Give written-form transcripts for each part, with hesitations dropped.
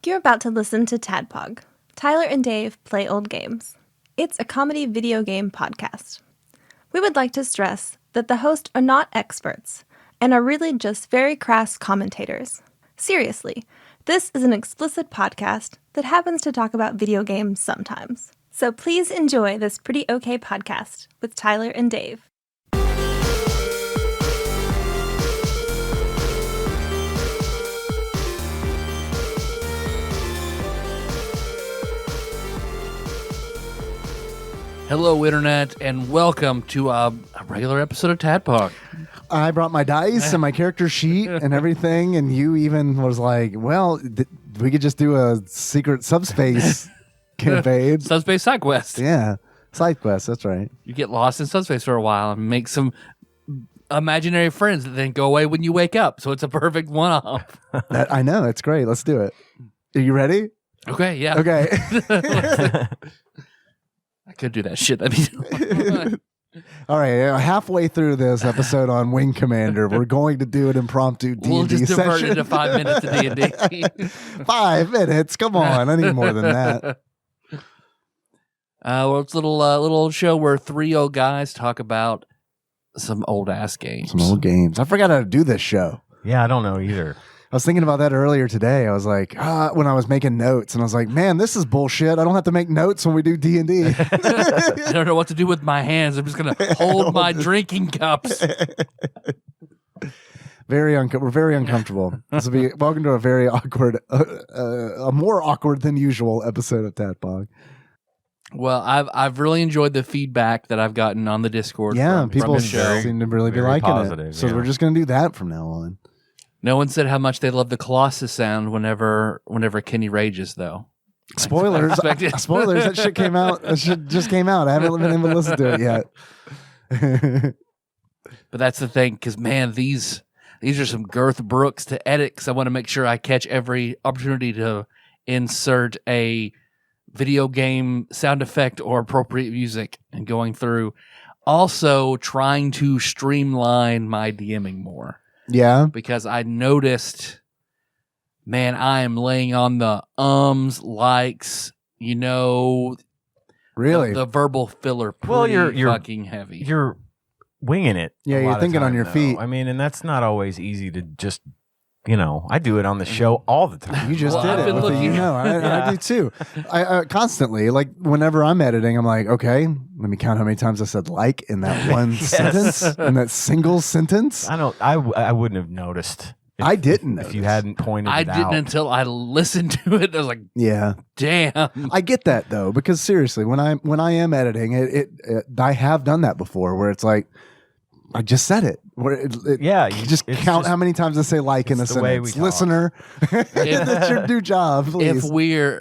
You're about to listen to TADPOG, Tyler and Dave Play Old Games. It's a comedy video game podcast. We would like to stress that the hosts are not experts and are really just very crass commentators. Seriously, this is an explicit podcast that happens to talk about video games sometimes. So please enjoy this pretty okay podcast with Tyler and Dave. Hello, Internet, and welcome to a regular episode of TADPOG. I brought my dice and my character sheet and everything, and you even was like, well, we could just do a secret subspace campaign. Subspace side quest. Yeah, side quest, that's right. You get lost in subspace for a while and make some imaginary friends that then go away when you wake up, so it's a perfect one-off. I know, it's great. Let's do it. Are you ready? Okay, yeah. Okay. I could do that shit. That'd be All right, halfway through this episode on Wing Commander, we're going to do an impromptu D&D We'll just divert session. it to 5 minutes of D&D. 5 minutes, come on. I need more than that. Well, it's a little show where three old guys talk about some old-ass games. Some old games. I forgot how to do this show. Yeah, I don't know either. I was thinking about that earlier today. I was like, when I was making notes, and I was like, man, this is bullshit. I don't have to make notes when we do D&D. I don't know what to do with my hands. I'm just going to hold my drinking cups. We're very uncomfortable. This will be welcome to a very awkward, a more awkward than usual episode of TADPOG. Well, I've really enjoyed the feedback that I've gotten on the Discord. Yeah, from people the show. seem to really be Very liking positive, it. So yeah. we're just going to do that from now on. No one said how much they love the Colossus sound whenever Kenny rages, though. Spoilers. Spoilers. That shit came out. That shit just came out. I haven't been able to listen to it yet. But that's the thing, because, man, these are some Girth Brooks to edit, because I want to make sure I catch every opportunity to insert a video game sound effect or appropriate music and going through. Also, trying to streamline my DMing more. Yeah. Because I noticed, man, I am laying on the likes, Really? the verbal filler pretty Well, you're fucking heavy. You're winging it. Yeah, a you're lot of thinking on time, your though. feet. I mean, and that's not always easy to just, I do it on the show all the time. You just Well, I've did it. been With looking- I do too. I constantly, like, whenever I'm editing, I'm like, okay, let me count how many times I said like in that one sentence, in that single sentence. I wouldn't have noticed. I didn't if notice. you hadn't pointed I it didn't out. until I listened to it. I was like, Yeah. damn. I get that though, because seriously, when I am editing, I have done that before, where it's like, I just said it. Where Yeah, you just count how many times I say like in a it's the way we sentence. talk. Listener, that's your new job. Please If we're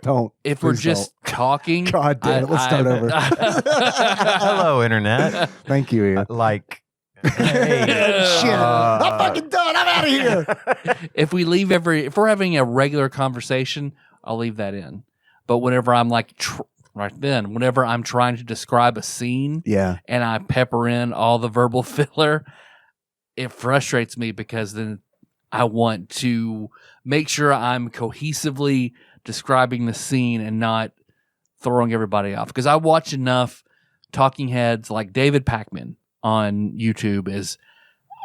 Please just talking, God damn it, let's start over. Hello, Internet. Thank you, Ian. Hey, Shit, I'm fucking done. I'm out of here. if we're having a regular conversation, I'll leave that in. But whenever I'm like whenever I'm trying to describe a scene, Yeah. and I pepper in all the verbal filler, it frustrates me, because then I want to make sure I'm cohesively describing the scene and not throwing everybody off. Because I watch enough talking heads like David Pacman on YouTube is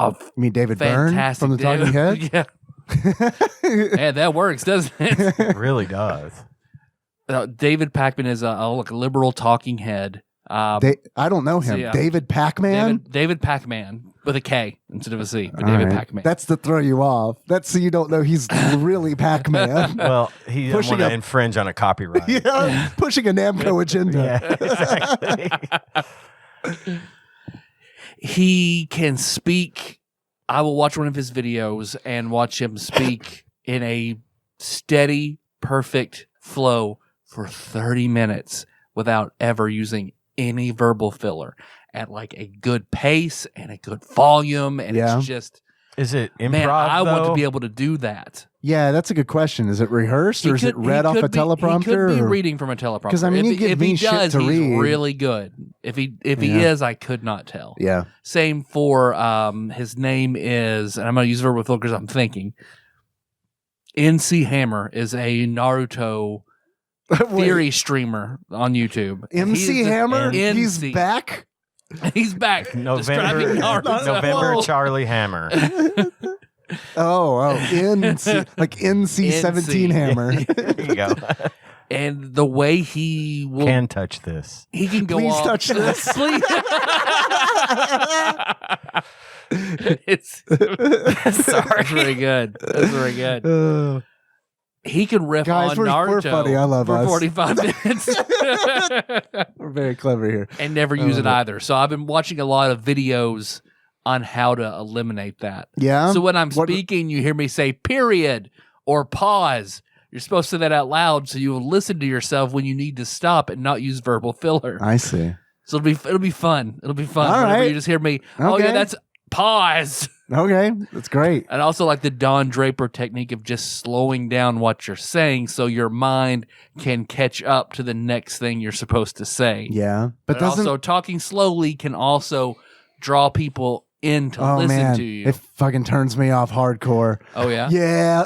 a You mean David Byrne fantastic from the Talking Head? Yeah. Man, that works, doesn't it? it really does. David Pacman is a liberal talking head. I don't know him. So, yeah. David Pac-Man? David Pacman with a K instead of a C. But All David right. Pacman. That's to throw you off. That's so you don't know he's really Pac-Man. Well, he doesn't Pushing want to a- infringe on a copyright. Yeah, pushing a Namco agenda. Yeah, exactly. He can speak. I will watch one of his videos and watch him speak in a steady, perfect flow for 30 minutes without ever using any verbal filler, at like a good pace and a good volume. And Yeah. it's just, Is it improv? man, I want to though? be able to do that. Yeah, that's a good question. Is it rehearsed or is it read off a teleprompter? He could be or- reading from a teleprompter. 'Cause, I mean, you give if me he shit does, to he's read. really good. If he Yeah. is, I could not tell. Yeah. Same for his name is, and I'm going to use verbal filler because I'm thinking. NC Hammer is a Naruto theory streamer on YouTube. MC Hammer? He's back? He's back. November Charlie Hammer. NC, like NC-17 Hammer. There you go. And the way he can touch this. He can go Please off. touch this. Please. It's sorry. That's very good. That's very good. He can riff on Naruto we're funny. I love for us. 45 minutes. We're very clever here. And never use it either. So I've been watching a lot of videos on how to eliminate that. Yeah. So when I'm speaking, you hear me say period or pause. You're supposed to say that out loud so you will listen to yourself when you need to stop and not use verbal filler. I see. So it'll be fun. It'll be fun. All whenever right. you just hear me. Oh Okay. yeah, that's pause. Okay, that's great. And also like the Don Draper technique of just slowing down what you're saying so your mind can catch up to the next thing you're supposed to say. Yeah, but also talking slowly can also draw people in to listen to you. It fucking turns me off hardcore. Oh yeah? Yeah.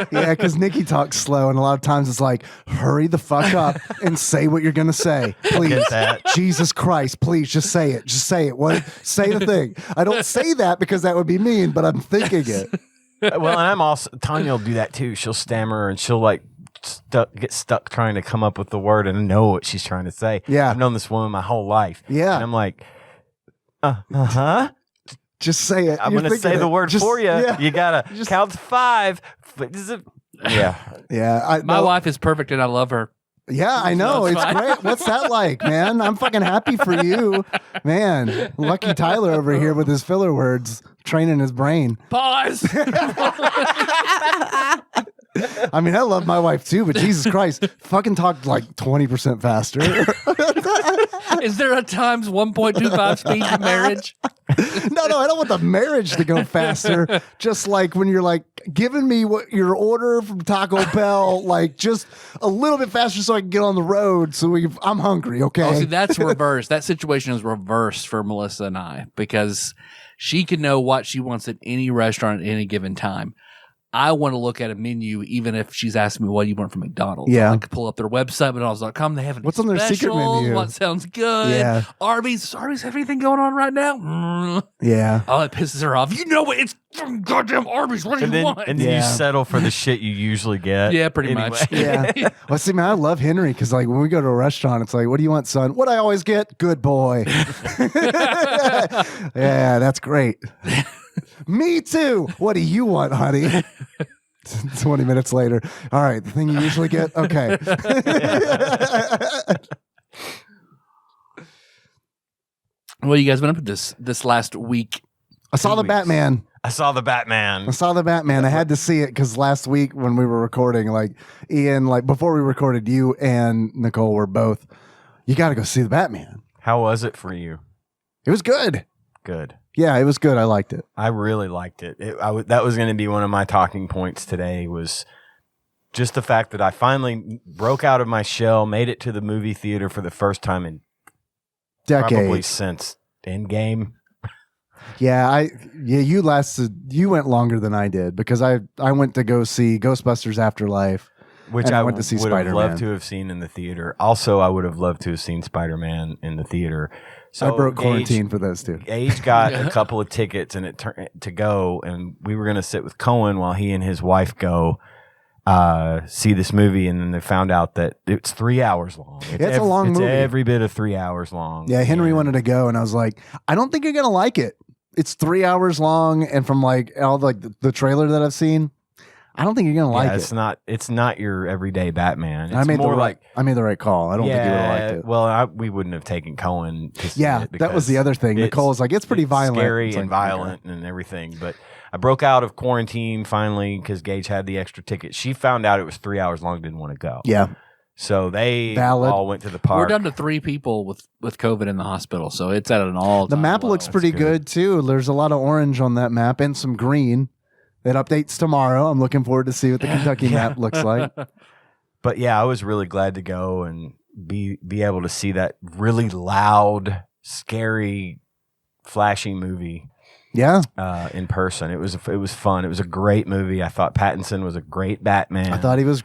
Yeah, because Nikki talks slow, and a lot of times it's like, hurry the fuck up and say what you're going to say. Please. Get that. Jesus Christ, please just say it. Just say it. Say the thing. I don't say that because that would be mean, but I'm thinking it. Well, and I'm also, Tanya will do that too. She'll stammer and she'll like get stuck trying to come up with the word and know what she's trying to say. Yeah. I've known this woman my whole life. Yeah. And I'm like, uh-huh. Just say it. I'm going to say the word for you. Yeah. You got to count to 5. Yeah. Yeah. My wife is perfect and I love her. Yeah, I know. That's It's fine. great. What's that like, man? I'm fucking happy for you. Man, lucky Tyler over here with his filler words, training his brain. Pause. I mean, I love my wife too, but Jesus Christ, fucking talk like 20% faster. Is there a times 1.25 speed to marriage? No, I don't want the marriage to go faster. Just like when you're like giving me what your order from Taco Bell, like just a little bit faster so I can get on the road. So I'm hungry. Okay. Oh, see, that's reversed. That situation is reversed for Melissa and I because she can know what she wants at any restaurant at any given time. I want to look at a menu even if she's asking me what do you want from McDonald's. Yeah. I can pull up their website, McDonald's.com. They have What's on their secret menu? What sounds good? Yeah. Arby's have anything going on right now? Yeah. Oh, it pisses her off. You know what? It's from goddamn Arby's. What do you want? And then you settle for the shit you usually get. Yeah, pretty anyway. much. Yeah. Well, see, man, I love Henry because, like, when we go to a restaurant, it's like, what do you want, son? What I always get? Good boy. Yeah, that's great. Me too. What do you want, honey? 20 minutes later. All right, the thing you usually get? Okay. What you guys been up to this last week? I saw the Batman. I saw the Batman. I had to see it because last week when we were recording, like Ian, like before we recorded, you and Nicole were both, you got to go see the Batman. How was it for you? It was good. Good. Yeah, it was good. I liked it. I really liked it. That was going to be one of my talking points today was just the fact that I finally broke out of my shell, made it to the movie theater for the first time in probably Decades. since Endgame. Yeah, you went longer than I did because I went to go see Ghostbusters Afterlife. Which and I went to see would have Spider-Man. loved to have seen in the theater. Also, I would have loved to have seen Spider-Man in the theater. So I broke quarantine for those two. Gage got a couple of tickets and to go, and we were going to sit with Cohen while he and his wife go see this movie, and then they found out that it's 3 hours long. It's a long movie. It's every bit of 3 hours long. Yeah, Henry wanted to go, and I was like, I don't think you're gonna like it. It's 3 hours long, and from like all the trailer that I've seen, I don't think you're gonna like it. It's not your everyday Batman. It's I made more I made the right call. I don't think you would have liked it. Well, we wouldn't have taken Cohen to see Yeah, it that was the other thing. Nicole was like, it's pretty violent. Scary It's like, and violent and everything. But I broke out of quarantine finally because Gage had the extra ticket. She found out it was 3 hours long, didn't want to go. Yeah. So they Valid. all went to the park. We're down to 3 people with COVID in the hospital, so it's at an all. The map looks pretty good too. There's a lot of orange on that map and some green. It updates tomorrow. I'm looking forward to see what the Kentucky map looks like. But yeah, I was really glad to go and be able to see that really loud, scary, flashy movie. Yeah. In person. It was fun. It was a great movie. I thought Pattinson was a great Batman. I thought he was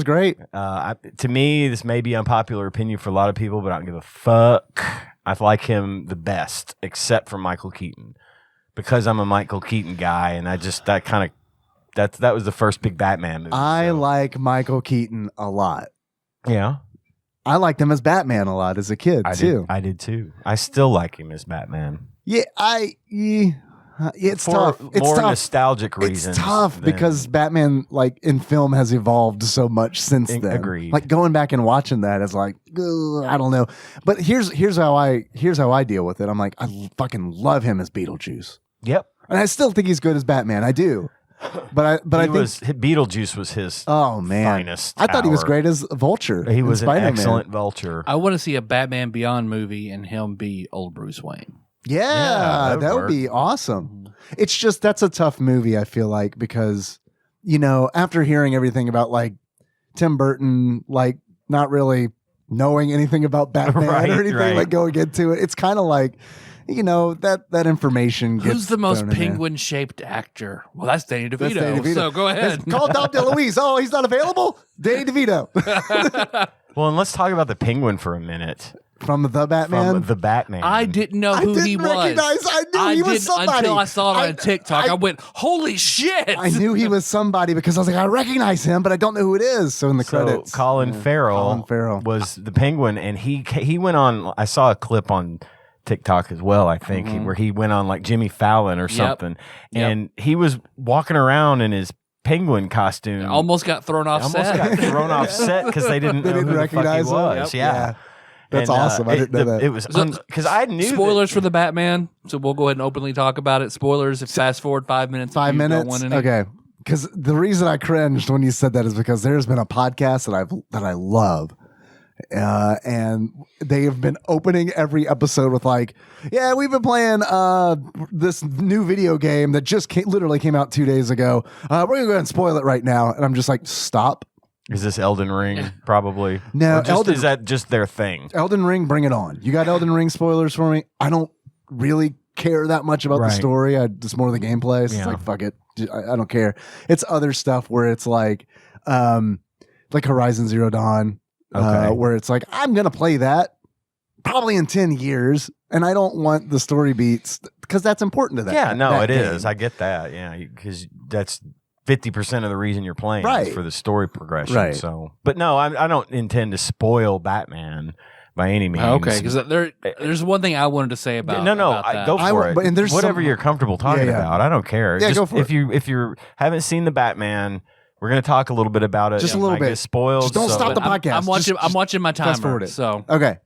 great. To me, this may be unpopular opinion for a lot of people, but I don't give a fuck. I like him the best, except for Michael Keaton, because I'm a Michael Keaton guy, and that was the first big Batman movie. I like Michael Keaton a lot. Yeah. I liked him as Batman a lot as a kid too. I did too. I still like him as Batman. Yeah, it's For tough. It's more tough. nostalgic reasons. It's tough because Batman, like in film, has evolved so much since then. Agreed. Like going back and watching that is like, ugh, I don't know. But here's how I deal with it. I'm like, I fucking love him as Beetlejuice, Yep. and I still think he's good as Batman. I do. But I think Beetlejuice was his finest. I thought he was hour. great as Vulture. He was an Spider-Man. excellent Vulture. I want to see a Batman Beyond movie and him be old Bruce Wayne. Yeah, that would be awesome. It's just that's a tough movie, I feel like, because after hearing everything about like Tim Burton, like not really knowing anything about Batman or anything, like going into it, it's kind of like that information gets Who's the most thrown in there. penguin-shaped actor? Well, that's Danny DeVito. That's Danny DeVito. So go ahead. Call Dom DeLuise. Oh, he's not available? Danny DeVito. Well, and let's talk about the Penguin for a minute. From the Batman? From the Batman. I didn't know who he was. I knew he was somebody. Until I saw it on TikTok. I went, holy shit. I knew he was somebody because I was like, I recognize him, but I don't know who it is. So in the credits. Colin Farrell was the Penguin, and he went on, I saw a clip on TikTok as well, I think, where he went on like Jimmy Fallon or something, and he was walking around in his penguin costume. Almost got thrown off set. Because they didn't know who the fuck he was. Yeah. That's awesome. I didn't know that. It was because I knew spoilers for the Batman, so we'll go ahead and openly talk about it. Spoilers. If fast forward 5 minutes. 5 minutes. Okay. Because the reason I cringed when you said that is because there's been a podcast that I love, and they have been opening every episode with like, yeah, we've been playing this new video game that just literally came out 2 days ago. We're gonna go ahead and spoil it right now, and I'm just like, stop. Is this Elden Ring? Probably. No, is that just their thing? Elden Ring, bring it on. You got Elden Ring spoilers for me? I don't really care that much about the story. It's more the gameplay. So it's like, fuck it. I don't care. It's other stuff where it's like Horizon Zero Dawn, where it's like, I'm going to play that probably in 10 years, and I don't want the story beats because that's important to that. Yeah, no, that it game. is. I get that. Yeah, because that's 50% of the reason you're playing is for the story progression. Right. So, but no, I don't intend to spoil Batman by any means. Okay, because there's one thing I wanted to say about go for it. And there's whatever you're comfortable talking about. I don't care. Yeah, go for it. If you haven't seen the Batman, we're going to talk a little bit about it. Just a little bit. Get spoiled. Just don't stop the podcast. I'm watching my timer. Fast forward it. So okay.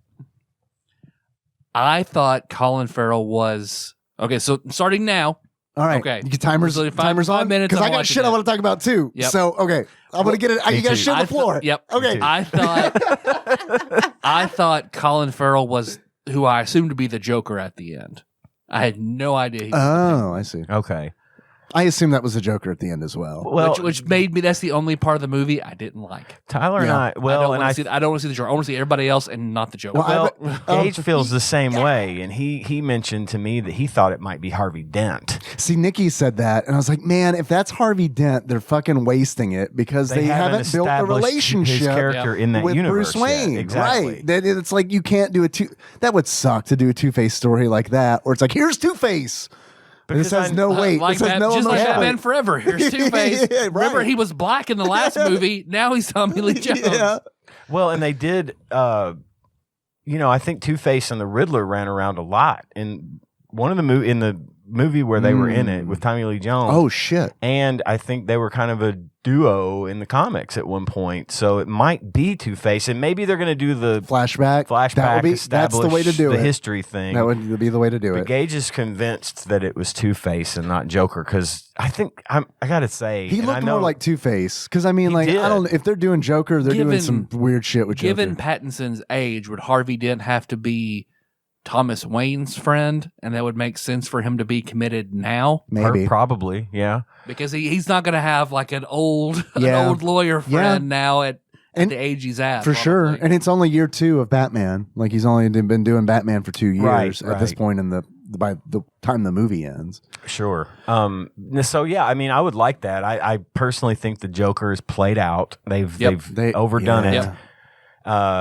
I thought Colin Farrell was okay. So starting now. All right. Okay. You get timers on? 5 minutes. Because I got shit I want to talk about too. Yep. So, okay. I'm going to get it. You got to shit on the floor. Yep. Okay. I thought Colin Farrell was who I assumed to be the Joker at the end. I had no idea. I see. Okay. I assume that was the Joker at the end as well. Well, which made me. That's the only part of the movie I didn't like. Tyler and I. Well, I don't want to see the Joker. I want to see everybody else and not the Joker. Well, Gage feels the same way, and he mentioned to me that he thought it might be Harvey Dent. See, Nikki said that, and I was like, man, if that's Harvey Dent, they're fucking wasting it because they haven't built a relationship his character in that with universe Bruce Wayne. yet. Exactly. Right. That it's like you can't do that would suck to do a Two-Face story like that, where it's like, here's Two-Face. This has no weight. Like this has no just like emotion. Batman Forever. Here's Two-Face. Yeah, right. Remember, he was black in the last movie. Now he's Tommy Lee Jones. Yeah. Well, and they did. I think Two-Face and the Riddler ran around a lot in one of the movie where they were in it with Tommy Lee Jones. Oh shit! And I think they were kind of a duo in the comics at one point, so it might be Two-Face, and maybe they're going to do the flashback. That's the way to do the it. history thing. That would be the way to do but it. Gage is convinced that it was Two-Face and not Joker because I think I got to say he looked more like Two-Face because I mean, like, did. I don't. If they're doing Joker, they're doing some weird shit with Joker. Given Pattinson's age, would Harvey Dent have to be Thomas Wayne's friend, and that would make sense for him to be committed now? Maybe, probably, yeah. Because he's not going to have like an old lawyer friend now at the age he's at. For sure. And it's only year 2 of Batman. Like he's only been doing Batman for 2 years at this point in the by the time the movie ends. Sure. So yeah, I mean, I would like that. I personally think the Joker is played out. They've overdone it. Yep.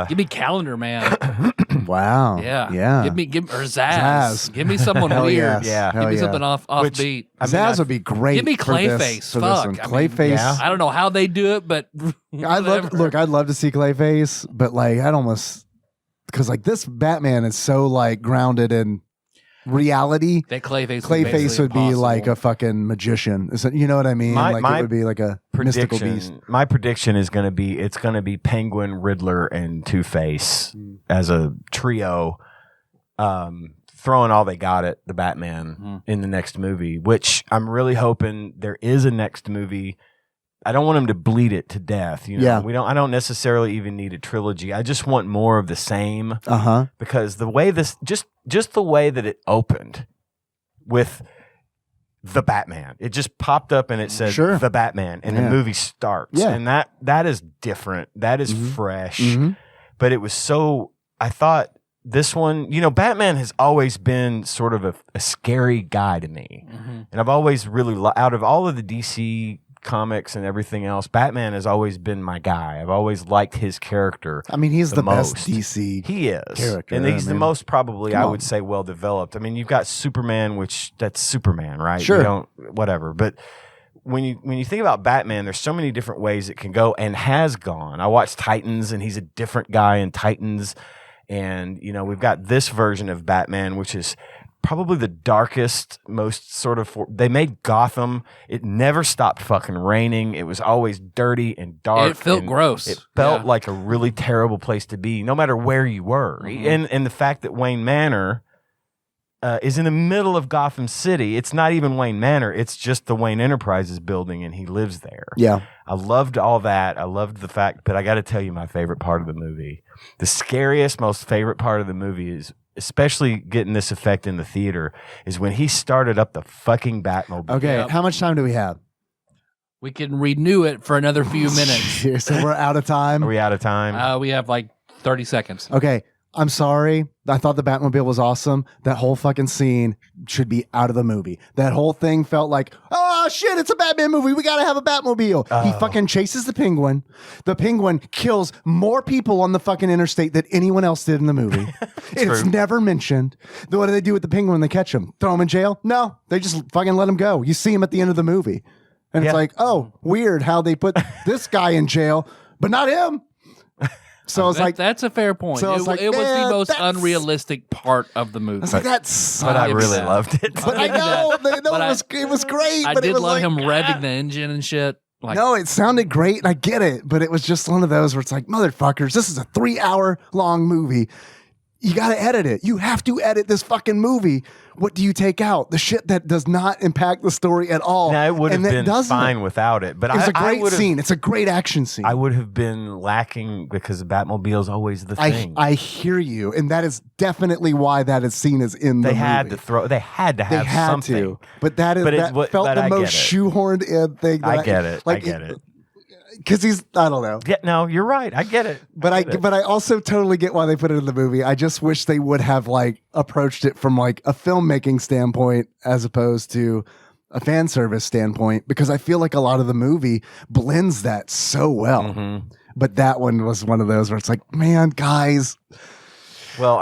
Give me Calendar Man. Wow. Yeah. Give me or Zaz. Give me someone weird. Yes. Give me something offbeat. Zaz would be great. Give me Clayface. Fuck. Clayface. I don't know how they do it, but I'd love to see Clayface, but like I'd almost because like this Batman is so like grounded in reality. That Clayface would be like a fucking magician. You know what I mean? It would be like a mystical beast. My prediction is going to be it's going to be Penguin, Riddler, and Two-Face as a trio, throwing all they got at the Batman in the next movie. Which I'm really hoping there is a next movie. I don't want him to bleed it to death. You know, I don't necessarily even need a trilogy. I just want more of the same. Because the way just the way that it opened with the Batman, it just popped up and it said the Batman, and the movie starts. And that is different. That is fresh. But it was so. I thought this one, you know, Batman has always been sort of a scary guy to me, and I've always really out of all of the DC comics and everything else, Batman has always been my guy. I've always liked his character. I mean, he's the most. best DC he is character, and he's the most probably I would say well developed. I mean, you've got Superman, which that's Superman, right? Sure. Whatever. But when you think about Batman, there's so many different ways it can go and has gone. I watched Titans, and he's a different guy in Titans, and you know, we've got this version of Batman, which is probably the darkest, most sort of. They made Gotham. It never stopped fucking raining. It was always dirty and dark. It felt gross. It felt like a really terrible place to be, no matter where you were. And the fact that Wayne Manor is in the middle of Gotham City. It's not even Wayne Manor. It's just the Wayne Enterprises building, and he lives there. Yeah. I loved all that. I loved the fact, but I got to tell you my favorite part of the movie. The scariest, most favorite part of the movie is, especially getting this effect in the theater, is when he started up the fucking Batmobile. Okay, how much time do we have? We can renew it for another few minutes. So we're out of time? Are we out of time? We have like 30 seconds. Okay, I'm sorry. I thought the Batmobile was awesome. That whole fucking scene should be out of the movie. That whole thing felt like, oh shit, it's a Batman movie. We gotta have a Batmobile. He fucking chases the Penguin. The Penguin kills more people on the fucking interstate than anyone else did in the movie. It's never mentioned. Then what do they do with the Penguin when they catch him? Throw him in jail? No, they just fucking let him go. You see him at the end of the movie. And it's like, oh, weird how they put this guy in jail, but not him. So I was like, that's a fair point. So it was the most unrealistic part of the movie. I was like, that sucks. But I really loved it. But I know, it was great. I but did it was love like, him revving the engine and shit. Like, no, it sounded great, and I get it, but it was just one of those where it's like, motherfuckers, this is a 3-hour long movie. You got to edit it. You have to edit this fucking movie. What do you take out? The shit that does not impact the story at all. Now, it would have been fine without it. But it's a great scene. It's a great action scene. I would have been lacking because the Batmobile is always the thing. I hear you, and that is definitely why that is seen as in the movie. They had to have something. But that felt the most shoehorned in thing. I get it. Because I don't know. Yeah, no, you're right. I get it. But I also totally get why they put it in the movie. I just wish they would have like approached it from like a filmmaking standpoint as opposed to a fan service standpoint, because I feel like a lot of the movie blends that so well. But that one was one of those where it's like, man, guys. Well,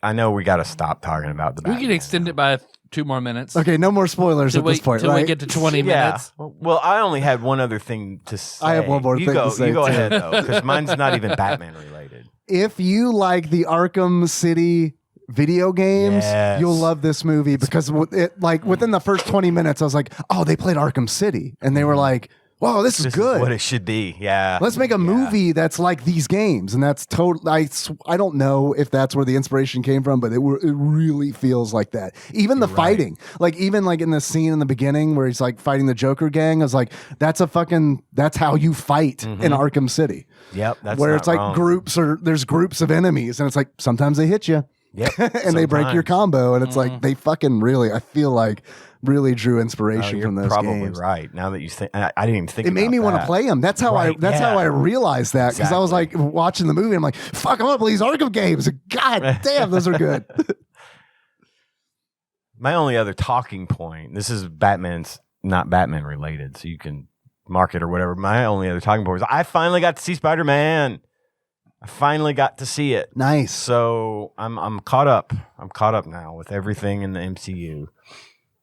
I know we got to stop talking about the Batman. We can extend it by 2 more minutes. Okay, no more spoilers at this point, Till right? we get to 20 minutes. Well, I only had one other thing to say. I have one more thing to say. You go too. ahead, though, because mine's not even Batman related. If you like the Arkham City video games, you'll love this movie, because within the first 20 minutes, I was like, oh, they played Arkham City. And they were like, whoa, this is good. Is what it should be. Yeah. Let's make a movie that's like these games. And that's I don't know if that's where the inspiration came from, but it really feels like that. Even the fighting, even in the scene in the beginning where he's like fighting the Joker gang, I was like, that's how you fight in Arkham City. Yep. That's where it's like wrong. there's groups of enemies, and it's like sometimes they hit you. Yep. And they break your combo, and it's like they fucking really, I feel like, really drew inspiration from those games. You're probably right. Now that you think, I didn't even think. It made me want to play them. That's how how I realized that, because I was like watching the movie. I'm like, fuck, I want to play these Arkham games. God damn, those are good. My only other talking point, this is Batman's not Batman related, so you can mark it or whatever. My only other talking point was I finally got to see Spider-Man. I finally got to see it. Nice. So I'm caught up. I'm caught up now with everything in the MCU.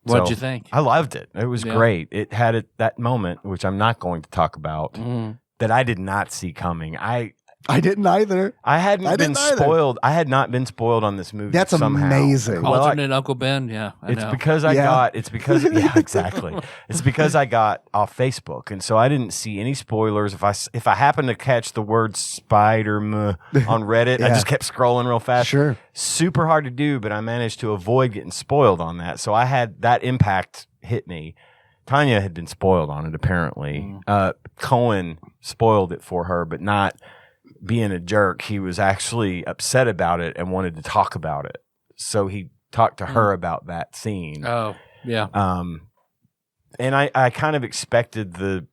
What'd you think? I loved it. It was great. It had that moment, which I'm not going to talk about, that I did not see coming. I didn't either. I hadn't been spoiled. I had not been spoiled on this movie. That's somehow. Amazing. Alternate Uncle Ben. Yeah, It's because exactly. It's because I got off Facebook, and so I didn't see any spoilers. If I happened to catch the word Spider-Man on Reddit, I just kept scrolling real fast. Sure. Super hard to do, but I managed to avoid getting spoiled on that. So I had that impact hit me. Tanya had been spoiled on it, apparently. Cohen spoiled it for her, but not being a jerk. He was actually upset about it and wanted to talk about it. So he talked to her about that scene. Oh, yeah. And I kind of expected the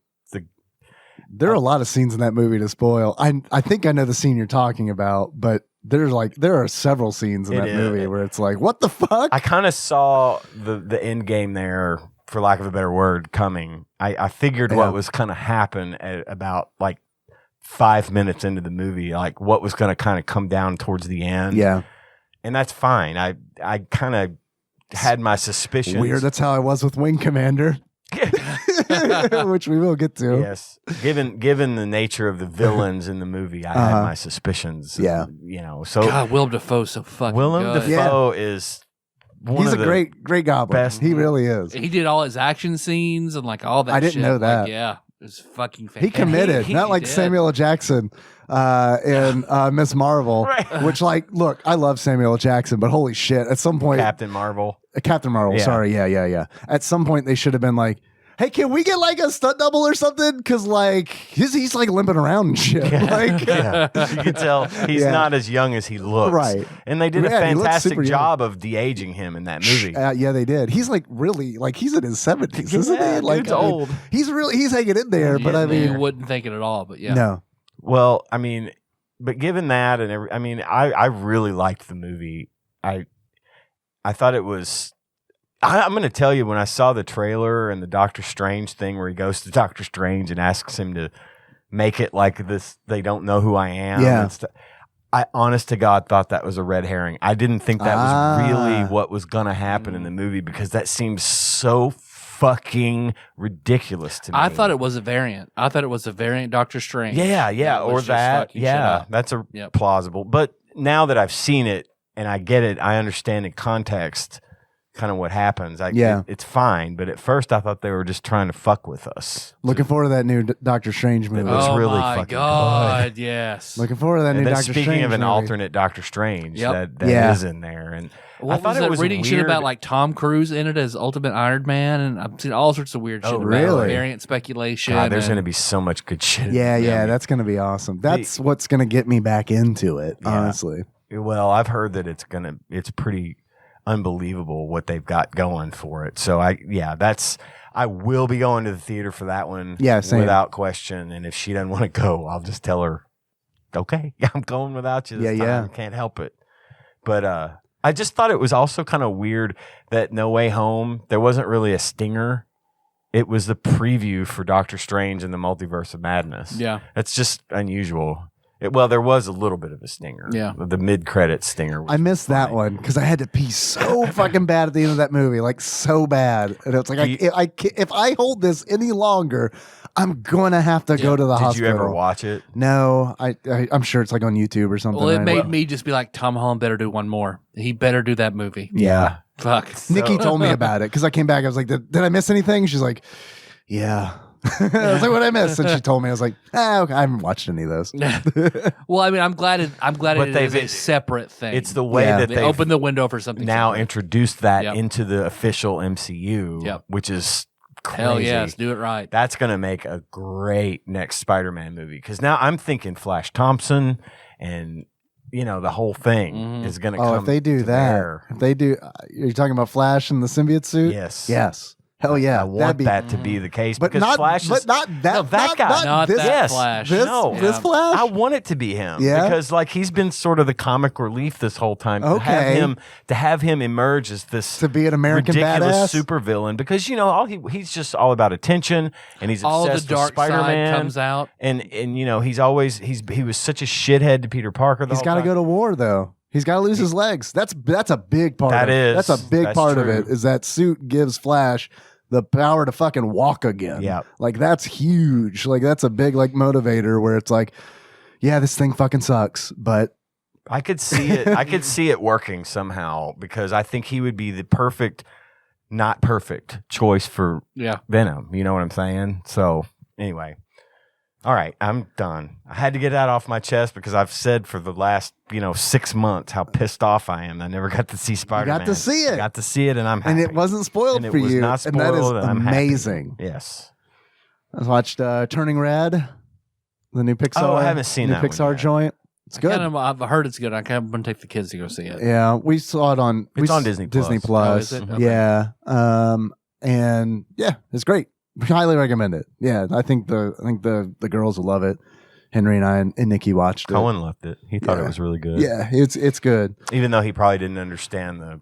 There are a lot of scenes in that movie to spoil. I think I know the scene you're talking about, but there are several scenes in that movie where it's like, what the fuck? I kind of saw the end game there, for lack of a better word, coming. I figured what was going to happen at about like 5 minutes into the movie, like what was going to kind of come down towards the end. Yeah. And that's fine. I kind of had my suspicions. Weird. That's how I was with Wing Commander. Which we will get to. Yes. Given the nature of the villains in the movie, I had my suspicions. Yeah. So God, Willem Dafoe's so fucking Willem good. Dafoe is He's a great goblin. best. He really is. He did all his action scenes and like all that. I didn't know that. Like, yeah, it was fucking fantastic. He committed, not like did. Samuel L. Jackson in Miss Marvel, which, like, look, I love Samuel L. Jackson, but holy shit, at some point, Captain Marvel. Sorry, yeah. At some point, they should have been like, hey, can we get like a stunt double or something? Because like he's like limping around and shit. Like, You can tell he's not as young as he looks. Right. And they did a fantastic job of de-aging him in that movie. Yeah, they did. He's like really like he's in his 70s, isn't he? Like dude's old. He's hanging in there. But I mean, you wouldn't think it at all. But yeah, no. Well, I mean, but given that and I really liked the movie. I thought it was. I'm going to tell you, when I saw the trailer and the Doctor Strange thing where he goes to Doctor Strange and asks him to make it like this, they don't know who I am. Yeah. I honest to God thought that was a red herring. I didn't think that was really what was going to happen in the movie, because that seems so fucking ridiculous to me. I thought it was a variant. Doctor Strange. Yeah, or that. Yeah, that's plausible. But now that I've seen it and I get it, I understand in context kind of what happens. It's fine. But at first, I thought they were just trying to fuck with us. Looking forward to that new Doctor Strange movie. was really my fucking God, good. yes. Looking forward to that new Doctor Strange. Speaking of an movie. alternate Doctor Strange, that is in there. And What I thought was it was reading weird. shit about like Tom Cruise in it as Ultimate Iron Man, and I've seen all sorts of weird shit about really? variant speculation. God, there's going to be so much good shit. Yeah, that's going to be awesome. That's what's going to get me back into it, honestly. Well, I've heard that it's pretty unbelievable what they've got going for it. So I will be going to the theater for that one. Yeah, same. Without question. And if she doesn't want to go, I'll just tell her, okay, I'm going without you this time. Can't help it. But I just thought it was also kind of weird that No Way Home, there wasn't really a stinger. It was the preview for Doctor Strange and the Multiverse of Madness. Yeah. That's just unusual. There was a little bit of a stinger. Yeah. The mid-credit stinger was I missed fine. that one because I had to pee so fucking bad at the end of that movie, like so bad. And it's like, if I hold this any longer, I'm going to have to go to the hospital. Did you ever watch it? No, I'm sure it's like on YouTube or something. Well, it made me just be like, Tom Holland better do one more. He better do that movie. Yeah. Fuck. Nikki told me about it because I came back. I was like, did I miss anything? She's like, yeah. I was like, what I missed? And she told me. I was like, okay, I haven't watched any of those. Well, I mean, I'm glad it is a separate thing. It's the way that they opened the window for something now separate. Introduced that into the official MCU, which is crazy. Hell yes, do it right. That's going to make a great next Spider-Man movie, because now I'm thinking Flash Thompson and the whole thing is going to come. If they do that, if they do, you're talking about Flash in the symbiote suit? Yes. Hell yeah. I want that to be the case. But because not, Flash is, but not that, no, that guy. Not this, that Flash. This, No. this Flash? I want it to be him. Yeah? Because like he's been sort of the comic relief this whole time. Okay. To have him emerge as this to be an American ridiculous badass supervillain, because you know he's just all about attention, and he's all obsessed the dark with Spider-Man. side comes out, and you know he was such a shithead to Peter Parker. He's got to go to war though. He's got to lose his legs. That's a big part. That's a big part of it. Is that suit gives Flash the power to fucking walk again. Yeah, like that's huge. Like that's a big like motivator where it's like, yeah, this thing fucking sucks, but I could see it. I could see it working somehow because I think he would be the perfect, not perfect choice for Venom. You know what I'm saying? So anyway. All right, I'm done. I had to get that off my chest because I've said for the last, 6 months how pissed off I am. I never got to see Spider-Man. You got to see it. I got to see it, and I'm happy. And it wasn't spoiled and for it was you. Not spoiled, and that is and I'm amazing. Happy. Yes. I watched Turning Red, the new Pixar. Oh, I haven't seen that Pixar one yet. joint. It's good. I've heard it's good. I kind of want to take the kids to go see it. Yeah, we saw it on. It's on Disney Plus. Disney Plus. Oh, is it? Okay. Yeah. And yeah, it's great. Highly recommend it. Yeah, I think the girls will love it. Henry and I and Nikki watched it. Cohen loved it. He thought it was really good. Yeah, it's good. Even though he probably didn't understand the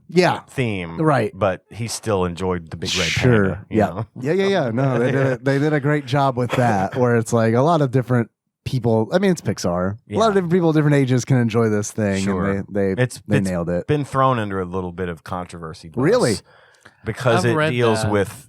theme, right? But he still enjoyed the big red panda. Yeah. No, they did a great job with that. Where it's like a lot of different people. I mean, it's Pixar. A lot of different people, different ages can enjoy this thing. Sure, and they nailed it. Been thrown under a little bit of controversy. Really, because it deals with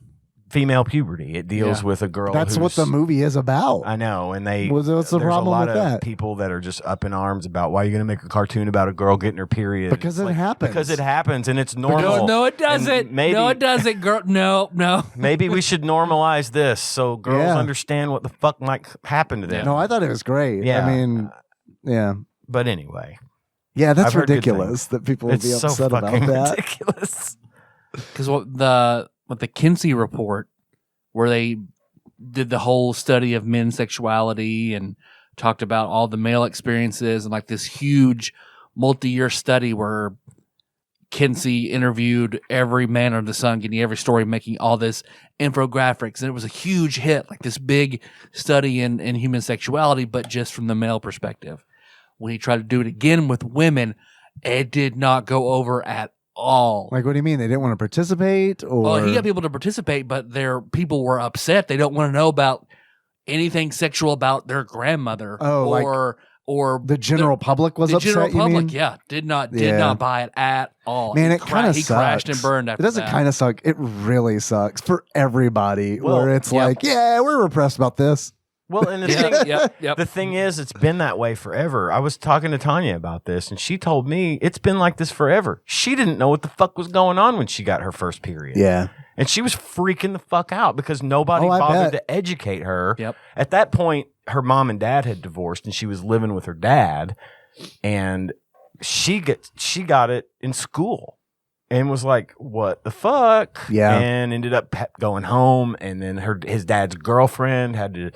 female puberty. It deals with a girl. That's what the movie is about. I know, and what's the problem a lot with of that? people that are just up in arms about why you're going to make a cartoon about a girl getting her period because it happens. Because it happens, and it's normal. No, it doesn't. No, it doesn't, girl. No. Maybe we should normalize this so girls understand what the fuck might happen to them. No, I thought it was great. Yeah, I mean, yeah. But anyway, yeah, that's ridiculous that people would be upset about that. Ridiculous. Because what the Kinsey report, where they did the whole study of men's sexuality and talked about all the male experiences and like this huge multi-year study where Kinsey interviewed every man under the sun, getting every story, making all this infographics. And it was a huge hit, like this big study in human sexuality, but just from the male perspective. When he tried to do it again with women, it did not go over at all. Like, what do you mean? They didn't want to participate? Or well, he got people to participate, but their people were upset. They don't want to know about anything sexual about their grandmother. Or the general public was upset. The general public, you mean? did not buy it at all. Man, it kind of he sucks. crashed and burned after that. It doesn't kind of suck. It really sucks for everybody. Where it's like, yeah, we're repressed about this. Well, and the thing is, it's been that way forever. I was talking to Tanya about this, and she told me it's been like this forever. She didn't know what the fuck was going on when she got her first period. Yeah. And she was freaking the fuck out because nobody bothered to educate her. Yep. At that point, her mom and dad had divorced, and she was living with her dad, and she got it in school. And was like, what the fuck? Yeah. And ended up going home, and then his dad's girlfriend had to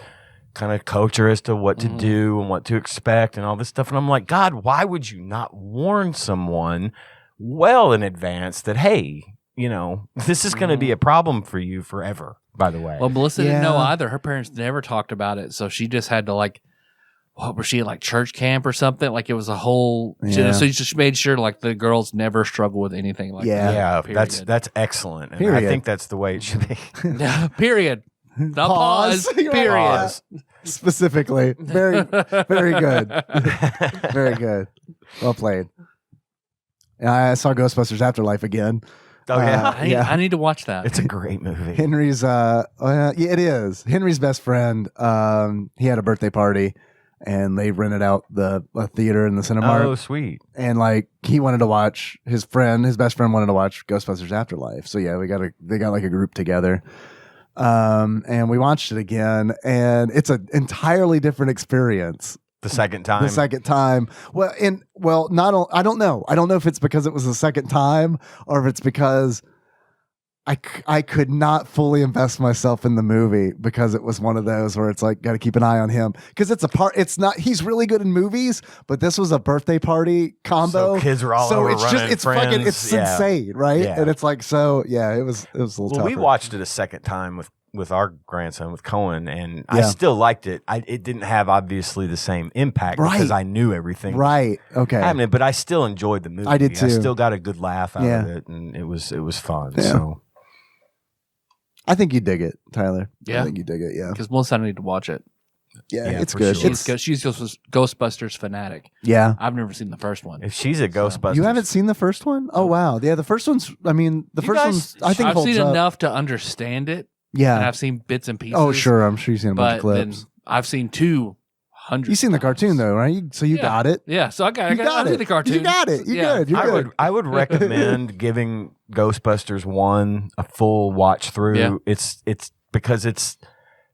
kind of coach her as to what to do and what to expect and all this stuff. And I'm like, God, why would you not warn someone well in advance that, hey, this is going to be a problem for you forever, by the way. Well, Melissa didn't know either. Her parents never talked about it. So she just had to what was she, like church camp or something? Like it was a whole, so she just made sure like the girls never struggle with anything like that. Yeah, that's excellent. And I think that's the way it should be. Period. Not pause. Period. Pause. Specifically. Very, very good. Very good. Well played. I saw Ghostbusters Afterlife again. Oh, yeah. I need to watch that. It's a great movie. Henry's, it is. Henry's best friend, he had a birthday party and they rented out a theater in the Cinemark. Oh, sweet. And he wanted to watch, his best friend wanted to watch Ghostbusters Afterlife. So yeah, they got a group together. And we watched it again, and it's an entirely different experience. The second time. I don't know. I don't know if it's because it was the second time or if it's because I could not fully invest myself in the movie because it was one of those where it's like got to keep an eye on him because it's not he's really good in movies, but this was a birthday party combo. So kids were all over running, it's friends. fucking it's insane, right? Yeah. And it's like it was a little tougher. We watched it a second time with our grandson, with Cohen, and I still liked it. It didn't have obviously the same impact because I knew everything. Right. Okay. Happening, but I still enjoyed the movie. I did too. I still got a good laugh out of it, and it was fun. Yeah. So I think you dig it, Tyler. Yeah. I think you dig it. Yeah. Because Melissa, I need to watch it. Yeah, Yeah, it's for good. sure. She's Ghostbusters fanatic. Yeah. I've never seen the first one. if she's a Ghostbusters, You haven't seen the first one? Oh wow. Yeah, the first one's I mean, the You first guys- one's I think I've holds seen up. enough to understand it, and Yeah. I've seen bits and pieces. Oh sure, I'm sure you've seen a bunch but of then clips. I've seen 200. You've seen the cartoon though, right? So you got it. Yeah, so I You got I it. see the cartoon. You got it. You're good. You're I good. would recommend giving Ghostbusters 1 a full watch through. Yeah. It's because it's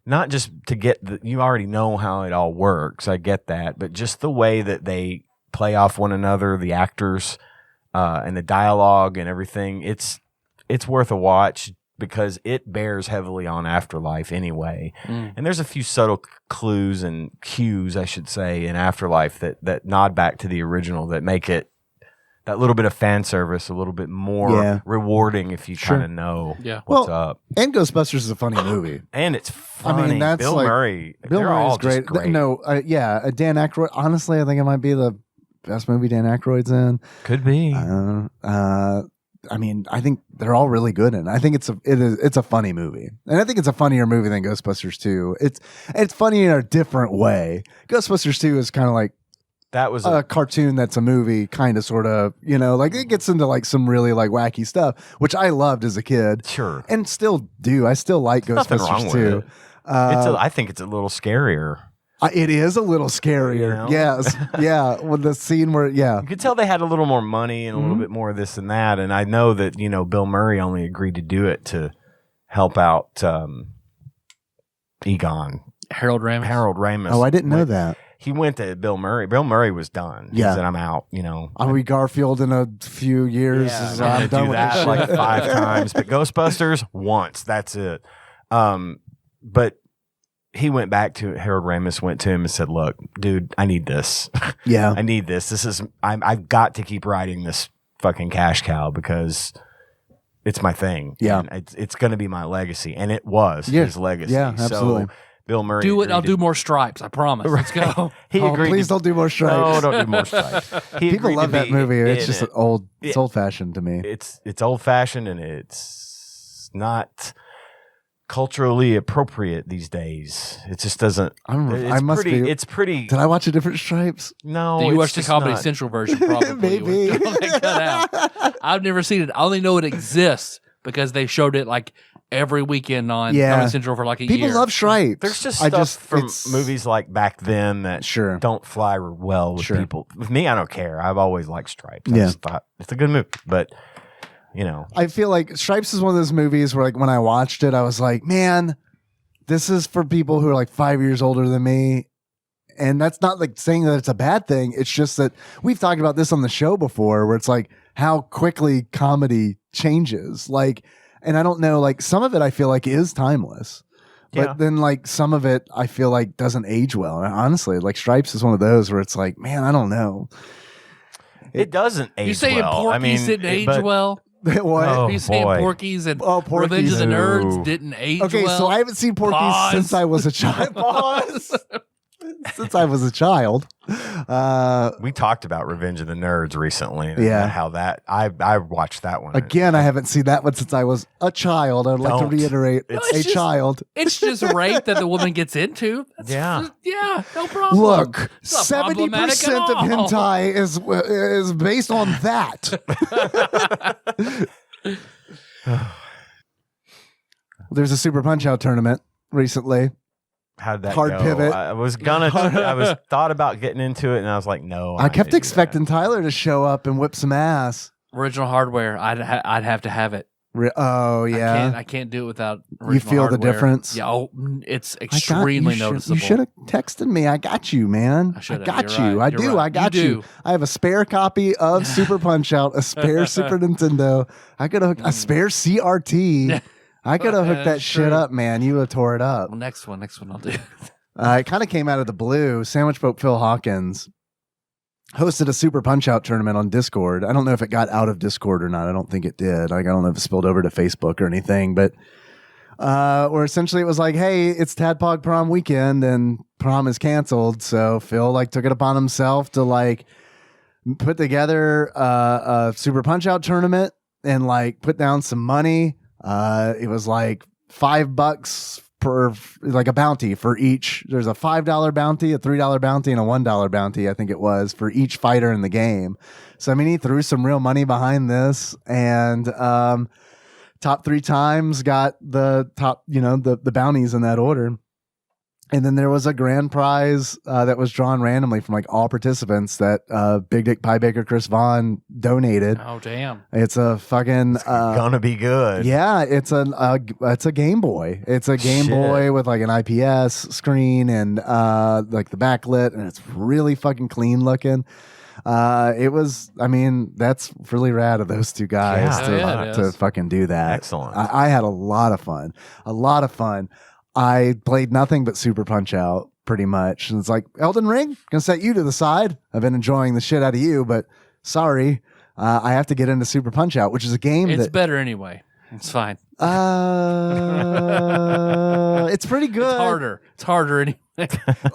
not just to get you already know how it all works. I get that, but just the way that they play off one another, the actors, and the dialogue and everything. It's worth a watch because it bears heavily on Afterlife anyway. And there's a few subtle clues and cues, I should say, in Afterlife that nod back to the original that make it that little bit of fan service a little bit more rewarding if you kind of know what's up. And Ghostbusters is a funny movie. And it's funny. I mean, that's Bill like- Murray. Bill they're Murray all is great. just great. No, Dan Aykroyd. Honestly, I think it might be the best movie Dan Aykroyd's in. Could be. I mean, I think they're all really good in it. I think it's a funny movie. And I think it's a funnier movie than Ghostbusters 2. It's funny in a different way. Ghostbusters 2 is kind of like That was a cartoon that's a movie, kind of, sort of, like it gets into like some really like wacky stuff, which I loved as a kid. sure. And still do. I still like Nothing wrong Ghostbusters with too. it. I think it's a little scarier. It is a little scarier. You know? Yes. Yeah. With the scene where, You could tell they had a little more money and a little bit more of this and that. And I know that, Bill Murray only agreed to do it to help out Egon. Harold Ramis. Oh, I didn't know that. He went to Bill Murray. Bill Murray was done. He Yeah. said, I'm out, I'll be Garfield in a few years. Yeah, So I'm I'm gonna done do with that this like shit. 5 times. But Ghostbusters, once. That's it. But he went back to Harold Ramis, went to him and said, look, dude, I need this. Yeah. I need this. I've got to keep riding this fucking cash cow because it's my thing. Yeah. And it's going to be my legacy. And it was Yeah. his legacy. Yeah, absolutely. So Bill Murray. Do it. I'll agreed do to- more stripes. I promise. Let's go. He Oh, agreed. please to, don't do more no, stripes. don't do more stripes. He People agreed love to that be movie. It's in just it. it's old fashioned to me. It's old fashioned and it's not culturally appropriate these days. It just doesn't. I must pretty, be. It's pretty. Did I watch a different Stripes? No, Do you it's watch the just Comedy not. Central version? Probably. Maybe. When they cut out. I've never seen it. I only know it exists because they showed it like every weekend on Yeah. Comedy Central for like a People year. love Stripes. There's just I stuff from it's- movies like back then that Sure. don't fly well with Sure. people. With me, I don't care. I've always liked Stripes. I Yeah. just thought it's a good movie, but I feel like Stripes is one of those movies where, like, when I watched it, I was like, man, this is for people who are like 5 years older than me. And that's not like saying that it's a bad thing. It's just that we've talked about this on the show before, where it's like how quickly comedy changes. Like, and I don't know, like some of it I feel like is timeless. But Yeah. then like some of it I feel like doesn't age well. And honestly, like Stripes is one of those where it's like, man, I don't know. it doesn't age You saying well. Porky's didn't age well? What? Oh, You saying boy. Porky's and Oh, Porky's. Revenge of the Nerds No. didn't age Okay, well? so I haven't seen Porky's Pause. since I was a child. Pause. Since I was a child. We talked about Revenge of the Nerds recently. And Yeah. how that I watched that one Again, I haven't seen that one since I was a child. I'd like Don't. to reiterate, It's a just- child. It's just rape that the woman gets into. That's Yeah. just- yeah, no problem. Look, It's not 70% of problematic at all. hentai is based on that. There's a Super Punch Out tournament recently. How did that Hard go? pivot. I was thought about getting into it, and I was like, no. I kept expecting Tyler to show up and whip some ass. Original hardware. I'd have to have it. Oh yeah, I can't do it without you original feel the hardware. difference. Yeah, it's extremely noticeable. You should have texted me. I got you, man. I got You're you. right. I You're do. right. I got You you. do. I have a spare copy of Super Punch Out, a spare Super Nintendo. I could have a spare CRT. I could have hooked that shit true. up, man. You would have tore it up. Well, next one I'll do. It kind of came out of the blue. Sandwich Pope Phil Hawkins hosted a Super Punch Out tournament on Discord. I don't know if it got out of Discord or not. I don't think it did. Like, I don't know if it spilled over to Facebook or anything, but where essentially it was like, hey, it's Tadpog prom weekend and prom is canceled. So Phil like took it upon himself to like put together a Super Punch Out tournament and like put down some money. It was like $5 per, like a bounty for each. There's a $5 bounty, a $3 bounty, and a $1 bounty, I think it was, for each fighter in the game. So I mean, he threw some real money behind this, and top 3 times got the top, the bounties in that order. And then there was a grand prize that was drawn randomly from like all participants that Big Dick Pie Baker Chris Vaughn donated. Oh damn! It's a fucking gonna be good. Yeah, it's a Game Boy. It's a Game Boy with like an IPS screen and like the backlit, and it's really fucking clean looking. It was, I mean, that's really rad of those two guys to fucking do that. Excellent. I had a lot of fun. I played nothing but Super Punch Out pretty much. And it's like, Elden Ring, gonna set you to the side. I've been enjoying the shit out of you, but sorry, I have to get into Super Punch Out, which is a game it's better anyway. It's fine. It's pretty good. It's harder anyway.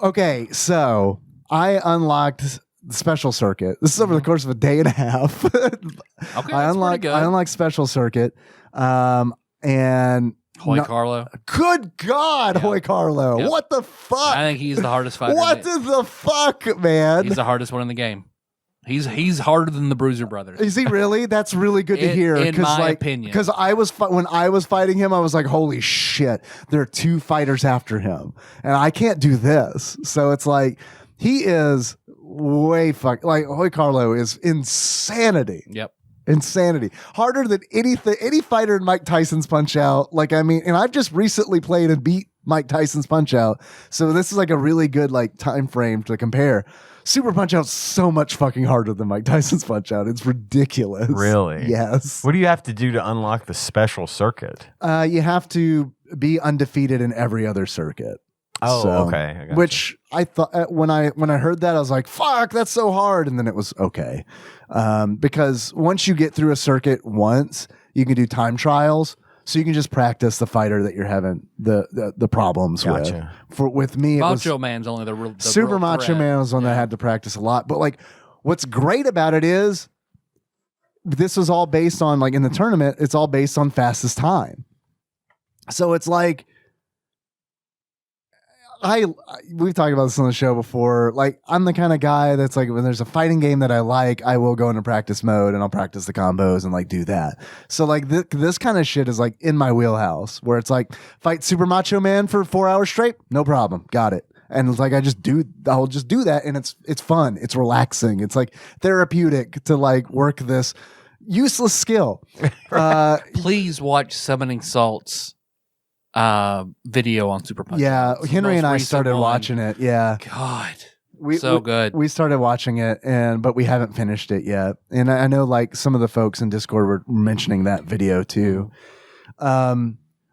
Okay, so I unlocked the special circuit. This is over the course of a day and a half. Okay, I unlocked special circuit. And Carlo. Good God, Yep. Hoy Carlo. Yep. What the fuck? I think he's the hardest fighter. What the fuck, man? He's the hardest one in the game. He's harder than the Bruiser Brothers. Is he really? That's really good to hear. In my opinion. Because when I was fighting him, I was like, holy shit, there are 2 fighters after him. And I can't do this. So it's like, he is way like Hoy Carlo is insanity. Yep. Insanity. Harder than any fighter in Mike Tyson's Punch Out. Like, I mean, and I've just recently played and beat Mike Tyson's Punch Out. So this is like a really good like time frame to compare. Super Punch Out's so much fucking harder than Mike Tyson's Punch Out. It's ridiculous. Really? Yes. What do you have to do to unlock the special circuit? You have to be undefeated in every other circuit. Oh, So, okay. I gotcha. Which I thought when I heard that, I was like, fuck, that's so hard. And then it was okay. Because once you get through a circuit once, you can do time trials. So you can just practice the fighter that you're having the problems Gotcha. with. With me, it was Macho Man's only the real Super real Macho threat. Man was one that I had to practice a lot. But like, what's great about it is this was all based on, like, in the tournament, it's all based on fastest time. So it's like, we've talked about this on the show before. Like, I'm the kind of guy that's like, when there's a fighting game that I like, I will go into practice mode and I'll practice the combos and like do that. So like this kind of shit is like in my wheelhouse, where it's like, fight Super Macho Man for 4 hours straight, no problem, got it. And it's like, I'll just do that, and it's fun, it's relaxing, it's like therapeutic to like work this useless skill. Please watch Summoning Salt's video on Super Punch. Yeah, It's the Henry most and I recent started one. watching it. Yeah, God, we good. We started watching it, but we haven't finished it yet. And I know like some of the folks in Discord were mentioning that video too.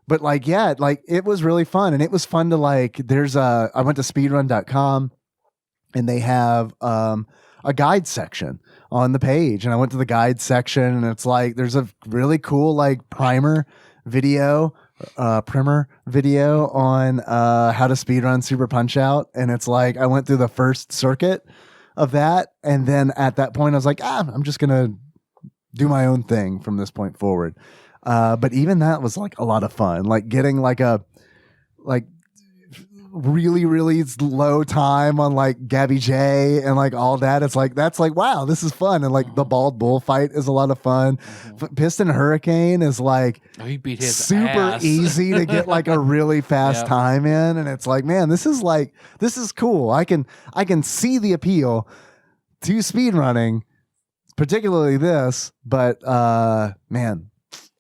But like, yeah, like it was really fun, and it was fun to like. I went to speedrun.com, and they have a guide section on the page, and I went to the guide section, and it's like there's a really cool like primer video on how to speedrun Super Punch Out, and it's like I went through the first circuit of that, and then at that point I was like, I'm just gonna do my own thing from this point forward. But even that was like a lot of fun, like getting like a really, really low time on like Gabby J and like all that. It's like, that's like, wow, this is fun. And like the bald bull fight is a lot of fun. Piston Hurricane is like he beat his super ass. easy to get like a really fast Yep. time in. And it's like, man, this is cool. I can see the appeal to speedrunning, particularly this, but man,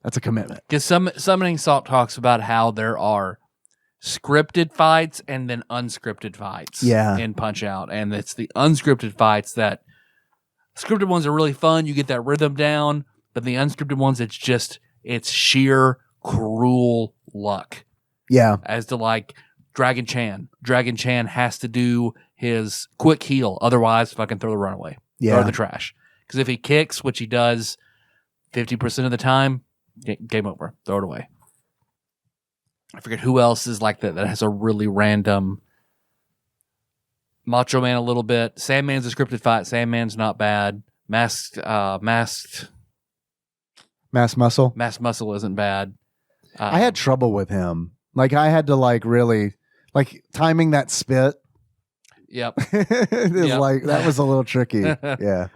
That's a commitment. Because Summoning Salt talks about how there are scripted fights and then unscripted fights in Punch-Out. And it's the unscripted fights that scripted ones are really fun. You get that rhythm down. But the unscripted ones, it's sheer cruel luck. Yeah. As to like Dragon Chan. Dragon Chan has to do his quick heal. Otherwise, fucking throw the runaway. Throw the trash. Because if he kicks, which he does 50% of the time, game over. Throw it away. I forget who else is like that has a really random. Macho Man a little bit. Sandman's a scripted fight. Sandman's not bad. Masked Mass Muscle isn't bad. I had trouble with him. Like I had to like really like timing that spit. Yep. Like that was a little tricky. Yeah.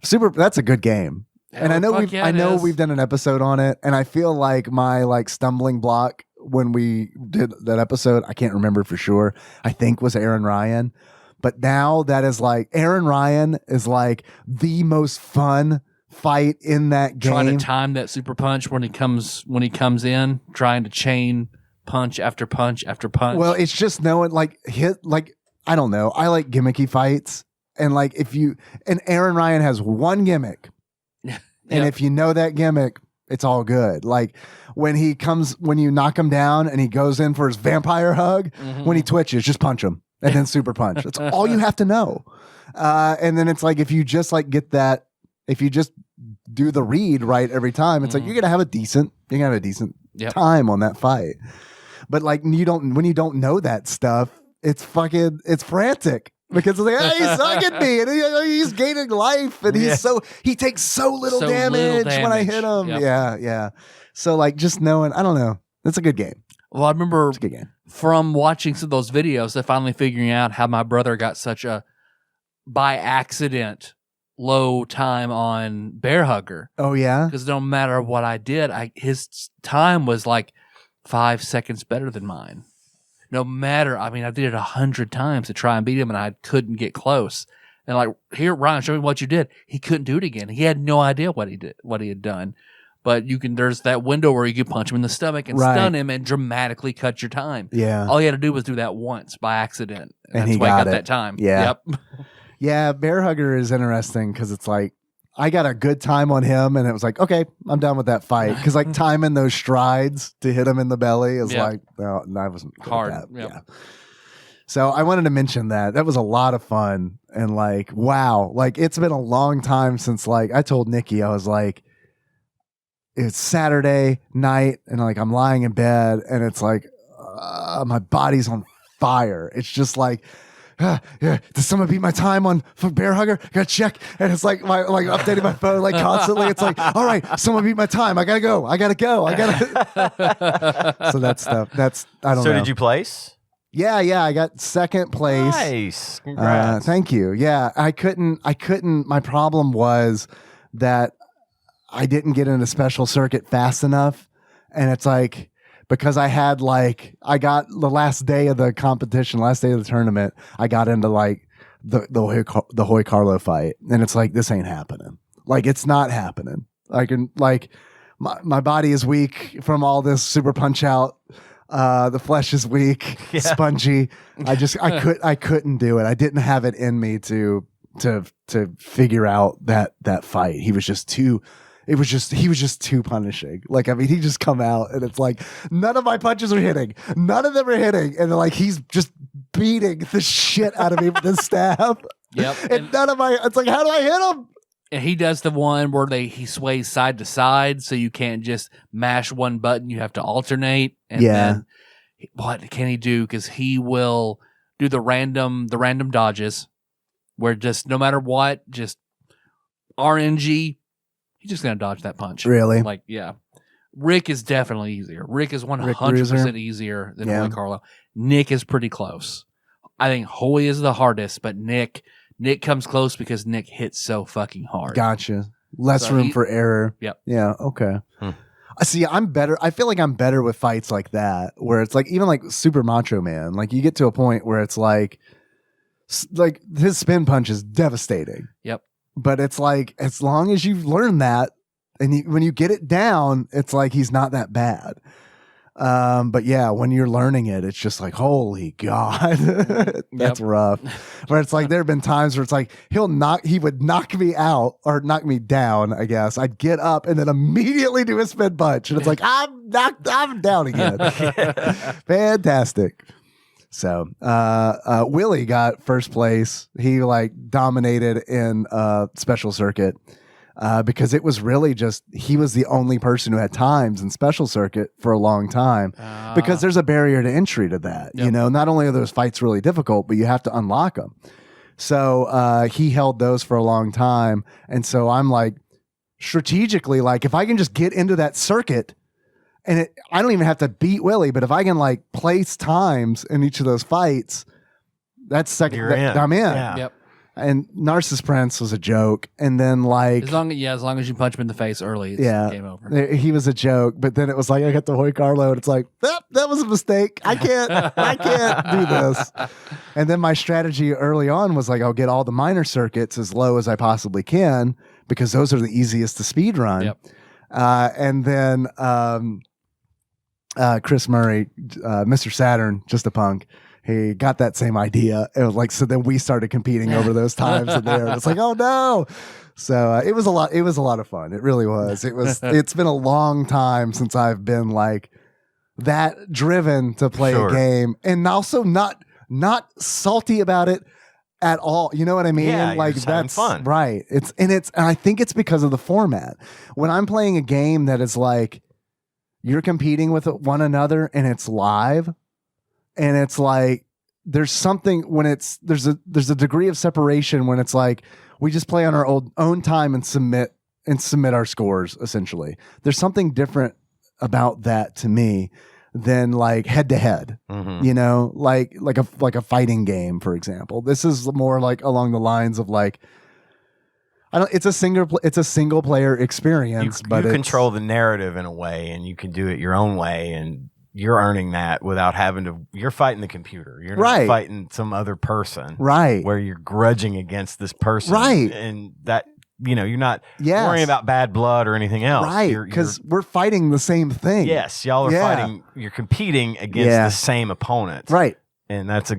That's a good game. And I know we've done an episode on it, and I feel like my like stumbling block when we did that episode, I can't remember for sure. I think was Aaron Ryan. But now that is like Aaron Ryan is like the most fun fight in that game. Trying to time that super punch when he comes in, trying to chain punch after punch after punch. Well, it's just knowing like I don't know. I like gimmicky fights, and like and Aaron Ryan has one gimmick, and if you know that gimmick, it's all good. Like when you knock him down and he goes in for his vampire hug, when he twitches, just punch him and then super punch. That's all you have to know. And then it's like if you just like get that, if you just do the read right every time, it's like you're gonna have a decent time on that fight. But like when you don't know that stuff, it's frantic. Because it's like, hey, he's sucking me, and he's gaining life, and he takes so little damage when I hit him. Yep. Yeah. So like just knowing, I don't know, it's a good game. Well, I remember it's a good game. From watching some of those videos, and finally figuring out how my brother got such a by accident low time on Bear Hugger. Oh yeah, because no matter what I did, his time was like 5 seconds better than mine. No matter, I did it 100 times to try and beat him, and I couldn't get close. And like, here, Ryan, show me what you did. He couldn't do it again. He had no idea what he had done. But there's that window where you can punch him in the stomach and stun him and dramatically cut your time. Yeah. All you had to do was do that once by accident. And that's why I got that time. Yeah. Yep. Yeah, Bear Hugger is interesting because it's like, I got a good time on him, and it was like, okay, I'm done with that fight. Because like timing those strides to hit him in the belly is like, no, I wasn't good hard. At that. Yep. Yeah. So I wanted to mention that. That was a lot of fun. And like, wow, like it's been a long time since like I told Nikki, I was like, it's Saturday night, and like I'm lying in bed, and it's like my body's on fire. It's just like, yeah, did someone beat my time for Bear Hugger? Gotta check. And it's like updating my phone like constantly. It's like, all right, someone beat my time. I gotta go. So that's stuff. I don't know. So did you place? Yeah. I got second place. Nice. Congrats. Thank you. Yeah. I couldn't. My problem was that I didn't get in a special circuit fast enough. And it's like, because I got the last day of the competition, last day of the tournament, I got into like the Hoy Carlo fight, and it's like, this ain't happening. Like, it's not happening. My body is weak from all this super punch out. The flesh is weak, spongy. I couldn't do it. I didn't have it in me to figure out that fight. He was just too punishing. Like, he just come out, and it's like, none of my punches are hitting. None of them are hitting. And like, he's just beating the shit out of me with his staff. Yep. And it's like, how do I hit him? And he does the one where he sways side to side, so you can't just mash one button. You have to alternate. And then what can he do? Because he will do the random dodges, where just no matter what, just RNG, he's just going to dodge that punch. Really? Like, yeah. Rick is definitely easier. Rick is 100% easier than Hoy Carlo. Nick is pretty close. I think Hoy is the hardest, but Nick comes close because Nick hits so fucking hard. Gotcha. Less room for error. Yep. Yeah. Okay. See, I'm better. I feel like I'm better with fights like that, where it's like, even like Super Macho Man, like you get to a point where it's like his spin punch is devastating. Yep. But it's like, as long as you've learned that, and when you get it down, it's like he's not that bad. But yeah, when you're learning it, it's just like, holy God, that's rough. But it's like, there have been times where it's like, he would knock me out or knock me down, I guess. I'd get up and then immediately do a spin punch. And it's like, I'm down again. Fantastic. So, Willie got first place. He like dominated in special circuit. Because it was really just, he was the only person who had times in special circuit for a long time, because there's a barrier to entry to that. Yep. You know, not only are those fights really difficult, but you have to unlock them. So he held those for a long time. And so I'm like, strategically, like if I can just get into that circuit and I don't even have to beat Willie, but if I can like place times in each of those fights, that's second. I'm in. Yeah. Yep. And Narcissus Prince was a joke. And then like as long as you punch him in the face early, it's game over. He was a joke, but then it was like I got the Hoy Carlo and it's like, that was a mistake. I can't do this. And then my strategy early on was like, I'll get all the minor circuits as low as I possibly can, because those are the easiest to speed run. Yep. And then Chris Murray, Mr. Saturn, just a punk, he got that same idea. It was like, so then we started competing over those times in there. It's like, oh no. So it was a lot. It was a lot of fun. It really was. It's been a long time since I've been like that driven to play a game, and also not salty about it at all. You know what I mean? Yeah, like that's fun. Right. And I think it's because of the format. When I'm playing a game that is like, you're competing with one another and it's live, and it's like there's something when there's a degree of separation when it's like we just play on our own time and submit our scores. Essentially, there's something different about that to me than like head to head. You know, like a fighting game, for example. This is more like along the lines of like, it's a single player experience, but you control the narrative in a way, and you can do it your own way, and you're earning that without having to. You're fighting the computer. You're not fighting some other person, right? Where you're grudging against this person, right? And that, you know, you're not worrying about bad blood or anything else, right? Because we're fighting the same thing. Yes, y'all are fighting. You're competing against the same opponent, right? And that's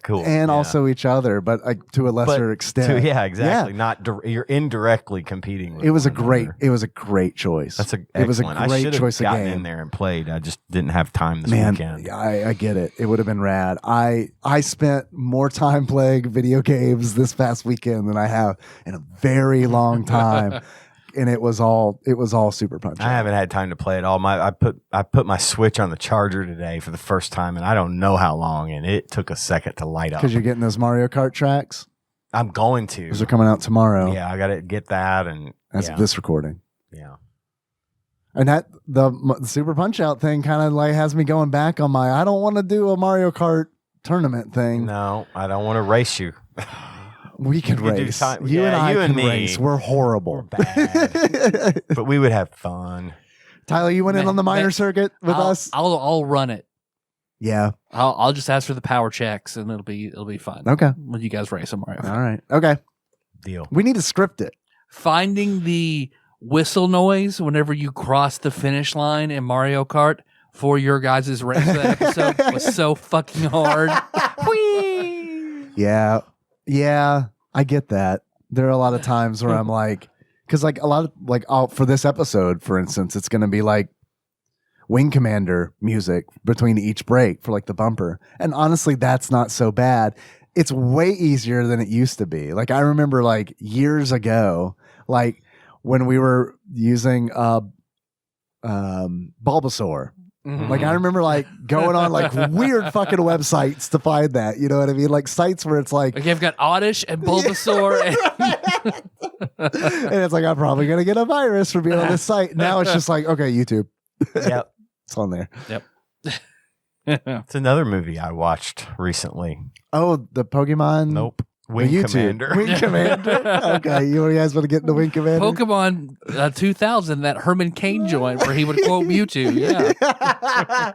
cool. And also each other, but to a lesser extent. Exactly. Not you're indirectly competing with it was a great choice. It was a great choice of game. I should have gotten in there and played. I just didn't have time this weekend. I get it. It would have been rad. I spent more time playing video games this past weekend than I have in a very long time. And it was all Super Punch. I haven't had time to play it all. I put my Switch on the charger today for the first time, and I don't know how long, and it took a second to light up. Because you're getting those Mario Kart tracks? I'm going to. Those are coming out tomorrow. Yeah, I got to get that. And that's this recording. Yeah. And that the Super Punch Out thing kind of like has me going back on I don't want to do a Mario Kart tournament thing. No, I don't want to race you. We could race. You and I can race. We're horrible. We're bad. But we would have fun. Tyler, you went in on the minor circuit with us? I'll run it. Yeah. I'll just ask for the power checks and it'll be fun. Okay. When you guys race on Mario. All right. Okay. Deal. We need to script it. Finding the whistle noise whenever you cross the finish line in Mario Kart for your guys' race for that episode was so fucking hard. Whee! Yeah. Yeah, I get that. There are a lot of times where I'm like, because like a lot of like for this episode, for instance, it's going to be like Wing Commander music between each break for like the bumper. And honestly, that's not so bad. It's way easier than it used to be. Like I remember like years ago, like when we were using Bulbasaur. Like I remember like going on like weird fucking websites to find that, you know what I mean? Like sites where it's like you've got Oddish and Bulbasaur and it's like I'm probably gonna get a virus for being on this site. Now it's just like, okay, YouTube. Yep. It's on there. Yep. It's another movie I watched recently. Oh, the Pokemon? Nope. Wing Commander. Wing Commander. Okay, you guys want to get into Wing Commander? Pokemon 2000, that Herman Cain joint where he would quote Mewtwo. Yeah.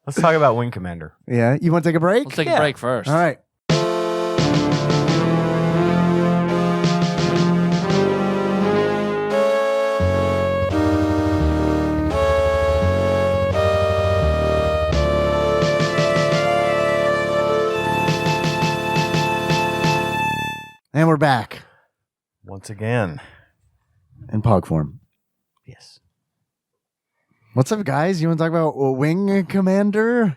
Let's talk about Wing Commander. Yeah. You want to take a break? Let's take a break first. All right. And we're back once again in POG form. Yes. What's up, guys? You want to talk about Wing Commander?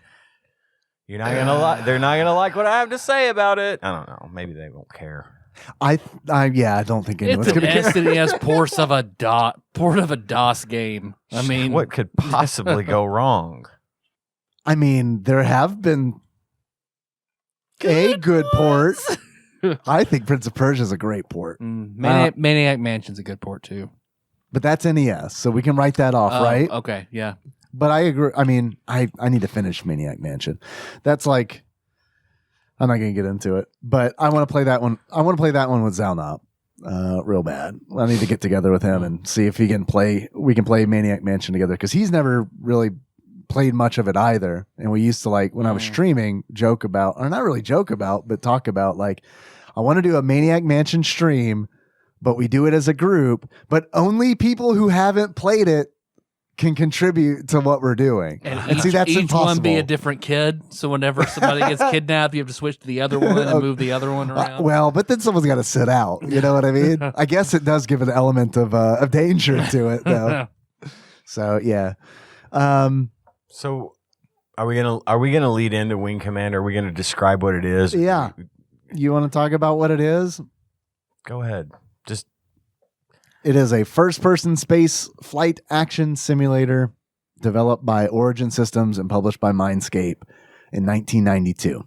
You're not gonna like. They're not gonna like what I have to say about it. I don't know. Maybe they won't care. I don't think anyone's It's an going to care. SNES port of a DOS game. I mean, what could possibly go wrong? I mean, there have been a good port. I think Prince of Persia is a great port. Maniac Mansion's a good port too. But that's NES, so we can write that off, right? Okay, yeah. But I agree. I mean, I need to finish Maniac Mansion. That's like, I'm not going to get into it, but I want to play that one. I want to play that one with Zalnop real bad. I need to get together with him and see if we can play Maniac Mansion together, because he's never really played much of it either. And we used to, like, when I was streaming, joke about, or not really joke about, but talk about, like, I want to do a Maniac Mansion stream, but we do it as a group, but only people who haven't played it can contribute to what we're doing. And see, that's each impossible. one be a different kid. So whenever somebody gets kidnapped, you have to switch to the other one and move the other one around. Well, but then someone's got to sit out. You know what I mean? I guess it does give an element of danger to it, though. So yeah. So are we gonna lead into Wing Commander? Are we gonna describe what it is? Yeah. You want to talk about what it is? Go ahead. Just. It is a first-person space flight action simulator developed by Origin Systems and published by Mindscape in 1992.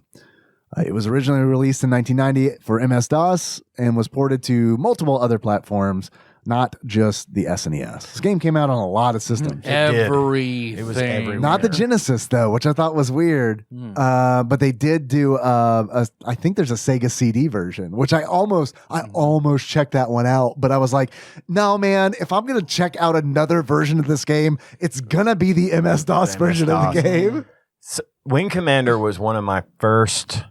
It was originally released in 1990 for MS-DOS and was ported to multiple other platforms, not just the SNES. This game came out on a lot of systems. Everything. It was everywhere. Not the Genesis, though, which I thought was weird. But they did do, I think there's a Sega CD version, which I almost checked that one out. But I was like, no, man, if I'm going to check out another version of this game, it's going to be the MS-DOS version of the game. So, Wing Commander was one of my first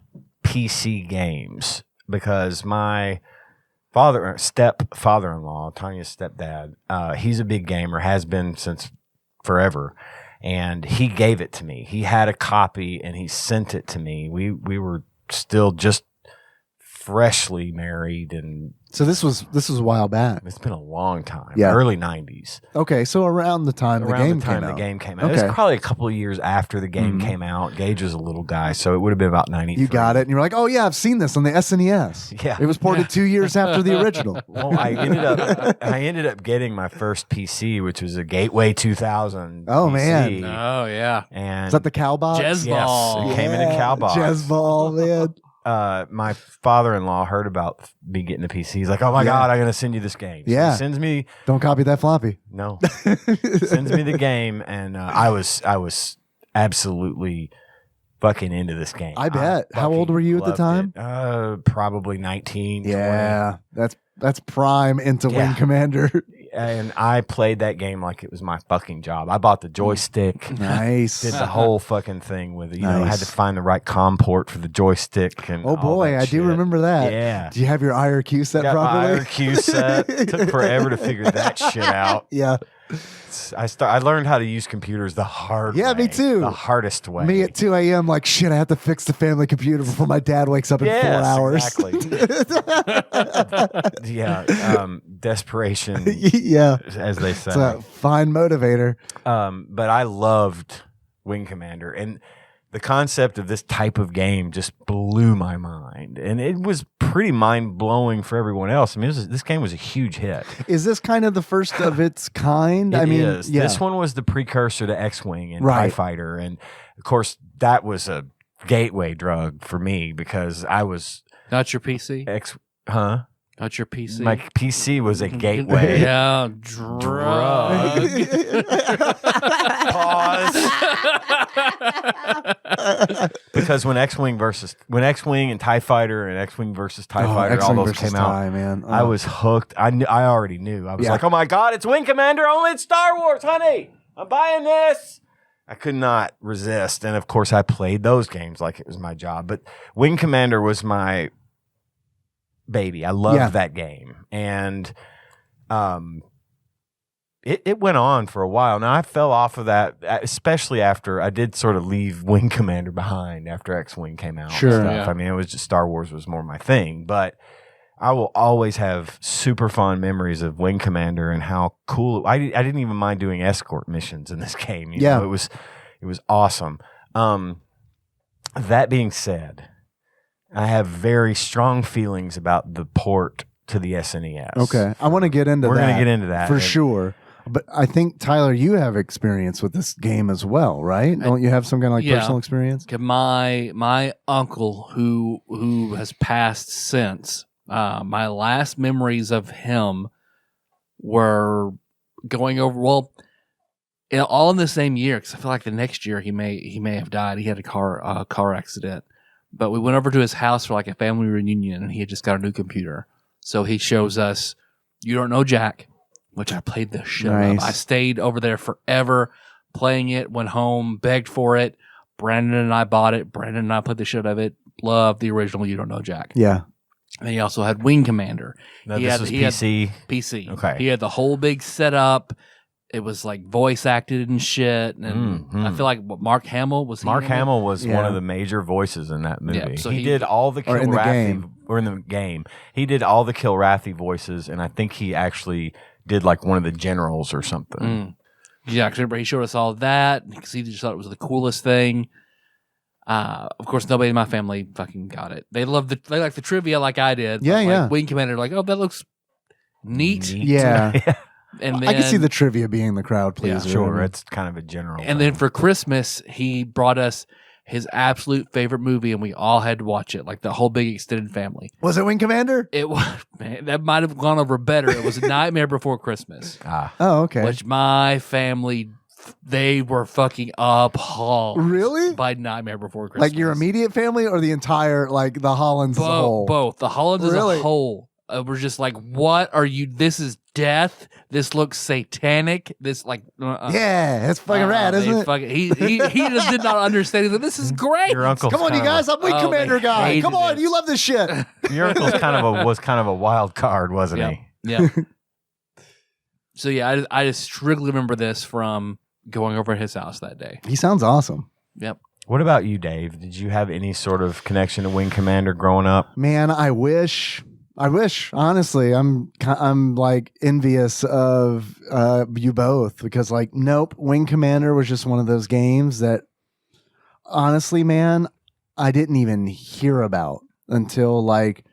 PC games because my stepfather-in-law, Tanya's stepdad, he's a big gamer, has been since forever, and he gave it to me. He had a copy and he sent it to me. We were still just freshly married, and so this was a while back. it's been a long time. Yeah. Early 90s. Okay, so around the time the game came out. It was probably a couple of years after the game came out. Gage was a little guy, so it would have been about 93. You got it, and you're like, oh yeah, I've seen this on the SNES. Yeah. It was ported 2 years after the original. Well, I ended up getting my first PC, which was a Gateway 2000. Oh, PC. man. Oh, yeah. And Is that the cow box? Jez yes, Ball. it came in a cow box. Jez Ball, man. My father-in-law heard about me getting a PC. He's like, "Oh my God, I'm gonna send you this game." So Yeah. he sends me. Don't copy that floppy. No, sends me the game, and I was absolutely fucking into this game. I bet. How old were you at the time? Probably 19. 20. Yeah, that's prime into Wing Yeah. Commander. And I played that game like it was my fucking job. I bought the joystick. Nice. Did the whole fucking thing with it. You know, Nice. had to find the right COM port for the joystick. And Oh all boy, that I do shit. remember that. Yeah. Do you have your IRQ set Got properly? my IRQ set. Took forever to figure that shit out. Yeah. I learned how to use computers the hard way. Yeah, me too. The hardest way. Me at 2 a.m. like, shit, I have to fix the family computer before my dad wakes up in 4 hours. Exactly. Yeah. Desperation, Yeah. as they say. It's a fine motivator. But I loved Wing Commander, and the concept of this type of game just blew my mind, and it was pretty mind blowing for everyone else. I mean, this game was a huge hit. Is this kind of the first of its kind? It I mean, is. yeah. This one was the precursor to X-Wing and Right. TIE Fighter, and of course that was a gateway drug for me because I was Not your PC? Not your PC? My PC was a gateway. Yeah, drug. Pause. Because when X-Wing and TIE Fighter and X-Wing versus TIE Fighter, X-Wing all those versus came out, TIE, man. I was hooked. I already knew. I was Yeah. like, oh my God, it's Wing Commander, only it's Star Wars, honey. I'm buying this. I could not resist. And of course, I played those games like it was my job. But Wing Commander was my baby. I loved that game. And it went on for a while. Now, I fell off of that, especially after I did sort of leave Wing Commander behind after X-Wing came out. Sure. And stuff. Yeah. I mean, it was just Star Wars was more my thing. But I will always have super fond memories of Wing Commander and how cool. I didn't even mind doing escort missions in this game. You know, it was awesome. That being said, I have very strong feelings about the port to the SNES. Okay, I want to get into that. We're going to get into that for sure. But I think, Tyler, you have experience with this game as well, right? Don't you have some kind of personal experience? My uncle, who has passed since, my last memories of him were going over, all in the same year, because I feel like the next year he may have died. He had a car accident. But we went over to his house for like a family reunion, and he had just got a new computer. So he shows us, You Don't Know Jack, which I played the shit out of. I stayed over there forever playing it, went home, begged for it. Brandon and I bought it. Brandon and I played the shit out of it. Loved the original You Don't Know Jack. Yeah. And he also had Wing Commander. Now, this was PC? PC. Okay. He had the whole big setup. It was like voice acted and shit. And I feel like Mark Hamill was Mark Hamill was one of the major voices in that movie. Yeah, so he did all the Kilrathi, in the game. He did all the Kilrathi voices, and I think he actually did like one of the generals or something. Yeah, because remember he showed us all that because he just thought it was the coolest thing. Of course, nobody in my family fucking got it. They like the trivia like I did. Yeah, like Wing Commander, like, oh, that looks neat. Yeah. And then, I can see the trivia being the crowd pleaser. Yeah, sure, it's kind of a general. And then for Christmas, he brought us his absolute favorite movie, and we all had to watch it, like the whole big extended family. Was it Wing Commander? It was, man, that might have gone over better. It was A Nightmare Before Christmas. Oh, okay. Which my family, they were fucking appalled. Really? By Nightmare Before Christmas. Like your immediate family or the entire, like the Hollands as a whole? Both. The Hollands as a whole. We're just like, what are you? This is death. This looks satanic. This like, yeah, it's fucking rad, isn't it? He just did not understand it. This is great. Your uncle's come on, you guys! I'm Wing Commander guy. Come on, you love this shit. Your uncle's was kind of a wild card, wasn't he? Yeah. So yeah, I just strictly remember this from going over at his house that day. He sounds awesome. Yep. What about you, Dave? Did you have any sort of connection to Wing Commander growing up? Man, I wish. Honestly, I'm like envious of you both because like, nope, Wing Commander was just one of those games that honestly, man, I didn't even hear about until like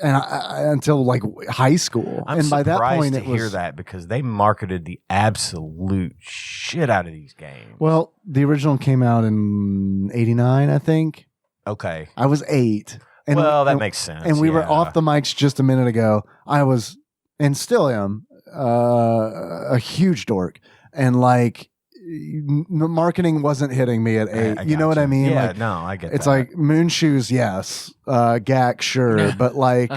until like high school. I'm and by that point, to hear that because they marketed the absolute shit out of these games. Well, the original came out in '89, I think. Okay, I was 8. And, that makes sense. And we were off the mics just a minute ago. I was, and still am, a huge dork. And like, marketing wasn't hitting me at 8. You know what I mean? Yeah, like, no, I get it's that. like moon shoes, yes. Gak, sure. But like,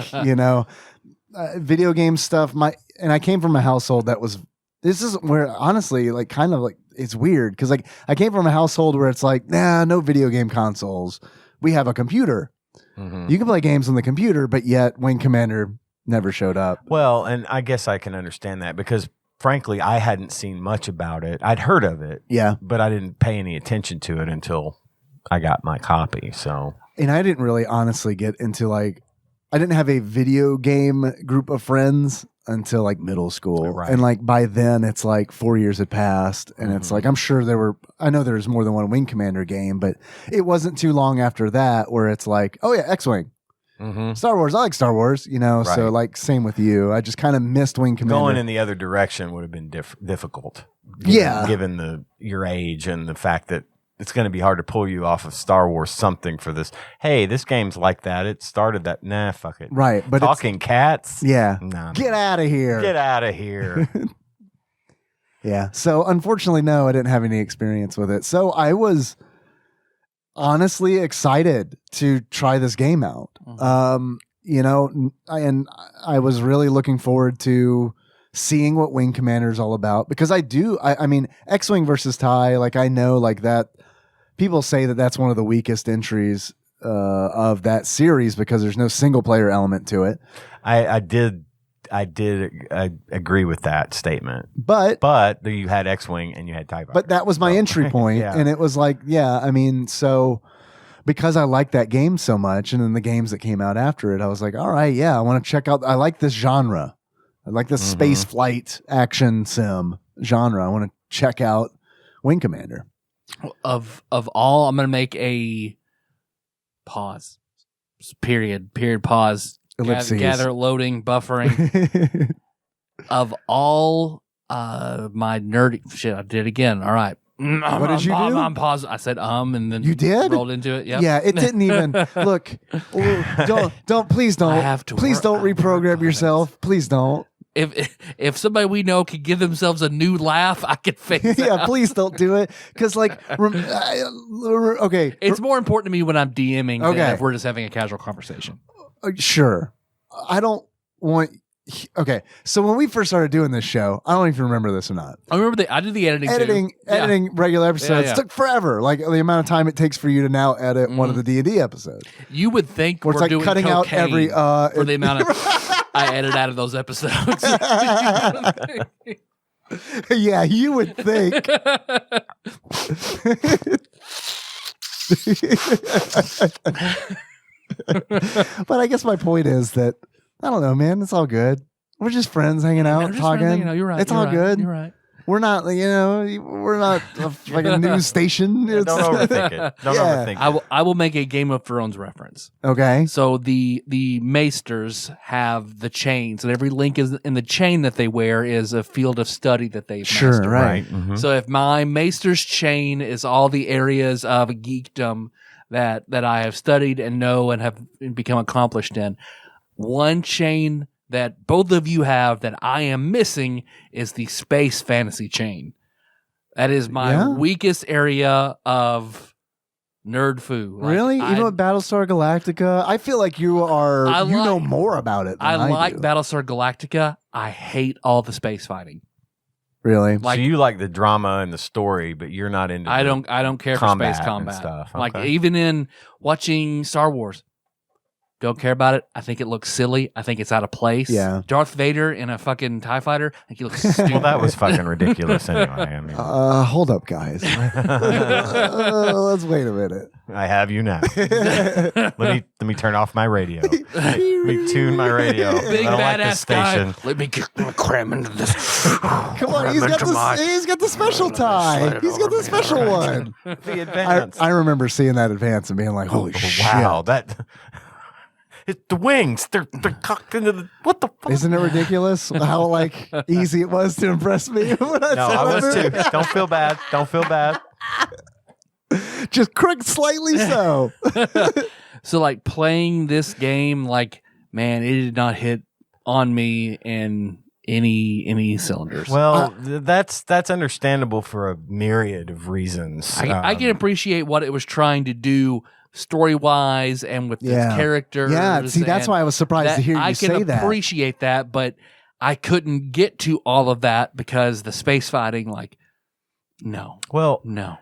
video game stuff. And I came from a household that was, this is where honestly, like kind of like, it's weird. Because like, I came from a household where it's like, no video game consoles. We have a computer. Mm-hmm. You can play games on the computer, but yet Wing Commander never showed up. Well, and I guess I can understand that because, frankly, I hadn't seen much about it. I'd heard of it, but I didn't pay any attention to it until I got my copy. So, and I didn't really honestly get into like, I didn't have a video game group of friends until like middle school. Right. And like by then it's like 4 years had passed and it's like, I'm sure I know there's more than one Wing Commander game, but it wasn't too long after that where it's like, oh yeah, X-Wing. Star Wars. I like Star Wars, Right. So like same with you. I just kind of missed Wing Commander. Going in the other direction would have been difficult. Given your age and the fact that it's going to be hard to pull you off of Star Wars something for this. Hey, this game's like that. It started that. Nah, fuck it. Right. But Talking cats? Yeah. Nah, Get out of here. Get out of here. Yeah. So unfortunately, no, I didn't have any experience with it. So I was honestly excited to try this game out. And I was really looking forward to seeing what Wing Commander is all about because I mean, X-Wing versus TIE, like I know like that people say that that's one of the weakest entries of that series because there's no single player element to it. I did agree with that statement. But you had X-Wing and you had TIE Fighter. But that was my entry point. And it was like, I mean, so, because I like that game so much, and then the games that came out after it, I was like, all right, yeah, I want to check out. I like this genre. I like this space flight action sim genre. I want to check out Wing Commander. Of all, I'm going to make a pause. Period, pause. Ellipses. Gather, loading, buffering. Of all my nerdy shit, I did it again. All right. What did you do? I'm pausing. I said and then you did rolled into it. Yep. Yeah, it didn't even look. Please don't reprogram yourself. Please don't. If somebody we know could give themselves a new laugh, I could fix it. Yeah, please don't do it because okay, it's more important to me when I'm DMing than Okay. if we're just having a casual conversation. Sure. I don't want. Okay, so when we first started doing this show, I don't even remember this or not. I remember I did the editing. Editing regular episodes took forever. Like the amount of time it takes for you to now edit one of the D&D episodes. You would think Or it's like doing cutting out every for the amount of I edit out of those episodes. Yeah, you would think. But I guess my point is that I don't know, man. It's all good. We're just friends hanging out, talking. You're right. It's all good. You're right. We're not, we're not like a news station. Don't overthink it. Don't overthink it. I will make a Game of Thrones reference. Okay. So the maesters have the chains, and every link is in the chain that they wear is a field of study that they've mastered. Right. Mhm. So if my maester's chain is all the areas of geekdom that I have studied and know and have become accomplished in, one chain that both of you have that I am missing is the space fantasy chain. That is my weakest area of nerd foo. Really? Even with Battlestar Galactica? I feel like you know more about it than I like do. Battlestar Galactica. I hate all the space fighting. Really? So you like the drama and the story, but you're not into I don't care for space combat and stuff. Like Okay. even in watching Star Wars, don't care about it. I think it looks silly. I think it's out of place. Yeah. Darth Vader in a fucking TIE fighter. I think he looks stupid. Well, that was fucking ridiculous anyway. I mean, Hold up, guys. Let's wait a minute. I have you now. let me turn off my radio. Let me tune my radio. Big I don't like this badass guy. station. Let me cram into this. Come on, he's got the special tie. He's got the special one. The advance. I remember seeing that advance and being like, holy shit. Wow, it's the wings. They're cocked into the what the fuck? Isn't it ridiculous how easy it was to impress me when I No, said I was that? too. Don't feel bad. Don't feel bad. Just crooked slightly so. So like playing this game, like, man, it did not hit on me in any cylinders. Well, that's understandable for a myriad of reasons. I can appreciate what it was trying to do story-wise and with its characters. Yeah, see, that's why I was surprised to hear you say that. I can appreciate that, but I couldn't get to all of that because the space fighting, no. Well, no.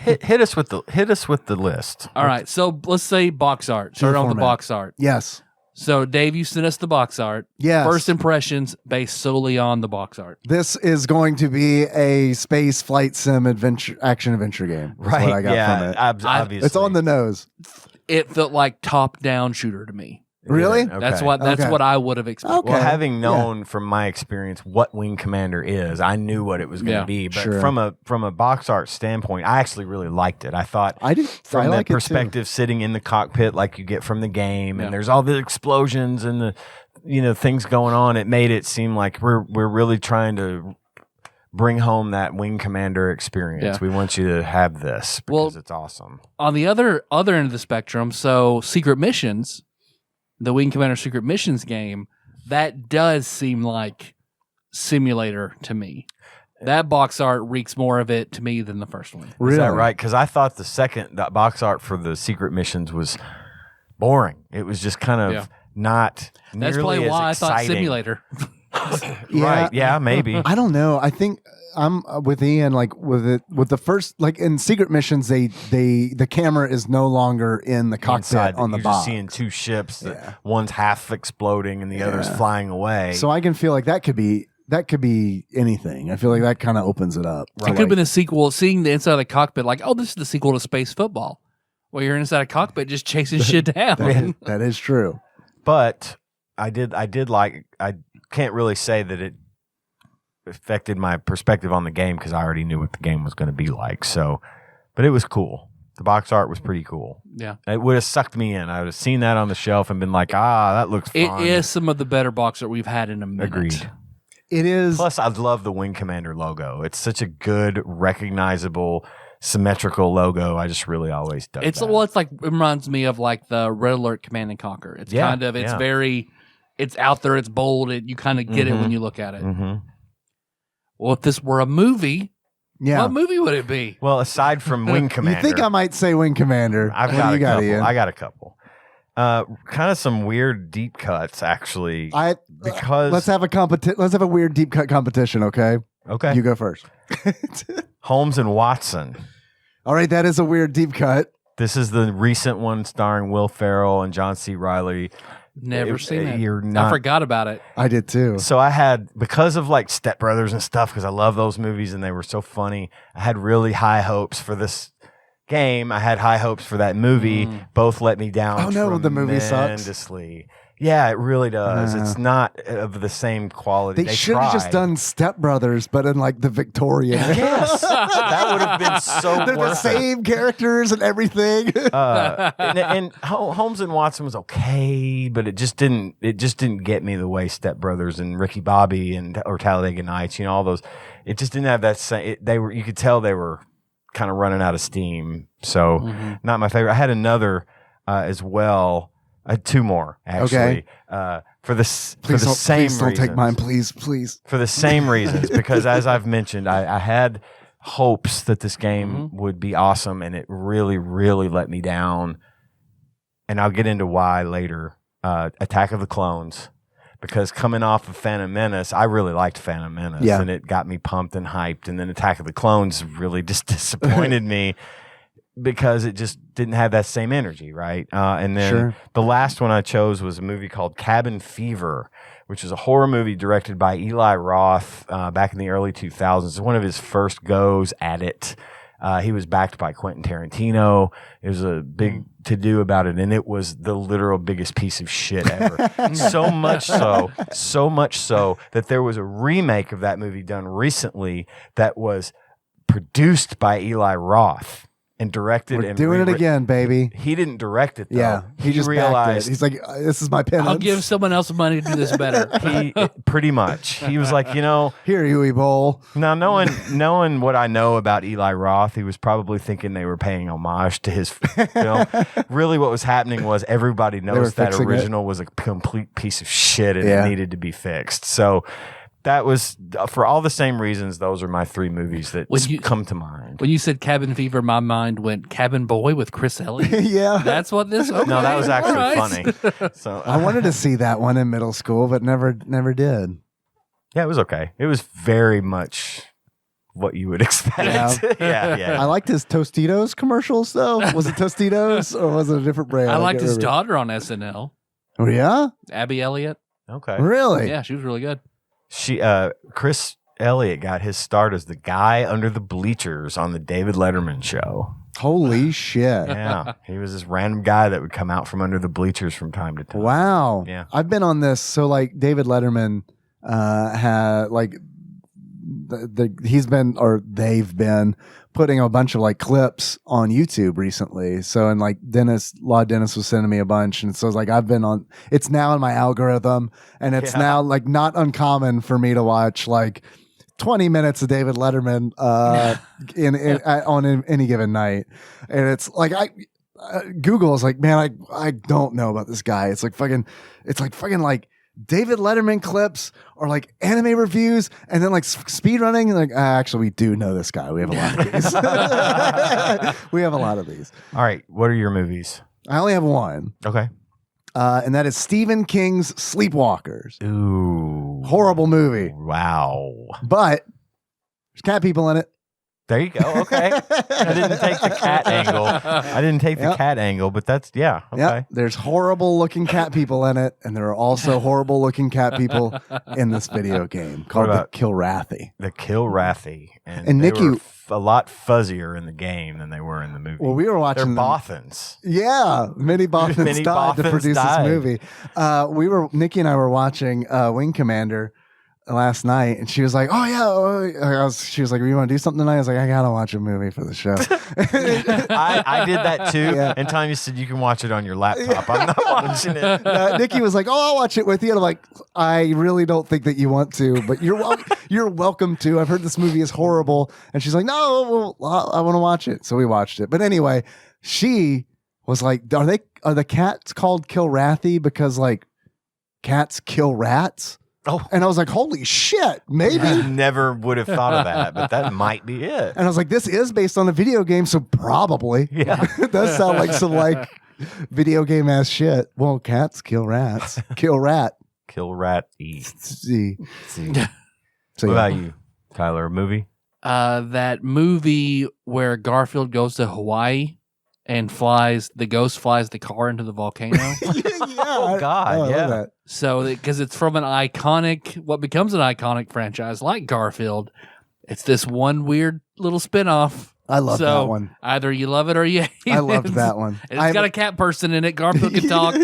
hit us with the list. All right, so let's say box art. Start on the box art. Yes. So, Dave, you sent us the box art. Yes. First impressions based solely on the box art. This is going to be a space flight sim action adventure game. That's Right. what I got from it. Obviously. It's on the nose. It felt like top-down shooter to me. Really? Okay. That's what I would have expected. Okay. Well, having known from my experience what Wing Commander is, I knew what it was going to be. But from a box art standpoint, I actually really liked it. I thought from the perspective sitting in the cockpit like you get from the game, and there's all the explosions and the things going on. It made it seem like we're really trying to bring home that Wing Commander experience. Yeah. We want you to have this because it's awesome. On the other end of the spectrum, so Secret Missions. The Wing Commander Secret Missions game, that does seem like simulator to me. That box art reeks more of it to me than the first one. Really? Is that right? Because I thought that box art for the Secret Missions was boring. It was just kind of not That's nearly probably as why exciting. I thought simulator. Right? Yeah, maybe. I don't know. I think I'm with Ian. With the first, in Secret Missions, the camera is no longer in the cockpit on the you're box. Just seeing two ships. One's half exploding and the other's flying away. So I can feel like that could be anything. I feel like that kind of opens it up. It could have been a sequel. Seeing the inside of the cockpit, this is the sequel to Space Football. Well, you're inside a cockpit just chasing shit down. That is true. But I can't really say that it affected my perspective on the game because I already knew what the game was going to be like. So, but it was cool. The box art was pretty cool. Yeah. It would have sucked me in. I would have seen that on the shelf and been like, that looks fun. It is some of the better box art we've had in a minute. Agreed. It is. Plus, I love the Wing Commander logo. It's such a good, recognizable, symmetrical logo. I just really always dug that. It's like, it reminds me of like the Red Alert Command and Conquer. It's very, it's out there, it's bold. You kind of get it when you look at it. Mm-hmm. Well, if this were a movie, what movie would it be? Well, aside from Wing Commander. You think I might say Wing Commander. I got a couple. Kind of some weird deep cuts, actually. Because let's have a weird deep cut competition, okay? Okay. You go first. Holmes and Watson. All right, that is a weird deep cut. This is the recent one starring Will Ferrell and John C. Reilly. Never seen it. I forgot about it. I did too. So I had, because of like Step Brothers and stuff, because I love those movies and they were so funny, I had really high hopes for this game. I had high hopes for that movie. Both let me down. Oh no, the movie sucks. Tremendously. Yeah, it really does. It's not of the same quality. They should have just done Step Brothers, but in like the Victorian. Yes, that would have been so. They're the same characters and everything. And Holmes and Watson was okay, but it just didn't get me the way Step Brothers and Ricky Bobby or Talladega Nights. All those. It just didn't have that same. You could tell they were kind of running out of steam. So not my favorite. I had another as well. Two more, actually. Okay. For the same reasons. Don't take mine, please. For the same reasons, because as I've mentioned, I had hopes that this game would be awesome, and it really, really let me down. And I'll get into why later. Attack of the Clones. Because coming off of Phantom Menace, I really liked Phantom Menace, and it got me pumped and hyped. And then Attack of the Clones really just disappointed me. Because it just didn't have that same energy, right? And then the last one I chose was a movie called Cabin Fever, which is a horror movie directed by Eli Roth back in the early 2000s. It's one of his first goes at it. He was backed by Quentin Tarantino. It was a big to-do about it, and it was the literal biggest piece of shit ever. so much so that there was a remake of that movie done recently that was produced by Eli Roth. And directed We're doing it again, baby. He didn't direct it, though. Yeah, he just realized it. He's like, "This is my penance. I'll give someone else money to do this better." Pretty much. He was like, here, Huey Bowl. Now, knowing what I know about Eli Roth, he was probably thinking they were paying homage to his film. Really, what was happening was everybody knows that original was a complete piece of shit and it needed to be fixed. So. That was, for all the same reasons, those are my three movies that come to mind. When you said Cabin Fever, my mind went Cabin Boy with Chris Elliott. Yeah. That's what this was. No, that was actually funny. So I wanted to see that one in middle school, but never did. Yeah, it was okay. It was very much what you would expect. Yeah. I liked his Tostitos commercials, though. Was it Tostitos or was it a different brand? I liked his daughter on SNL. Oh, yeah? Abby Elliott. Okay. Really? Yeah, she was really good. Chris Elliott got his start as the guy under the bleachers on the David Letterman show. Holy shit. Yeah. He was this random guy that would come out from under the bleachers from time to time. Wow. Yeah. I've been on this. So, like, David Letterman had, like, they've been putting a bunch of like clips on YouTube recently. So, and like Dennis was sending me a bunch, and so it's like I've been on. It's now in my algorithm, and it's now like not uncommon for me to watch like 20 minutes of David Letterman on any given night, and it's like Google is like, man, I don't know about this guy. It's like fucking like David Letterman clips or like anime reviews and then like speed running. Like, actually, we do know this guy. We have a lot of these. We have a lot of these. All right. What are your movies? I only have one. Okay. And that is Stephen King's Sleepwalkers. Ooh. Horrible movie. Wow. But there's cat people in it. There you go. Okay. I didn't take the cat angle. But that's, yeah. Okay. Yep. There's horrible looking cat people in it, and there are also horrible looking cat people in this video game called the Kilrathi. The Kilrathi. And they Nikki, were a lot fuzzier in the game than they were in the movie. Well, we were watching They're Bothans. Yeah, many Bothans died to produce this movie. Nikki and I were watching Wing Commander last night, and she was like, "Oh yeah," she was like, "You want to do something tonight?" I was like, "I gotta watch a movie for the show." I did that too. Yeah. And Tanya said you can watch it on your laptop. I'm not watching it. Nikki was like, "Oh, I'll watch it with you." And I'm like, "I really don't think that you want to, but you're welcome to. I've heard this movie is horrible." And she's like, "No, I want to watch it." So we watched it. But anyway, she was like, "Are the cats called Kilrathi because like cats kill rats?" Oh. And I was like, holy shit, maybe. I never would have thought of that, but that might be it. And I was like, this is based on a video game, so probably. Yeah. It does sound like some like video game ass shit. Well, cats kill rats. Kill rat. Kill rat E. See. So, what about you, Tyler? A movie? That movie where Garfield goes to Hawaii and the ghost flies the car into the volcano. Oh, God. Yeah. That. So, because it's from what becomes an iconic franchise like Garfield, it's this one weird little spinoff. I love that one. Either you love it or you hate it. I loved that one. And it's got a cat person in it. Garfield can talk.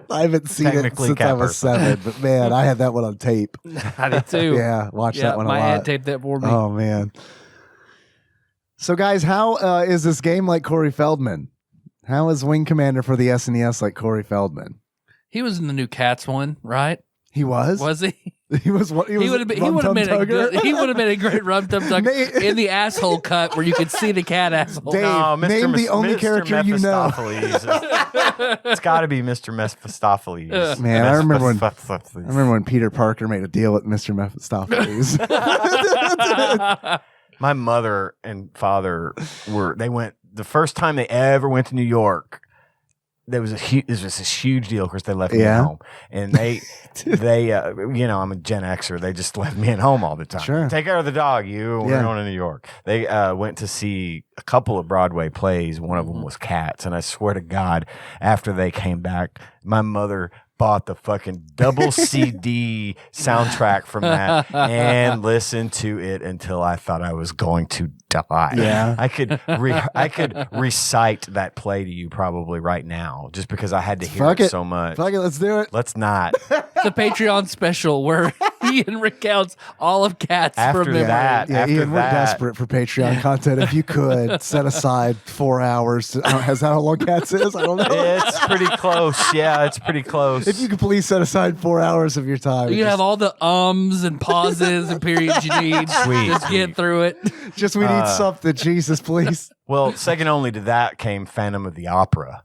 I haven't seen it since I was 7, but man, I had that one on tape. I did too. Yeah, watched that one a lot. My aunt taped that for me. Oh, man. So, guys, how is this game like Corey Feldman? How is Wing Commander for the SNES like Corey Feldman? He was in the new Cats one, right? He was? Was he? He would have been a great Rum Tum Tugger in the asshole cut where you could see the cat asshole. Dave, name the only character you know. It's got to be Mr. Mephistopheles. Man, I remember when Peter Parker made a deal with Mr. Mephistopheles. My mother and father the first time they ever went to New York. It was this huge deal. Of course, they left me at home, and they, I'm a Gen Xer. They just left me at home all the time. Sure. Take care of the dog. We're going to New York. They went to see a couple of Broadway plays. One of them was Cats, and I swear to God, after they came back, my mother bought the fucking double CD soundtrack from that and listened to it until I thought I was going to die. Yeah, I could recite that play to you probably right now just because I had to hear it so much. Fuck it, let's do it. Let's not. The Patreon special where Ian recounts all of Cats after from memory. that. Yeah, after Ian, we're that, desperate for Patreon content. If you could set aside 4 hours, is that how long Cats is? I don't know. It's pretty close. Yeah, it's pretty close. If you could please set aside 4 hours of your time. You have all the ums and pauses and periods you need. Just get through it. Just we need something. Jesus, please. Well, second only to that came Phantom of the Opera.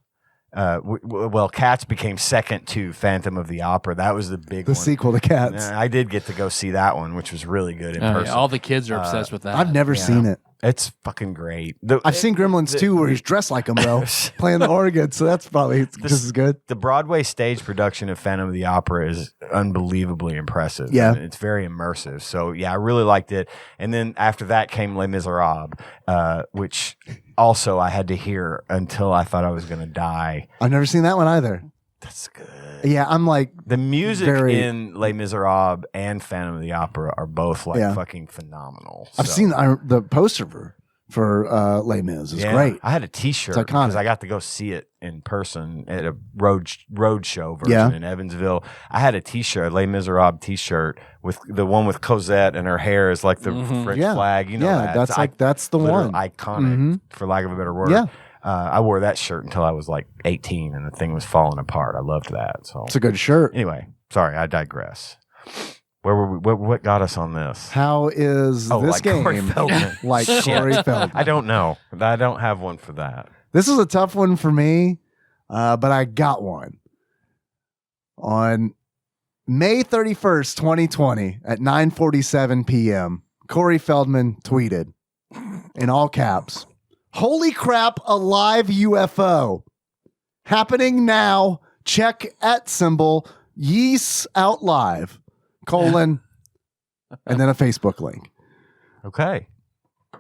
Cats became second to Phantom of the Opera. That was the big one. The sequel to Cats. I did get to go see that one, which was really good in person. Yeah, all the kids are obsessed with that. I've never seen it. It's fucking great. I've seen Gremlins 2 where he's dressed like him, though, playing the organ, so that's probably just as good. The Broadway stage production of Phantom of the Opera is unbelievably impressive. Yeah. And it's very immersive. So, yeah, I really liked it. And then after that came Les Miserables, which also I had to hear until I thought I was going to die. I've never seen that one either. That's good. Yeah, I'm like... The music in Les Miserables and Phantom of the Opera are both fucking phenomenal. I've seen the poster for Les Mis. It's great. I had a T-shirt because I got to go see it in person at a road show version in Evansville. I had a T-shirt, Les Miserables T-shirt with the one with Cosette and her hair is like the French flag. You know that's the one. Iconic, for lack of a better word. Yeah. I wore that shirt until I was like 18 and the thing was falling apart. I loved that. So it's a good shirt. Anyway, sorry, I digress. Where were we? What got us on this? How is this game Corey Feldman. like Corey Feldman? I don't know. I don't have one for that. This is a tough one for me, but I got one. On May 31st, 2020 at 9:47 p.m., Corey Feldman tweeted in all caps, "Holy crap, a live UFO. Happening now. Check @ symbol, yees out live, : and then a Facebook link." Okay.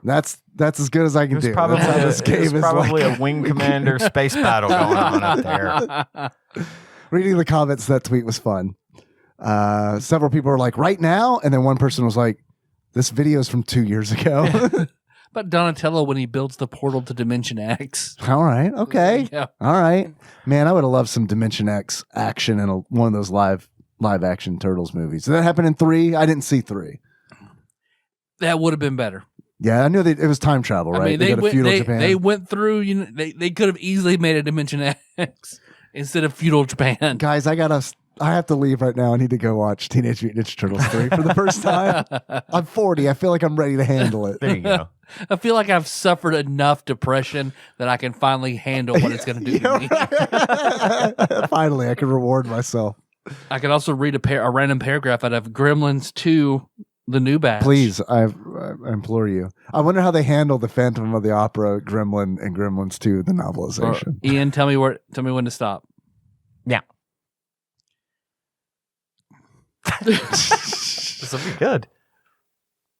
That's as good as I can do. Probably, That's how this game is probably like. a wing commander space battle going on up there. Reading the comments, that tweet was fun. Several people were like, right now? And then one person was like, this video is from 2 years ago. But Donatello when he builds the portal to Dimension X. All right. Okay. Yeah. All right. Man, I would have loved some Dimension X action in one of those live action Turtles movies. Did that happen in 3? I didn't see 3. That would have been better. Yeah, I knew it was time travel, right? I mean, they go to feudal Japan. they went through, they could have easily made a Dimension X instead of feudal Japan. Guys, I have to leave right now. I need to go watch Teenage Mutant Ninja Turtles 3 for the first time. I'm 40. I feel like I'm ready to handle it. There you go. I feel like I've suffered enough depression that I can finally handle what it's going to do to me. Finally, I can reward myself. I could also read a random paragraph out of Gremlins 2, the new batch. Please, I implore you. I wonder how they handle the Phantom of the Opera, Gremlin, and Gremlins 2, the novelization. Ian, tell me when to stop. Yeah. This will be good.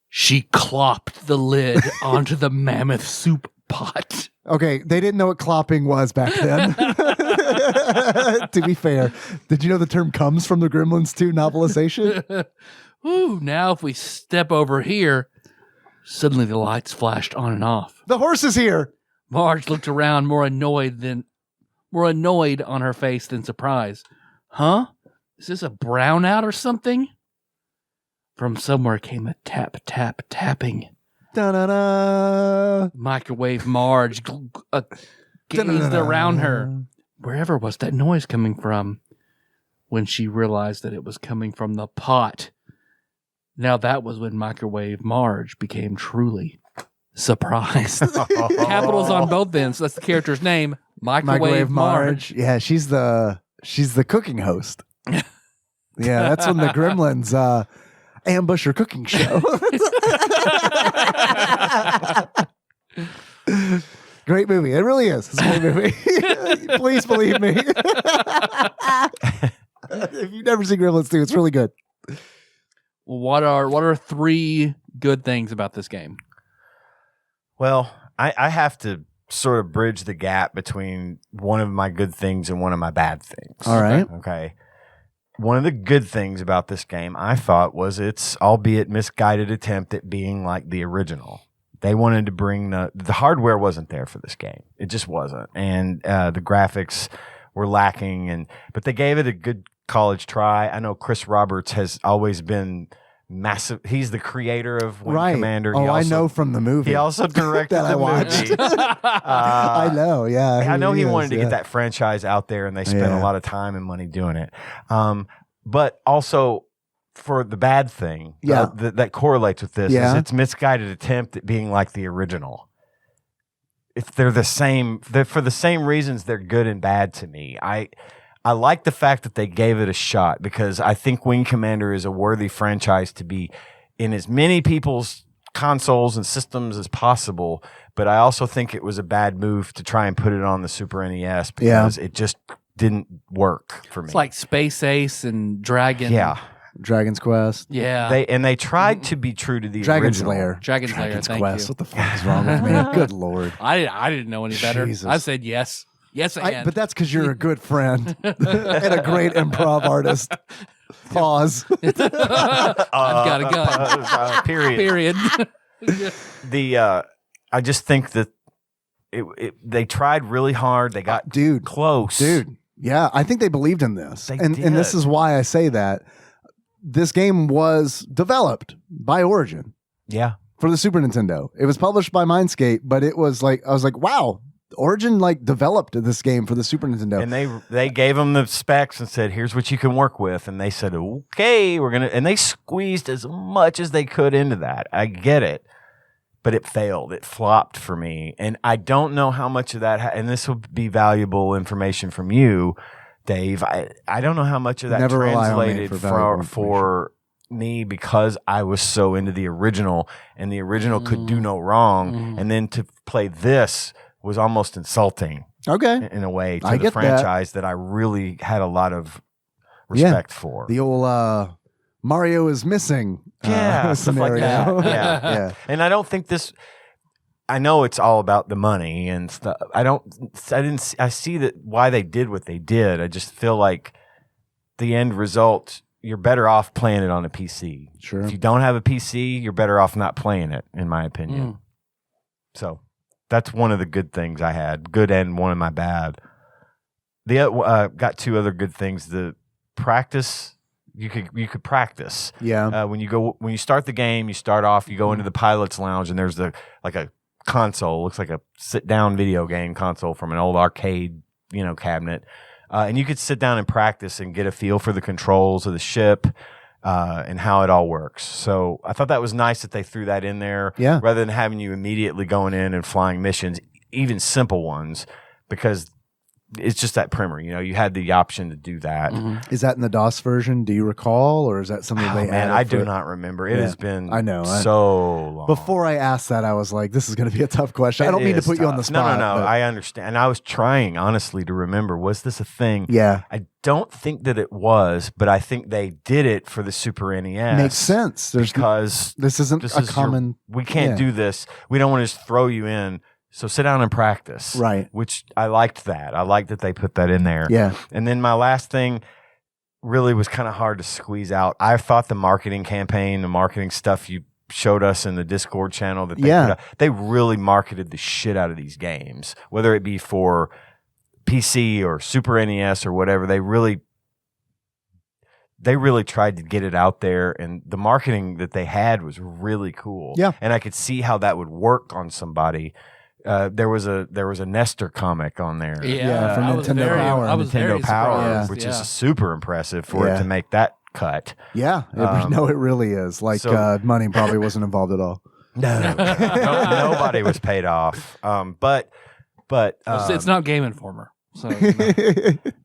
She clopped the lid onto the mammoth soup pot. Okay, they didn't know what clopping was back then. To be fair, did you know the term comes from the Gremlins 2 novelization? Ooh, now if we step over here, suddenly the lights flashed on and off. The horse is here. Marge looked around more annoyed on her face than surprise. Huh? Is this a brownout or something? From somewhere came a tap, tap, tapping. Da-da-da. Microwave Marge gazed around her. Wherever was that noise coming from? When she realized that it was coming from the pot. Now that was when Microwave Marge became truly surprised. Capitals on both ends. So that's the character's name. Microwave Marge. Yeah, she's the cooking host. Yeah, that's when the Gremlins ambush her cooking show. Great movie. It really is. It's a great movie. Please believe me. If you've never seen Gremlins 2, it's really good. What are 3 good things about this game? Well, I have to sort of bridge the gap between one of my good things and one of my bad things. All right. Okay. One of the good things about this game, I thought, was its albeit misguided attempt at being like the original. They wanted to bring the hardware wasn't there for this game. It just wasn't. And the graphics were lacking, but they gave it a good college try. I know Chris Roberts has always been massive. He's the creator of Wing Commander. I know from the movie. He also directed that the movie. I know, yeah. I know he wanted to get that franchise out there, and they spent a lot of time and money doing it. But also for the bad thing that correlates with this is its misguided attempt at being like the original. If they're the same, for the same reasons they're good and bad to me. I like the fact that they gave it a shot because I think Wing Commander is a worthy franchise to be in as many people's consoles and systems as possible. But I also think it was a bad move to try and put it on the Super NES because it just didn't work for me. It's like Space Ace and Dragon. Yeah. Dragon's Quest. Yeah. They tried to be true to the Dragon's original. Lair. Dragon's Lair, Dragon's thank Quest. you. What the fuck is wrong with me? Good Lord. I didn't know any better. Jesus. I said yes. Yes, But that's because you're a good friend and a great improv artist. Pause. I've got a gun. Period. I just think that they tried really hard. They got close. Dude. Yeah, I think they believed in this. They and did. this is why I say that. This game was developed by Origin. Yeah. For the Super Nintendo. It was published by Mindscape, but it was like, I was like, wow, Origin developed this game for the Super Nintendo. And they gave them the specs and said, here's what you can work with. And they said, okay, and they squeezed as much as they could into that. I get it. But it failed. It flopped for me. And I don't know how much of that, and this will be valuable information from you, Dave. I don't know how much of that Never translated for me because I was so into the original, and the original could do no wrong. And then to play this was almost insulting. Okay. In a way to the franchise that I really had a lot of respect for. The old Mario is missing stuff like scenario. that. Yeah. And I don't think this I know it's all about the money and stuff. I see that why they did what they did. I just feel like the end result, you're better off playing it on a PC. Sure. If you don't have a PC, you're better off not playing it, in my opinion. So that's one of the good things I had. Good and one of my bad. The got two other good things. The practice, you could practice. Yeah. When you start the game, you start off, you go into the pilot's lounge, and there's a console. Looks like a sit down video game console from an old arcade, cabinet. And you could sit down and practice and get a feel for the controls of the ship and how it all works. So I thought that was nice that they threw that in there, rather than having you immediately going in and flying missions, even simple ones, because it's just that primer. You had the option to do that. Mm-hmm. Is that in the DOS version? Do you recall, or is that something they added? I do not remember. It has been so long. Before I asked that, I was like, this is going to be a tough question. I don't mean to put you on the spot. No. I understand. And I was trying, honestly, to remember, was this a thing? Yeah. I don't think that it was, but I think they did it for the Super NES. Makes sense. Because this isn't a common... we can't do this. We don't want to just throw you in. So sit down and practice. Right. Which I liked that. I liked that they put that in there. Yeah. And then my last thing really was kind of hard to squeeze out. I thought the marketing campaign, the marketing stuff you showed us in the Discord channel that they really marketed the shit out of these games, whether it be for PC or Super NES or whatever. They really tried to get it out there, and the marketing that they had was really cool. Yeah. And I could see how that would work on somebody. There was a Nestor comic on there. Yeah, from Nintendo Power. Nintendo Power, which is super impressive for it to make that cut. Yeah, it really is. Money probably wasn't involved at all. No, nobody was paid off. But it's not Game Informer. So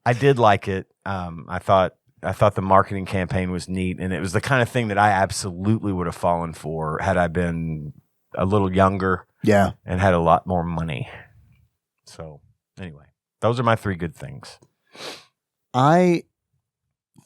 I did like it. I thought the marketing campaign was neat, and it was the kind of thing that I absolutely would have fallen for had I been a little younger. Yeah. And had a lot more money. So, anyway, those are my three good things. I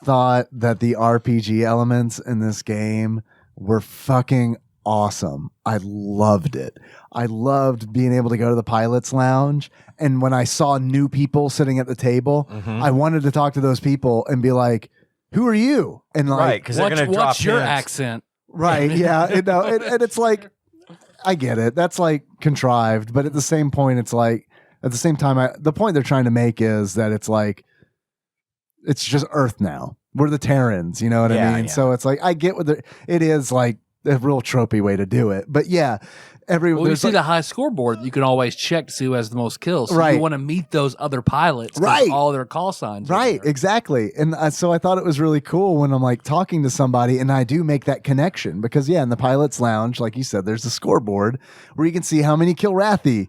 thought that the RPG elements in this game were fucking awesome. I loved it. I loved being able to go to the pilot's lounge. And when I saw new people sitting at the table, I wanted to talk to those people and be like, who are you? And right, because they're going to drop what's your hints. accent? Right, yeah. And it's like, I get it. That's like contrived, but at the same point, it's like at the same time, the point they're trying to make is that it's like it's just Earth now. We're the Terrans, you know what I mean? Yeah. So it's like I get what it is like a real tropey way to do it, but yeah. You see the high scoreboard. You can always check to see who has the most kills. So you want to meet those other pilots. Right. All their call signs. Right. Exactly. And so I thought it was really cool when I'm like talking to somebody and I do make that connection because in the pilot's lounge, like you said, there's a scoreboard where you can see how many Kilrathi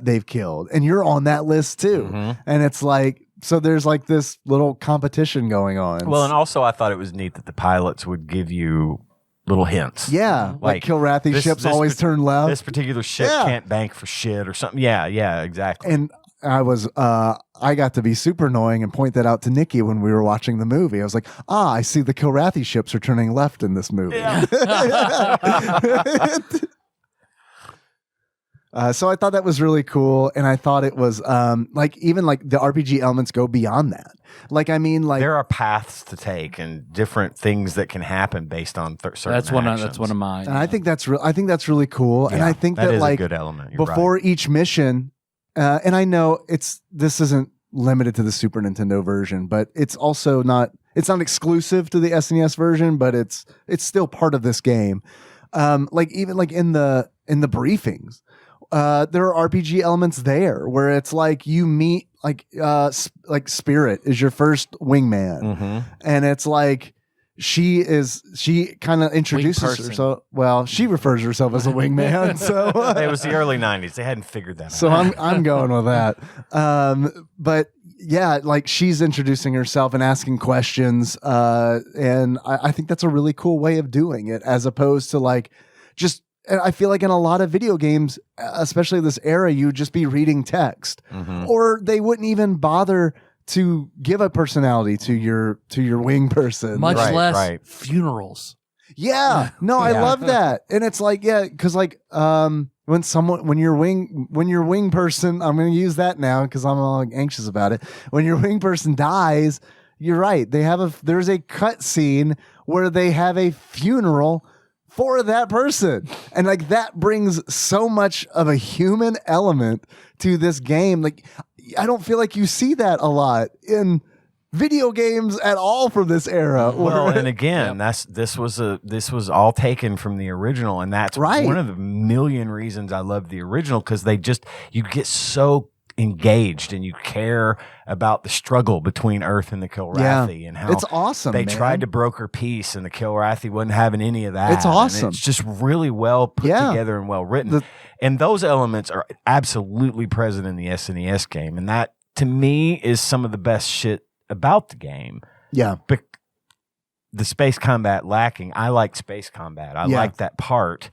they've killed. And you're on that list too. Mm-hmm. And it's like, so there's like this little competition going on. Well, and also I thought it was neat that the pilots would give you little hints. Yeah. Like Kilrathi ships always turn left. This particular ship can't bank for shit or something. Yeah, exactly. And I got to be super annoying and point that out to Nikki when we were watching the movie. I was like, I see the Kilrathi ships are turning left in this movie. Yeah. So I thought that was really cool, and I thought it was even the RPG elements go beyond that. There are paths to take and different things that can happen based on certain actions. That's one of mine. And I think that's really cool. Yeah, and I think that is a good element. You're before each mission, and I know this isn't limited to the Super Nintendo version, but it's also not exclusive to the SNES version, but it's still part of this game. Even in the briefings. There are RPG elements there where it's like you meet like Spirit is your first wingman, and it's like she kind of introduces herself. Well, she refers to herself as a wingman. So it was the early '90s; they hadn't figured that out. So I'm going with that. But yeah, like she's introducing herself and asking questions, and I think that's a really cool way of doing it, as opposed to just. And I feel like in a lot of video games, especially this era, you'd just be reading text, or they wouldn't even bother to give a personality to your wing person, much less funerals. Yeah, no, I love that, and it's like because when your wing person, I'm going to use that now because I'm all anxious about it. When your wing person dies, you're right. There's a cut scene where they have a funeral for that person. And like that brings so much of a human element to this game. Like I don't feel like you see that a lot in video games at all from this era. Well, and again, this was all taken from the original, and that's one of the million reasons I love the original, because you get so engaged and you care about the struggle between Earth and the Kilrathi, and how it's awesome. They tried to broker peace, and the Kilrathi wasn't having any of that. It's awesome. And it's just really well put together and well written, and those elements are absolutely present in the SNES game, and that to me is some of the best shit about the game. Yeah. But the space combat lacking. I like space combat. I like that part.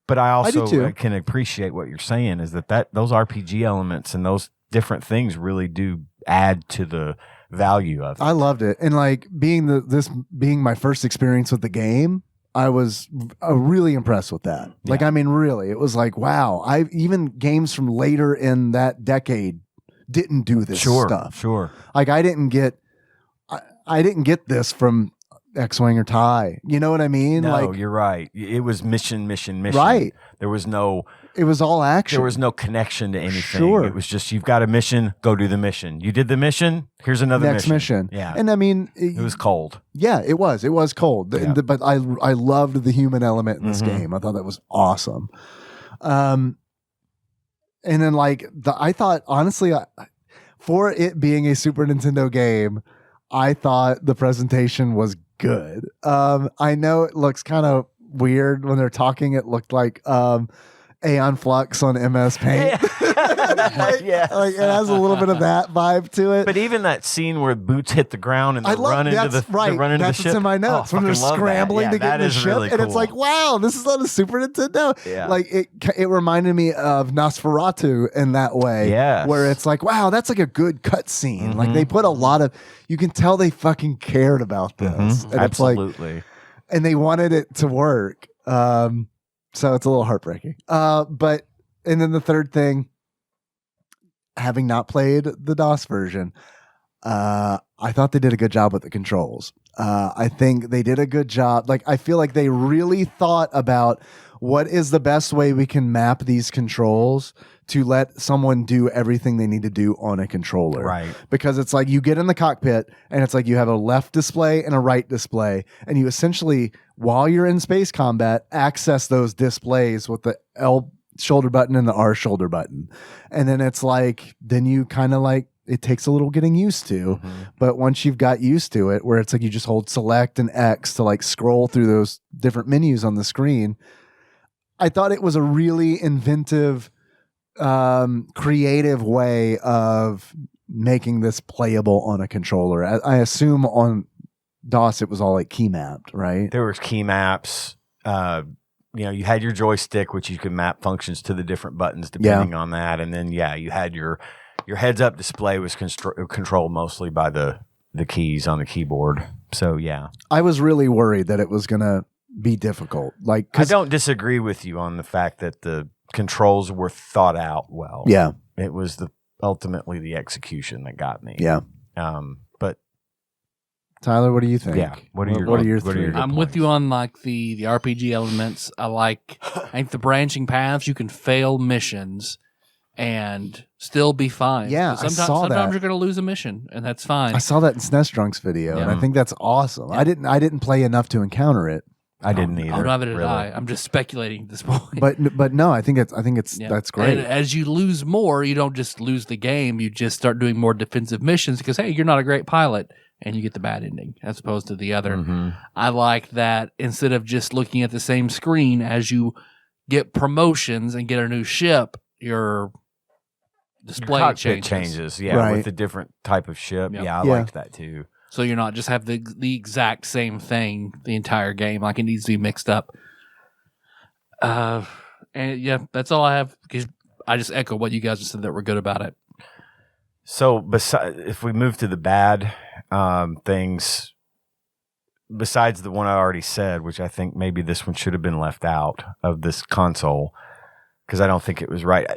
But I also can appreciate what you're saying is that those RPG elements and those different things really do add to the value of it. I loved it. And like this being my first experience with the game, I was really impressed with that. Like, I mean, really, it was like, wow, even games from later in that decade didn't do this stuff. Sure. Like I didn't get this from X-Wing or TIE. You know what I mean? No, like, you're right. It was mission. Right. There was no... It was all action. There was no connection to anything. Sure. It was just, you've got a mission, go do the mission. You did the mission, here's another next mission. Yeah. And I mean... It was cold. Yeah, it was. It was cold. Yeah. But I loved the human element in this game. I thought that was awesome. And then like, I thought, honestly, for it being a Super Nintendo game, I thought the presentation was good. I know it looks kind of weird when they're talking. It looked like Aeon Flux on MS Paint. like it has a little bit of that vibe to it. But even that scene where boots hit the ground and they run into the that's ship. What's in my notes when they're scrambling to get in the ship, really cool. and it's like, wow, this is on a Super Nintendo. Yeah. Like it reminded me of Nosferatu in that way. Yes. Where it's like, wow, that's like a good cut scene. Like they put a lot of, you can tell they fucking cared about this. And Absolutely. It's like, and they wanted it to work. So it's a little heartbreaking. But and then the third thing, having not played the DOS version, I thought they did a good job with the controls. I think they did a good job. Like I feel like they really thought about what is the best way we can map these controls to let someone do everything they need to do on a controller. Right. Because it's like you get in the cockpit and it's like you have a left display and a right display, and you essentially, while you're in space combat, access those displays with the L shoulder button and the R shoulder button. And then it's like, then you kind of like, it takes a little getting used to, but once you've got used to it, where it's like you just hold select and X to like scroll through those different menus on the screen, I thought it was a really inventive, creative way of making this playable on a controller. I assume on DOS it was all like key mapped, right? There was key maps. You had your joystick, which you could map functions to the different buttons depending on that, and then you had your heads up display was controlled mostly by the keys on the keyboard. So I was really worried that it was gonna be difficult. Like, I don't disagree with you on the fact that the controls were thought out well. Yeah, it was ultimately the execution that got me. Yeah. But Tyler, what do you think? Yeah. What are your three? I'm with you on like the RPG elements. I think the branching paths, you can fail missions and still be fine. Yeah, sometimes you're going to lose a mission, and that's fine. I saw that in SNES Drunk's video, and I think that's awesome. Yeah. I didn't play enough to encounter it. I didn't either. Neither did I. I'm just speculating at this point. But no, I think it's that's great. And as you lose more, you don't just lose the game. You just start doing more defensive missions because hey, you're not a great pilot, and you get the bad ending as opposed to the other. I like that instead of just looking at the same screen as you get promotions and get a new ship, your display changes. With a different type of ship. Yeah, I liked that too. So you're not just have the exact same thing the entire game. Like it needs to be mixed up. And that's all I have. Because I just echo what you guys just said that were good about it. So if we move to the bad things, besides the one I already said, which I think maybe this one should have been left out of this console, because I don't think it was right.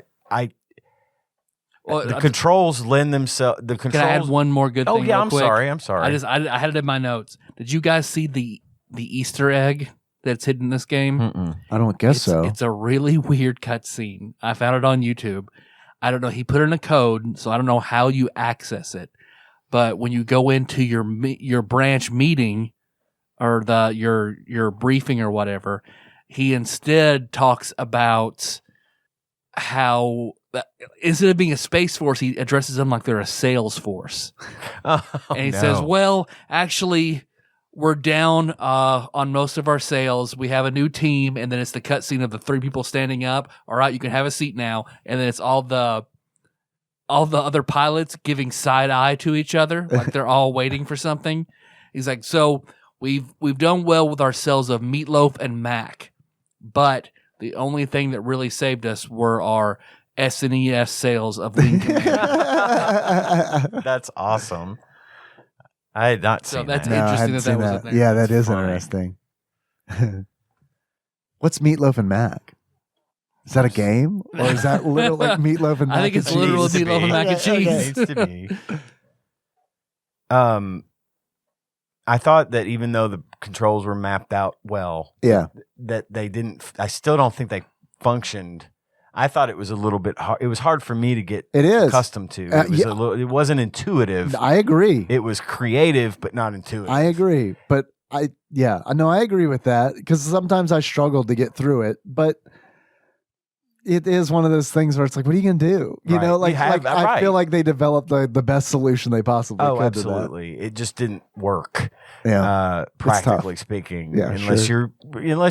Well, The controls lend themselves. The controls. Can I add one more good thing? Oh yeah, real I'm quick? sorry. I'm sorry. I had it in my notes. Did you guys see the Easter egg that's hidden in this game? Mm-mm. I don't guess so. It's a really weird cutscene. I found it on YouTube. I don't know. He put in a code, so I don't know how you access it. But when you go into your branch meeting or your briefing or whatever, he instead talks about how instead of being a space force, he addresses them like they're a sales force. And he says, well, actually, we're down on most of our sales. We have a new team, and then it's the cutscene of the 3 people standing up. All right, you can have a seat now. And then it's all the other pilots giving side eye to each other, like they're all waiting for something. He's like, so we've done well with our sales of Meatloaf and Mac, but the only thing that really saved us were our SNES sales of Lincoln. That's awesome. I had not seen that's that. No, I interesting hadn't that seen was that. in there. Yeah, that is Funny. interesting. What's Meatloaf and Mac? Is that a game, or is that literal like Meatloaf and Mac? I think it's and cheese? literal Meatloaf and Mac and Okay, okay. Cheese. Needs to be. I thought that even though the controls were mapped out well, Yeah, that they didn't. I still don't think they functioned. I thought it was a little bit hard. It was hard for me to get it is. accustomed to. It was yeah. it wasn't intuitive. I agree. It was creative, but not intuitive. I agree, but I know I agree with that because sometimes I struggled to get through it, but it is one of those things where it's like, what are you gonna do? You Right. know, like, You have like that I right. feel like they developed the best solution they possibly Oh, could. absolutely. It just didn't work. To that. Yeah, Practically speaking, Yeah, unless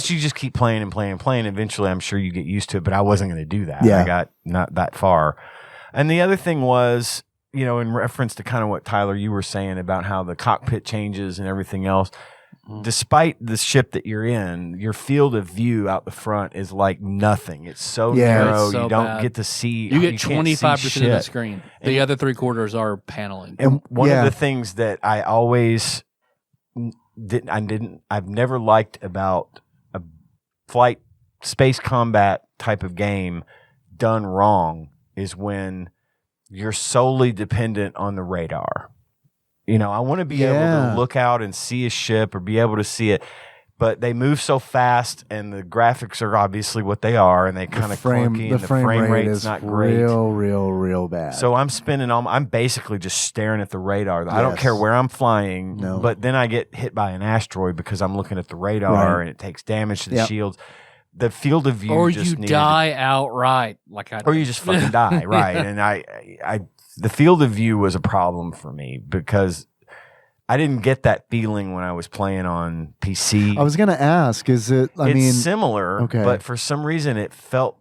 you just keep playing and playing and playing, eventually I'm sure you get used to it. But I wasn't going to do that. Yeah. I got not that far. And the other thing was, in reference to kind of what Tyler you were saying about how the cockpit changes and everything else. Despite the ship that you're in, your field of view out the front is like nothing. It's so Yeah. narrow. It's so you don't bad. get to see. You get can't see 25% of the shit. screen. The other 3/4 are paneling. and One yeah, of the things that I always I've never liked about a flight space combat type of game done wrong is when you're solely dependent on the radar. I want to be able Yeah. to look out and see a ship or be able to see it, but they move so fast and the graphics are obviously what they are and they kind of clunky and the frame rate rate's is not great. real bad. So I'm basically just staring at the radar. I don't Yes. care where I'm flying, No. but then I get hit by an asteroid because I'm looking at the radar Right. and it takes damage to the Yep. shields. The field of view Or just you needed die outright, like I or did. you just fucking die, right? And I the field of view was a problem for me because I didn't get that feeling when I was playing on PC. I was gonna ask, is it? It's similar, okay. but for some reason it felt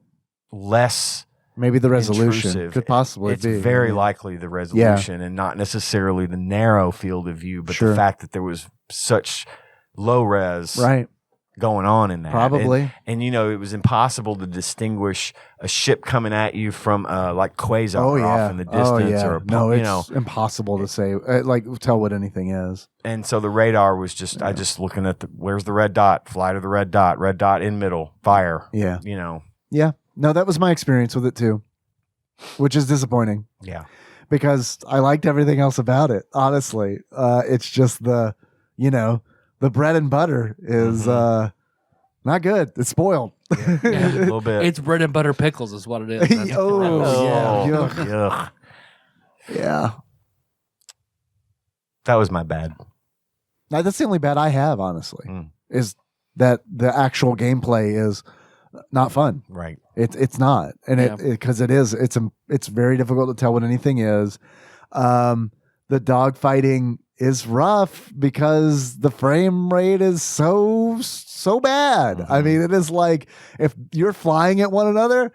less Maybe the resolution intrusive. could possibly It's be. very likely the resolution and not necessarily the narrow field of view, but Sure. the fact that there was such low res right. going on in that. Probably. And it was impossible to distinguish a ship coming at you from like quasar Oh yeah. off in the distance oh yeah. or a no, you it's know. impossible to say. Tell what anything is. And so the radar was just I just looking at where's the red dot, fly to the red dot in middle, fire. Yeah. Yeah. No, that was my experience with it too, which is disappointing because I liked everything else about it. Honestly, it's just the bread and butter is not good. It's spoiled. Yeah, a little bit. It's bread and butter pickles is what it is. That's Oh, yeah. Yuck. Yeah. That was my bad. Now, that's the only bad I have, honestly, Mm. is that the actual gameplay is not fun. Right. It's not, and Yeah. because it's very difficult to tell what anything is. The dog fighting is rough because the frame rate is so bad. I mean, it is like if you're flying at one another,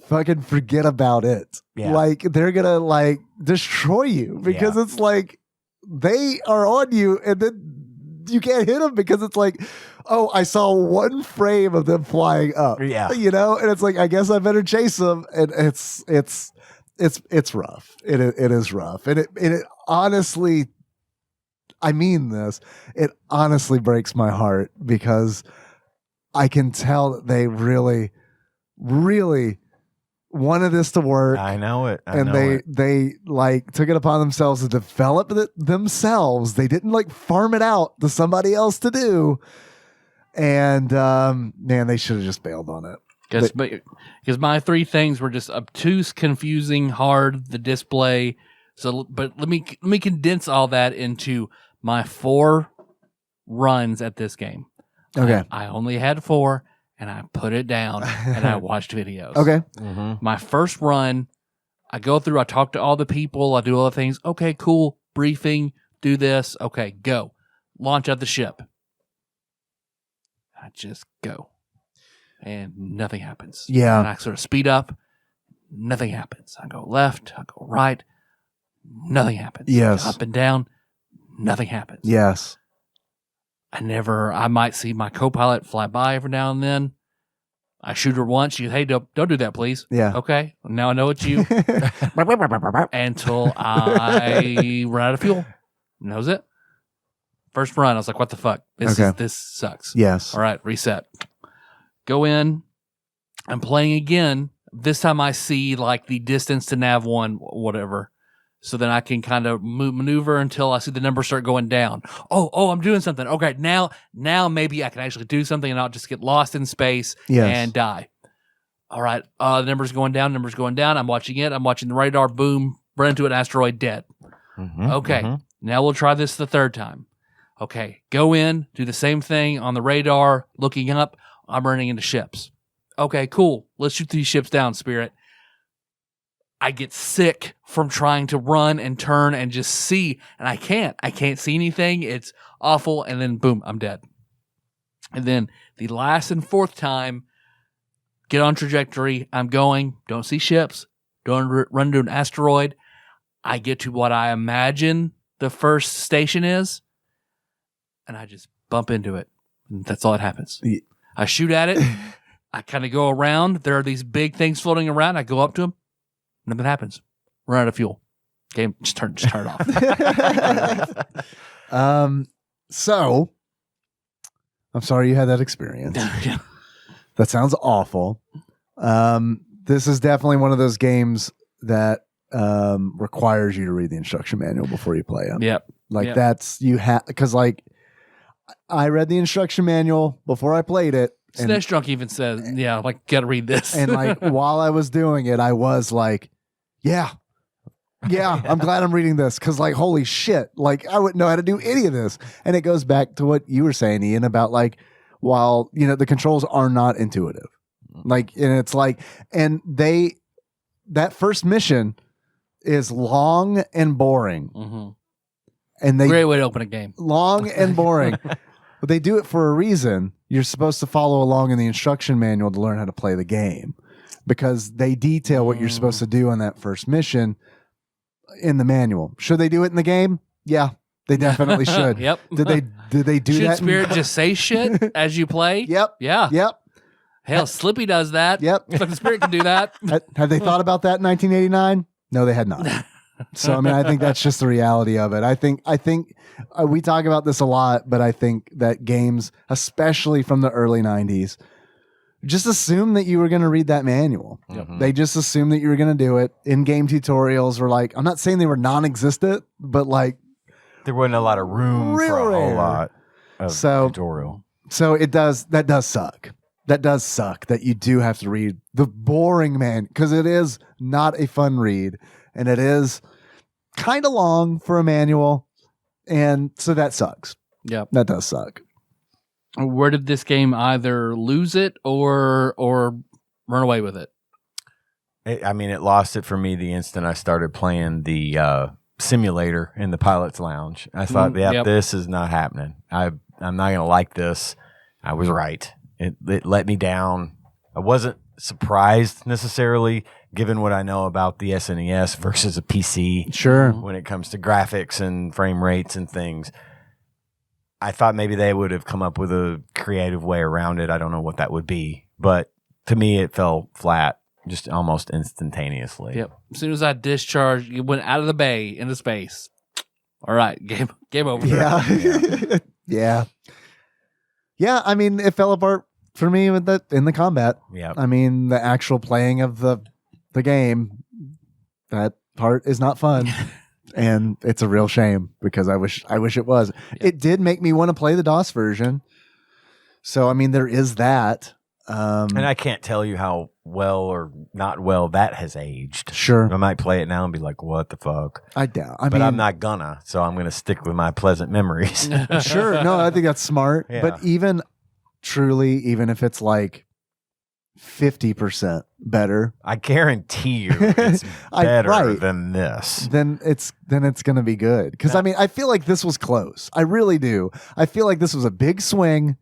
fucking forget about it. Yeah. Like they're gonna destroy you because it's like they are on you and then you can't hit them because it's like, oh, I saw one frame of them flying up. Yeah. And it's like, I guess I better chase them. And it's rough. It is rough. And it honestly, I mean this, it honestly breaks my heart because I can tell that they really, really wanted this to work. I know it. They like took it upon themselves to develop it themselves. They didn't like farm it out to somebody else to do. And man, they should have just bailed on it. Because my 3 things were just obtuse, confusing, hard, the display. So, but let me condense all that into my 4 runs at this game. Okay. I only had 4, and I put it down, and I watched videos. Okay. Mm-hmm. My first run, I go through, I talk to all the people, I do all the things. Okay, cool. Briefing, do this. Okay, go. Launch out the ship. I just go. And nothing happens. Yeah. And I sort of speed up. Nothing happens. I go left. I go right. Nothing happens. Yes. Up and down. Nothing happens. Yes. I might see my co-pilot fly by every now and then. I shoot her once. She goes, hey, don't do that, please. Yeah. Okay. Now I know it's you. Until I run out of fuel. And that was it. First run, I was like, what the fuck? This sucks. Yes. All right, reset. Go in. I'm playing again. This time I see like the distance to nav 1, whatever. So then I can kind of maneuver until I see the numbers start going down. Oh, I'm doing something. Okay, now maybe I can actually do something and not just get lost in space and die. All right, the numbers going down. I'm watching it. I'm watching the radar. Boom, run into an asteroid, dead. Mm-hmm, Okay, now we'll try this the 3rd time. Okay, go in, do the same thing on the radar, looking up. I'm running into ships. Okay, cool. Let's shoot these ships down, Spirit. I get sick from trying to run and turn and just see, and I can't see anything. It's awful. And then boom, I'm dead. And then the last and 4th time, get on trajectory. I'm going, don't see ships, don't run into an asteroid. I get to what I imagine the first station is, and I just bump into it. And that's all that happens. Yeah. I shoot at it. I kind of go around. There are these big things floating around. I go up to them. Nothing happens. Run out of fuel. Game, just turn it off. So I'm sorry you had that experience. Yeah. That sounds awful. This is definitely one of those games that requires you to read the instruction manual before you play it. Yep. Like that's you have because like I read the instruction manual before I played it. SNES Drunk even says, yeah, like, gotta read this. And like while I was doing it, I was like, yeah, I'm glad I'm reading this because like, holy shit, like I wouldn't know how to do any of this. And it goes back to what you were saying, Ian, about like, while, you know, the controls are not intuitive. Like, and it's like, and that first mission is long and boring. Mm-hmm. And Great way to open a game. Long and boring. But they do it for a reason. You're supposed to follow along in the instruction manual to learn how to play the game because they detail what you're supposed to do on that first mission in the manual. Should they do it in the game? Yeah, they definitely should. Yep. Did they do Should that? Spirit just say shit as you play? Yep. Yeah. Yep. Hell, Slippy does that. Yep. But the Spirit can do that. Had they thought about that in 1989? No, they had not. So, I mean, I think that's just the reality of it. I think we talk about this a lot, but I think that games, especially from the early 90s, just assume that you were going to read that manual. Yep. They just assumed that you were going to do it. In-game tutorials were like, I'm not saying they were non-existent, but like there wasn't a lot of room for a whole lot of tutorial. So that does suck. That does suck that you do have to read the boring because it is not a fun read. And it is kind of long for a manual. And so that sucks. Yep. That does suck. Where did this game either lose it or run away with it? It lost it for me the instant I started playing the simulator in the pilot's lounge. I thought, this is not happening. I'm not going to like this. I was right. It let me down. I wasn't surprised necessarily, given what I know about the SNES versus a PC. Sure. When it comes to graphics and frame rates and things. I thought maybe they would have come up with a creative way around it. I don't know what that would be. But to me, it fell flat just almost instantaneously. Yep. As soon as I discharged, you went out of the bay into space. All right. Game over. Yeah. Yeah. Yeah. I mean, it fell apart for me with in the combat. Yeah. I mean, the actual playing of the the game, that part is not fun. And it's a real shame because I wish it was. Yeah. It did make me want to play the DOS version. So, I mean, there is that. And I can't tell you how well or not well that has aged. Sure. I might play it now and be like, what the fuck? I doubt. But I'm not gonna, so I'm going to stick with my pleasant memories. Sure. No, I think that's smart. Yeah. But even if it's like 50% better, I guarantee you it's better than this. Then it's going to be good. Because, I mean, I feel like this was close. I really do. I feel like this was a big swing.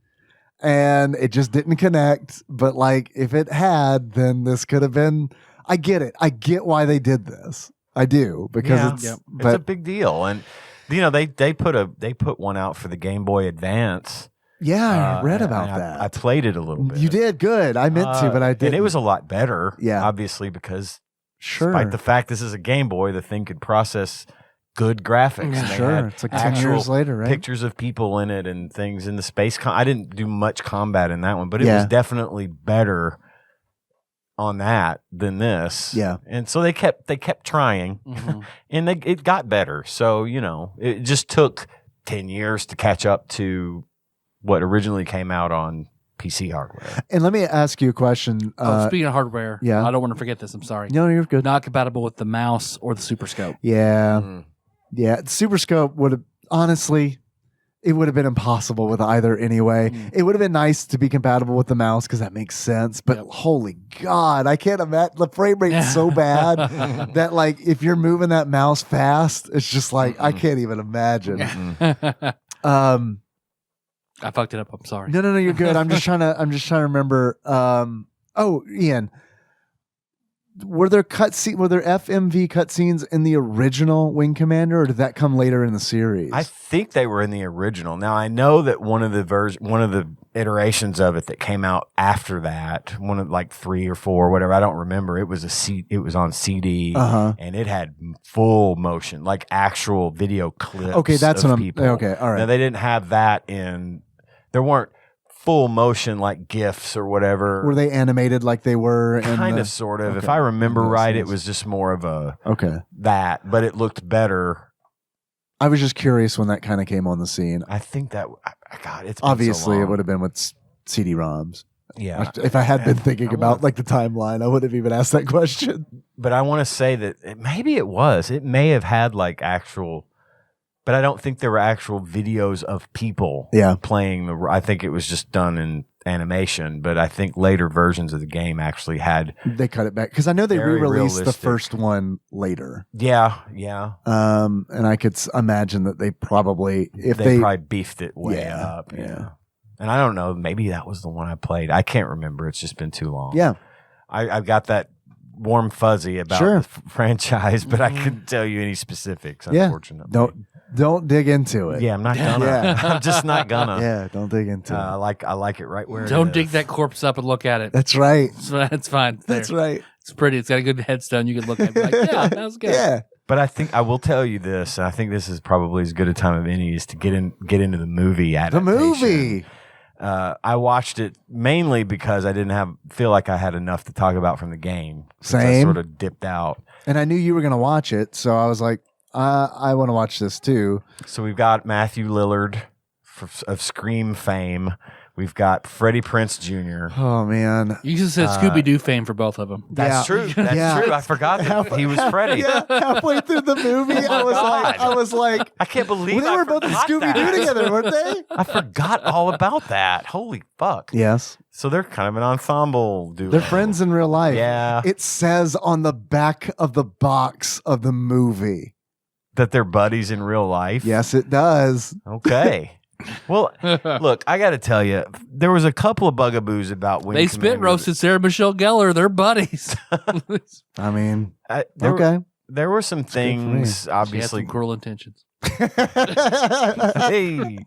And it just didn't connect. But like, if it had, then this could have been. I get it. I get why they did this. I do because it's a big deal. And you know, they put one out for the Game Boy Advance. Yeah, I read about that. I played it a little bit. You did good. I meant to, but I didn't. And it was a lot better. Yeah, obviously because despite the fact this is a Game Boy, the thing could process good graphics. Yeah, sure. It's like 10 years later, right? Pictures of people in it and things in the space. I didn't do much combat in that one, but it was definitely better on that than this. Yeah. And so they kept trying, and it got better. So, you know, it just took 10 years to catch up to what originally came out on PC hardware. And let me ask you a question. Speaking of hardware, I don't want to forget this. I'm sorry. No, you're good. Not compatible with the mouse or the Super Scope. Yeah. Yeah. Super Scope would have, honestly, it would have been impossible with either anyway. It would have been nice to be compatible with the mouse because that makes sense. But holy God, I can't imagine. The frame rate is so bad that, like, if you're moving that mouse fast, it's just like, I can't even imagine. I fucked it up. I'm sorry. No, you're good. I'm just trying to remember. Ian, were there FMV cutscenes in the original Wing Commander, or did that come later in the series? I think they were in the original. Now I know that one of the iterations of it that came out after that, one of like 3 or 4, whatever, I don't remember. It was on CD, and it had full motion, like actual video clips. Okay, that's of what people. Okay, all right. Now they didn't have that in. There weren't full motion like GIFs or whatever. Were they animated like they were? Kind of, sort of. Okay. If I remember right, it was just more of a that, but it looked better. I was just curious when that kind of came on the scene. I think that, God, it's obviously so it would have been with CD-ROMs. Yeah. If I had been thinking about like the timeline, I would have even asked that question. But I want to say that maybe it was. It may have had like actual. But I don't think there were actual videos of people playing I think it was just done in animation. But I think later versions of the game actually had. They cut it back because I know they re-released the first one later. Yeah. And I could imagine that they probably probably beefed it way up. Yeah. And I don't know. Maybe that was the one I played. I can't remember. It's just been too long. Yeah. I've got that warm fuzzy about the franchise, but I couldn't tell you any specifics. Unfortunately. Don't dig into it. Yeah, I'm not gonna. I'm just not gonna. Yeah, don't dig into it. I like it right where. Don't dig that corpse up and look at it. That's right. That's fine. That's right. It's pretty. It's got a good headstone. You can look at it. Like, yeah, that was good. Yeah. But I think I will tell you this, and I think this is probably as good a time of any is to get into the movie adaptation. The movie. I watched it mainly because I didn't feel like I had enough to talk about from the game. Same. I sort of dipped out, and I knew you were going to watch it, so I was like, I want to watch this too. So we've got Matthew Lillard of Scream fame. We've got Freddie Prinze Jr. Oh man, you just said Scooby Doo fame for both of them. That's true. That's true. I forgot that he was Freddie. Yeah, halfway through the movie, I was like, I can't believe they were both in Scooby Doo together, weren't they? I forgot all about that. Holy fuck! Yes. So they're kind of an ensemble duo. They're friends in real life. Yeah. It says on the back of the box of the movie that they're buddies in real life. Yes, it does. Okay. Well, look, I got to tell you, there was a couple of bugaboos about Wing They Commander. spit roasted Sarah Michelle Gellar. They're buddies. I mean, there were some things, obviously. She had some cruel intentions. Hey.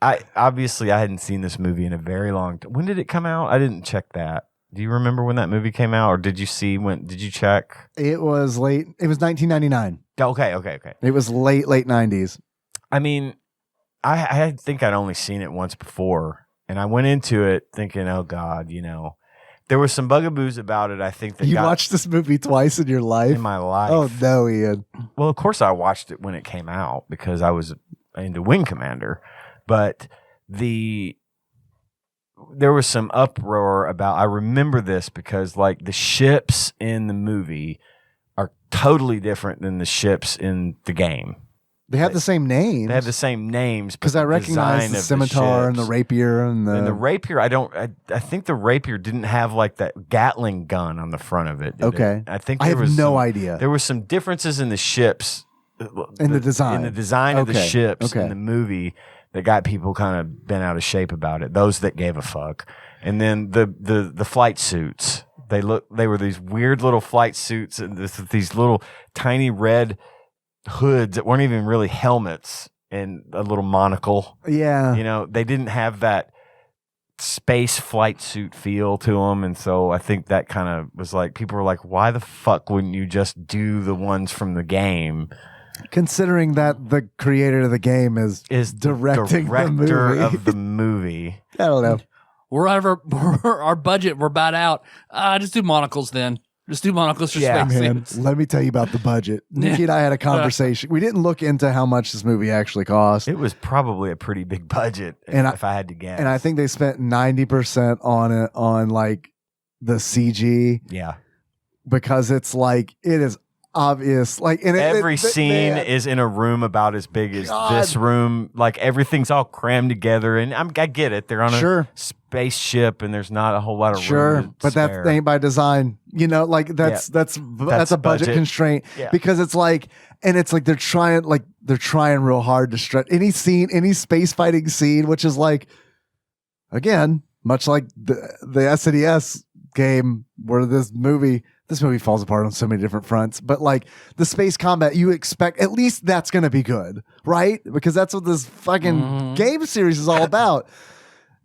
I hadn't seen this movie in a very long time. When did it come out? I didn't check that. Do you remember when that movie came out, or did you check? It was late. It was 1999. Okay. It was late 90s. I mean, I think I'd only seen it once before, and I went into it thinking, oh God, There were some bugaboos about it, I think. That You watched this movie twice in your life? in my life. Oh, no, Ian. Well, of course I watched it when it came out because I was into Wing Commander. But there was some uproar about, I remember this because like the ships in the movie are totally different than the ships in the game. They have the same names. They have the same names because I recognize the scimitar and the rapier and the rapier. I think the rapier didn't have like that Gatling gun on the front of it. Okay, I think I have no idea. There were some differences in the ships, in the design of the ships in the movie that got people kind of bent out of shape about it. Those that gave a fuck, and then the flight suits. They were these weird little flight suits and these little tiny red hoods that weren't even really helmets and a little monocle. Yeah. You know, they didn't have that space flight suit feel to them. And so I think that kind of was like, people were like, why the fuck wouldn't you just do the ones from the game? Considering that the creator of the game is directing the movie. of the movie. I don't know. We're out of our budget. We're about out. Just do monocles then. Just do monocles for space man. suits. Let me tell you about the budget. Nikki and I had a conversation. We didn't look into how much this movie actually cost. It was probably a pretty big budget, if I had to guess. And I think they spent 90% on it, on like the CG. Yeah. Because it's like, it is obvious. Like, and every scene is in a room about as big as this room. Like everything's all crammed together, and I get it. They're on a spaceship, and there's not a whole lot of room. But that ain't by design. You know, like that's a budget constraint because it's like, and it's like they're trying real hard to stretch any space fighting scene, which is like, again, much like the SNES game where this movie falls apart on so many different fronts, but like the space combat, you expect at least that's going to be good, right? Because that's what this fucking game series is all about.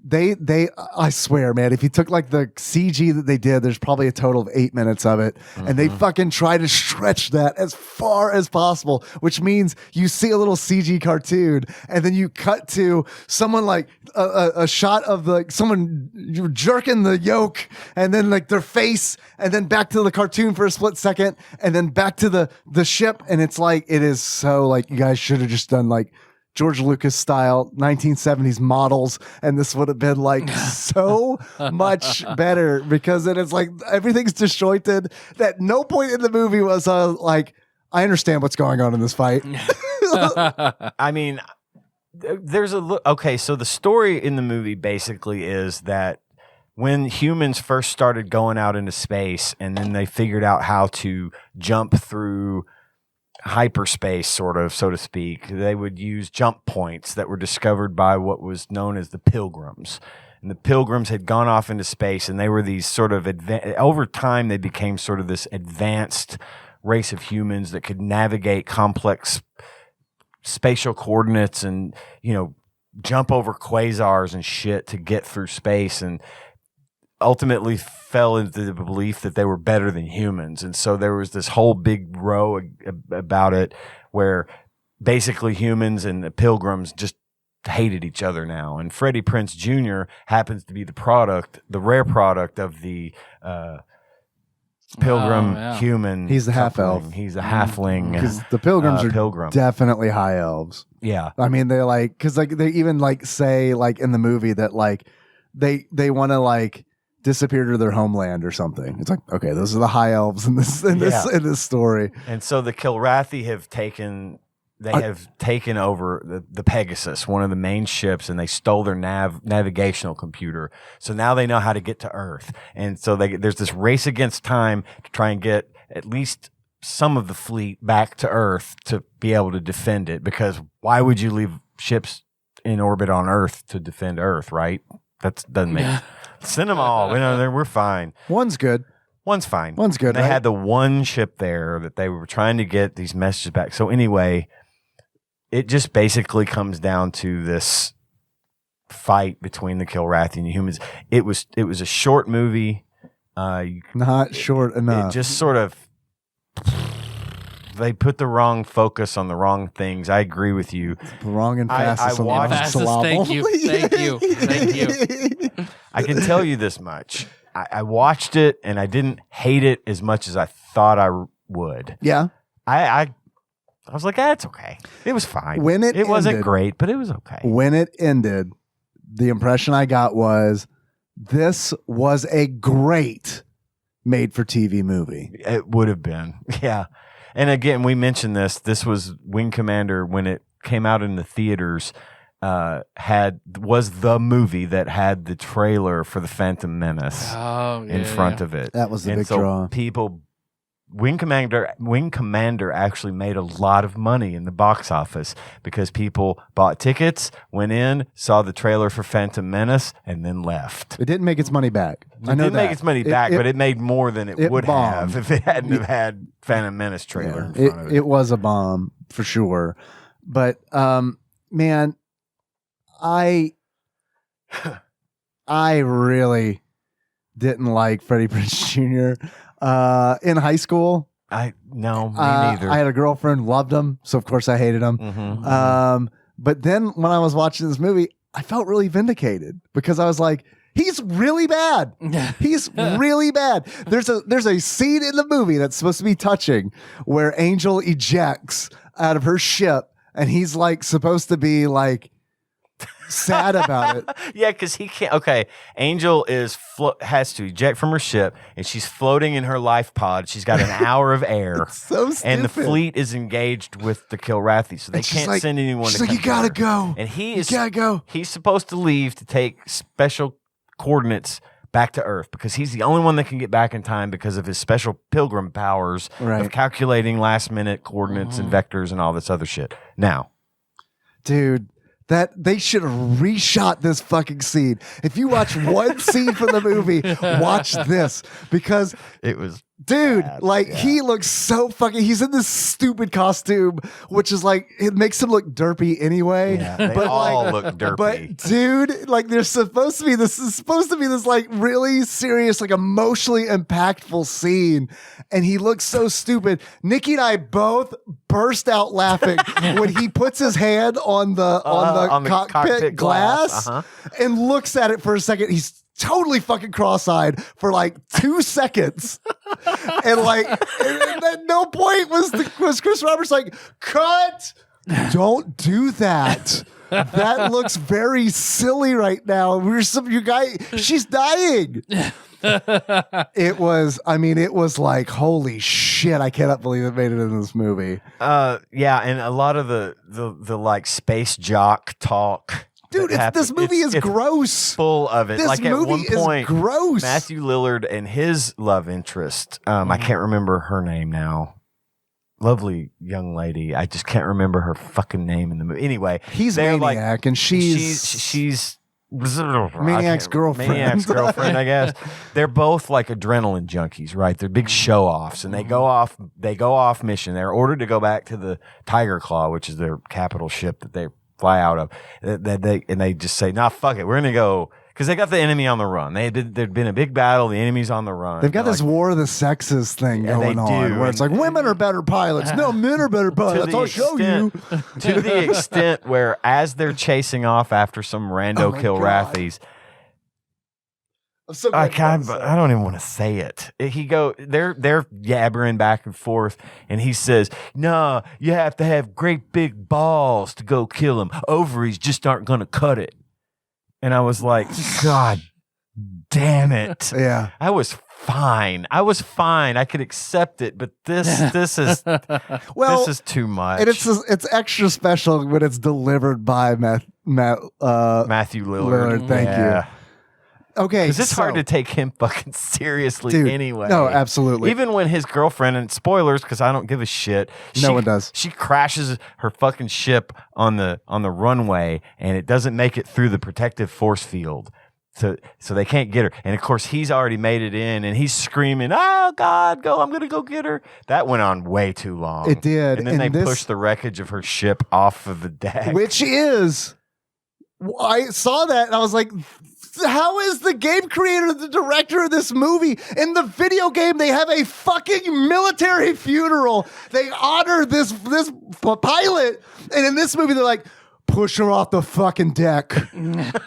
I swear, man, if you took like the CG that they did, there's probably a total of 8 minutes of it. And they fucking try to stretch that as far as possible, which means you see a little CG cartoon and then you cut to someone like a shot of like someone jerking the yoke and then like their face and then back to the cartoon for a split second and then back to the ship. And it's like, it is so like, you guys should have just done like George Lucas style 1970s models, and this would have been like so much better because it is like everything's disjointed. That no point in the movie was like, I understand what's going on in this fight. I mean, there's okay. So the story in the movie basically is that when humans first started going out into space, and then they figured out how to jump through hyperspace, sort of, so to speak, they would use jump points that were discovered by what was known as the Pilgrims. And the Pilgrims had gone off into space, and they were these sort of over time they became sort of this advanced race of humans that could navigate complex spatial coordinates and, you know, jump over quasars and shit to get through space, and ultimately fell into the belief that they were better than humans. And so there was this whole big row about it where basically humans and the Pilgrims just hated each other now. And Freddie Prinze Jr. happens to be the rare product of the Pilgrim human. He's the half elf. He's a halfling. Because the Pilgrims are definitely high elves. Yeah. I mean, they're like, because like they even like say like in the movie that like they want to like disappear to their homeland or something. It's like, okay, those are the high elves in this story. And so the Kilrathi have taken over the Pegasus, one of the main ships, and they stole their navigational computer. So now they know how to get to Earth. And so there's this race against time to try and get at least some of the fleet back to Earth to be able to defend it. Because why would you leave ships in orbit on Earth to defend Earth, right? That doesn't make send them all. We're fine. One's good. One's fine. One's good. They had the one ship there that they were trying to get these messages back. So anyway, it just basically comes down to this fight between the Kilrathi and the humans. It was a short movie. Not short enough. It just sort of, they put the wrong focus on the wrong things. I agree with you. Wrong and fastest on the wrong syllable. Thank you. I can tell you this much. I watched it and I didn't hate it as much as I thought I would. Yeah. I was like, it's okay. It was fine. When it wasn't ended- great, but it was okay. When it ended, the impression I got was this was a great made-for-TV movie. It would have been. Yeah. And again, we mentioned this. This was Wing Commander when it came out in the theaters. Was the movie that had the trailer for the Phantom Menace in front of it. That was the and big so draw. People, Wing Commander actually made a lot of money in the box office because people bought tickets, went in, saw the trailer for Phantom Menace, and then left. It didn't make its money back. I know didn't make its money back, but it made more than it would bombed. have if it hadn't have had Phantom Menace trailer in front of it. It was a bomb for sure. But man, I really didn't like Freddie Prinze Jr. In high school. Me neither. I had a girlfriend, loved him, so of course I hated him. Mm-hmm. But then when I was watching this movie, I felt really vindicated because I was like, he's really bad. He's really bad. There's a scene in the movie that's supposed to be touching where Angel ejects out of her ship and he's like supposed to be like sad about it. Yeah, because he can't. Okay, Angel has to eject from her ship, and she's floating in her life pod. She's got an hour of air. It's so stupid. And the fleet is engaged with the Kilrathi, so they can't send anyone. She's to like, come you gotta get her. go. And You gotta go. He's supposed to leave to take special coordinates back to Earth because he's the only one that can get back in time because of his special pilgrim powers of calculating last minute coordinates and vectors and all this other shit. Now, dude, that they should have reshot this fucking scene. If you watch one scene from the movie, watch this because it was dude, bad. He looks so fucking. He's in this stupid costume, which is like it makes him look derpy anyway. Yeah, they but all look derpy. But dude, like there's supposed to be this like really serious, like emotionally impactful scene, and he looks so stupid. Nikki and I both burst out laughing when he puts his hand on the cockpit glass and looks at it for a second. He's totally fucking cross-eyed for like 2 seconds. And at no point was Chris Roberts like, cut! Don't do that. That looks very silly right now. She's dying. It was like, holy shit, I cannot believe it made it in this movie. Yeah, and a lot of the like space jock talk. Dude, this movie is gross. Full of it. This like movie at one point, is gross. Matthew Lillard and his love interest, I can't remember her name now. Lovely young lady. I just can't remember her fucking name in the movie. Anyway, he's Maniac, and she's Maniac's girlfriend. Maniac's girlfriend, I guess. They're both like adrenaline junkies, right? They're big show offs, and they go off mission. They're ordered to go back to the Tiger Claw, which is their capital ship that they fly out of. They just say, nah, fuck it. We're going to go. Because they got the enemy on the run. There'd been a big battle. The enemy's on the run. They've got this war of the sexes thing going on, where it's like women are better pilots. No, men are better pilots. I'll show you. To the extent where, as they're chasing off after some rando Kilrathis, I don't even want to say it. They're yabbering back and forth, and he says, "No, you have to have great big balls to go kill him. Ovaries just aren't going to cut it." And I was like, God damn it. Yeah. I was fine. I could accept it, but this is this is too much. And it's extra special when it's delivered by Matthew Lillard. Thank you. Okay, because it's hard to take him fucking seriously anyway. No, absolutely. Even when his girlfriend, and spoilers because I don't give a shit. No one does. She crashes her fucking ship on the runway, and it doesn't make it through the protective force field, so they can't get her. And of course, he's already made it in, and he's screaming, "Oh God, go! I'm gonna go get her." That went on way too long. It did, and then they pushed the wreckage of her ship off of the deck, which is. I saw that and I was like, how is the game creator the director of this movie? In the video game, they have a fucking military funeral. They honor this pilot. And in this movie, they're like, push her off the fucking deck.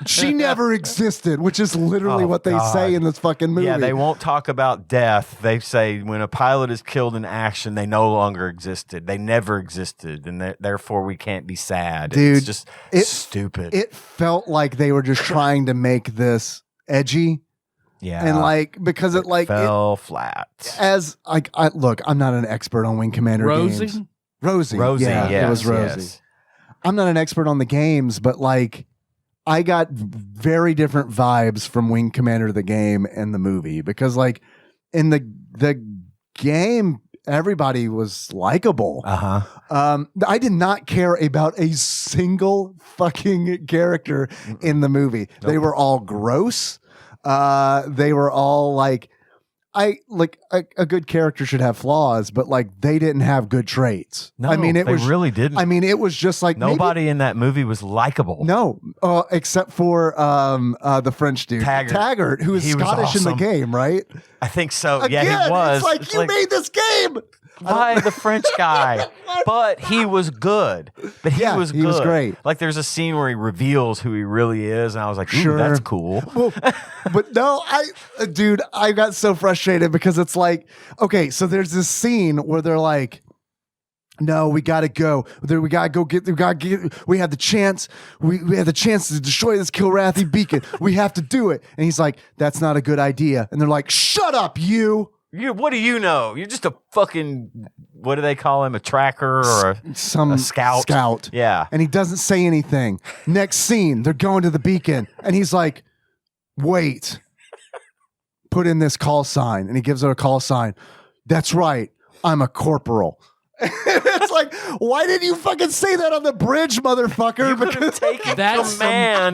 She never existed, which is literally what they say in this fucking movie. Yeah, they won't talk about death. They say when a pilot is killed in action, they no longer existed. They never existed, and therefore we can't be sad. Dude, it's just stupid. It felt like they were just trying to make this edgy. Yeah. And like, because it fell flat. As like, look, I'm not an expert on Wing Commander games. Rosie. Yeah, yes, it was Rosie. Yes. I'm not an expert on the games, but like, I got very different vibes from Wing Commander the game and the movie, because like in the game, everybody was likable. I did not care about a single fucking character in the movie. Nope. They were all gross. They were all like, a good character should have flaws, but like they didn't have good traits. No, they really didn't. I mean, it was just like nobody in that movie was likable. No, except for the French dude Taggart, who is Scottish in the game, right? I think so. Again, yeah, he was. It's like you made this game. Why the French guy? But he was good. But he was good. He was great. Like there's a scene where he reveals who he really is, and I was like, "Ooh, that's cool." Well, but no, I got so frustrated because it's like, okay, so there's this scene where they're like, no, we gotta go. We gotta go get. We have the chance. We have the chance to destroy this Kilrathi beacon. We have to do it. And he's like, "That's not a good idea." And they're like, "Shut up, you." What do you know? You're just a fucking, what do they call him? A tracker or a scout? Scout. Yeah. And he doesn't say anything. Next scene, they're going to the beacon, and he's like, "Wait, put in this call sign." And he gives her a call sign. "That's right, I'm a corporal." It's like, why didn't you fucking say that on the bridge, motherfucker? Because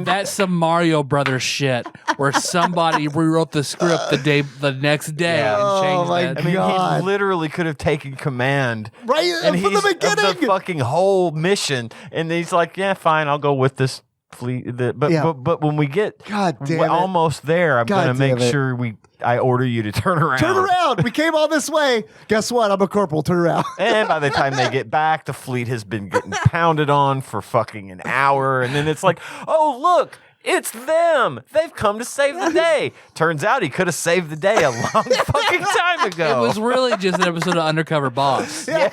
that's some Mario Brothers shit where somebody rewrote the script the next day and changed it. I mean, he literally could have taken command right from the beginning of the fucking whole mission, and he's like, "Yeah, fine, I'll go with this fleet." But when we get almost there, I'm going to make sure I order you to turn around. Turn around. We came all this way. Guess what? I'm a corporal. Turn around. And by the time they get back, the fleet has been getting pounded on for fucking an hour. And then it's like, oh, look, it's them. They've come to save the day. Turns out he could have saved the day a long fucking time ago. It was really just an episode of Undercover Boss. Yeah.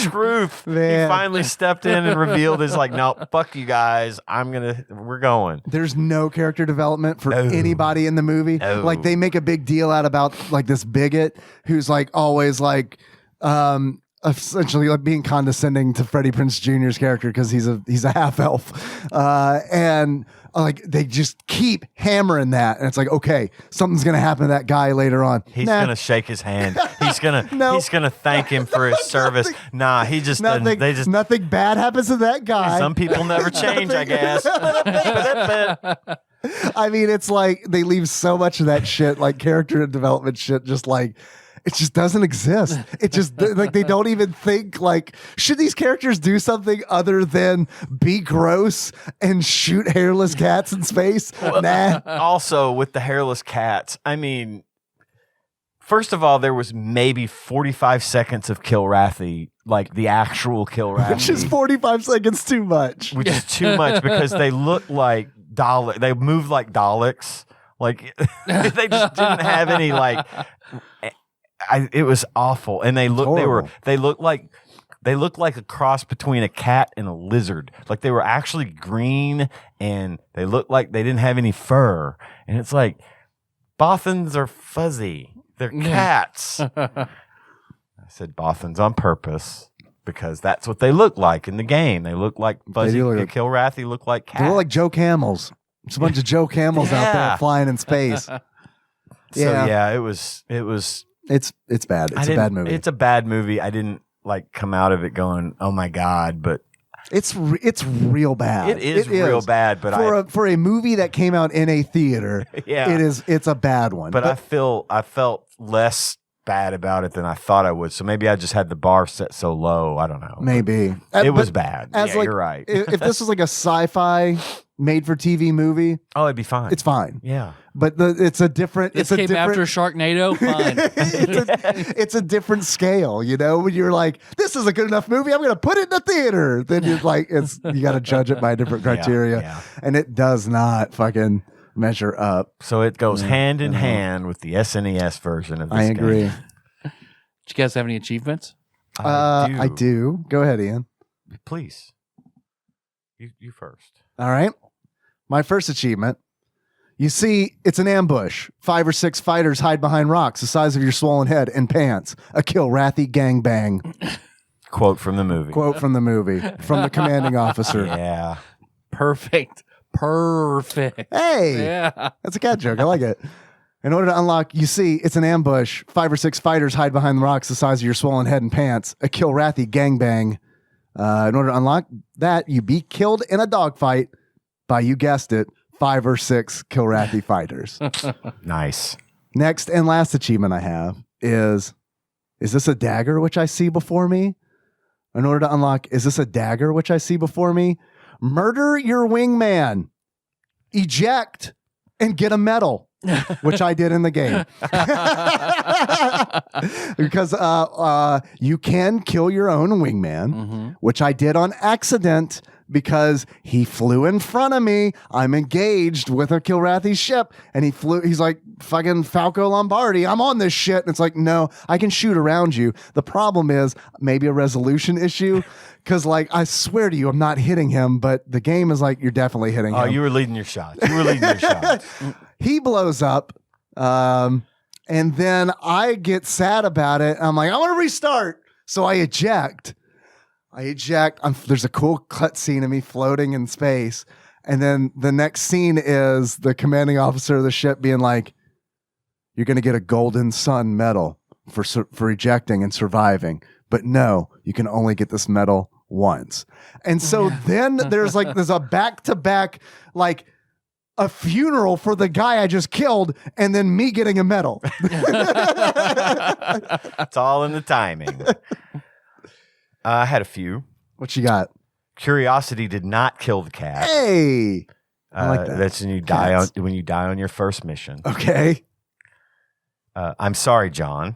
Truth. Man. He finally stepped in and revealed his like, no, fuck you guys. We're going. There's no character development for anybody in the movie. No. Like they make a big deal out about like this bigot who's like always like essentially like being condescending to Freddie Prinze Jr.'s character because he's a half elf, and like they just keep hammering that, and it's like, okay, something's gonna happen to that guy later on. He's gonna shake his hand. He's gonna thank him for his service. Nah, he just nothing. Nothing bad happens to that guy. Some people never change, I guess. I mean, it's like they leave so much of that shit, like character development shit, just like. It just doesn't exist. It just like they don't even think like, should these characters do something other than be gross and shoot hairless cats in space? Nah. Also, with the hairless cats, I mean, first of all, there was maybe 45 seconds of Kilrathi, like the actual Kilrathi, which is 45 seconds too much. Which is too much because they look like Daleks. They move like Daleks. Like they just didn't have any like. It was awful, and they looked like a cross between a cat and a lizard. Like they were actually green, and they looked like they didn't have any fur. And it's like Bothans are fuzzy; they're cats. I said Bothans on purpose because that's what they look like in the game. They look like fuzzy. Kilrathi look like cats. They look like Joe Camels. There's a bunch of Joe Camels out there flying in space. It was. It's bad. It's a bad movie. It's a bad movie. I didn't like come out of it going, "Oh my god!" But it's real bad. It is real bad. But for a movie that came out in a theater, it's a bad one. But I felt less bad about it than I thought I would. So maybe I just had the bar set so low. I don't know. Maybe it was bad. You're right. If this was like a sci-fi made for TV movie, Oh, it'd be fine. it's fine. Yeah. But it's a different. This it's came a different, after Sharknado. Fine. it's a different scale, you know. When you're like, this is a good enough movie, I'm going to put it in the theater. Then you're like, you got to judge it by a different criteria, Yeah. and it does not fucking measure up. So it goes hand in hand with the SNES version of this I agree. game. Did you guys have any achievements? I do. Go ahead, Ian. Please. You first. All right. My first achievement. You see, it's an ambush. 5 or 6 fighters hide behind rocks the size of your swollen head and pants. A Kilrathi gangbang. Quote from the movie. Quote from the movie. From the commanding officer. Yeah. Perfect. Hey, Yeah. that's a cat joke. I like it. In order to unlock, you see, it's an ambush. 5 or 6 fighters hide behind the rocks the size of your swollen head and pants. A Kilrathi gangbang. In order to unlock that, you be killed in a dogfight by, you guessed it, 5 or 6 Kilrathi fighters. Nice. Next and last achievement I have is this a dagger which I see before me? In order to unlock, is this a dagger which I see before me? Murder your wingman. Eject and get a medal. Which I did in the game. Because you can kill your own wingman, which I did on accident because he flew in front of me. I'm engaged with a Kilrathi ship, and he's like fucking Falco Lombardi. I'm on this shit. And it's like, no, I can shoot around you. The problem is maybe a resolution issue. Because, like, I swear to you, I'm not hitting him, but the game is like, you're definitely hitting him. Oh, you were leading your shots. He blows up, and then I get sad about it. I'm like, I want to restart. So I eject. There's a cool cutscene of me floating in space. And then the next scene is the commanding officer of the ship being like, you're going to get a Golden Sun medal for ejecting and surviving. But no, you can only get this medal once. And so then there's a back-to-back, like, a funeral for the guy I just killed, and then me getting a medal. It's all in the timing. I had a few. What you got? Curiosity did not kill the cat. Hey, I like that. That's when you die on your first mission. Okay. I'm sorry, John.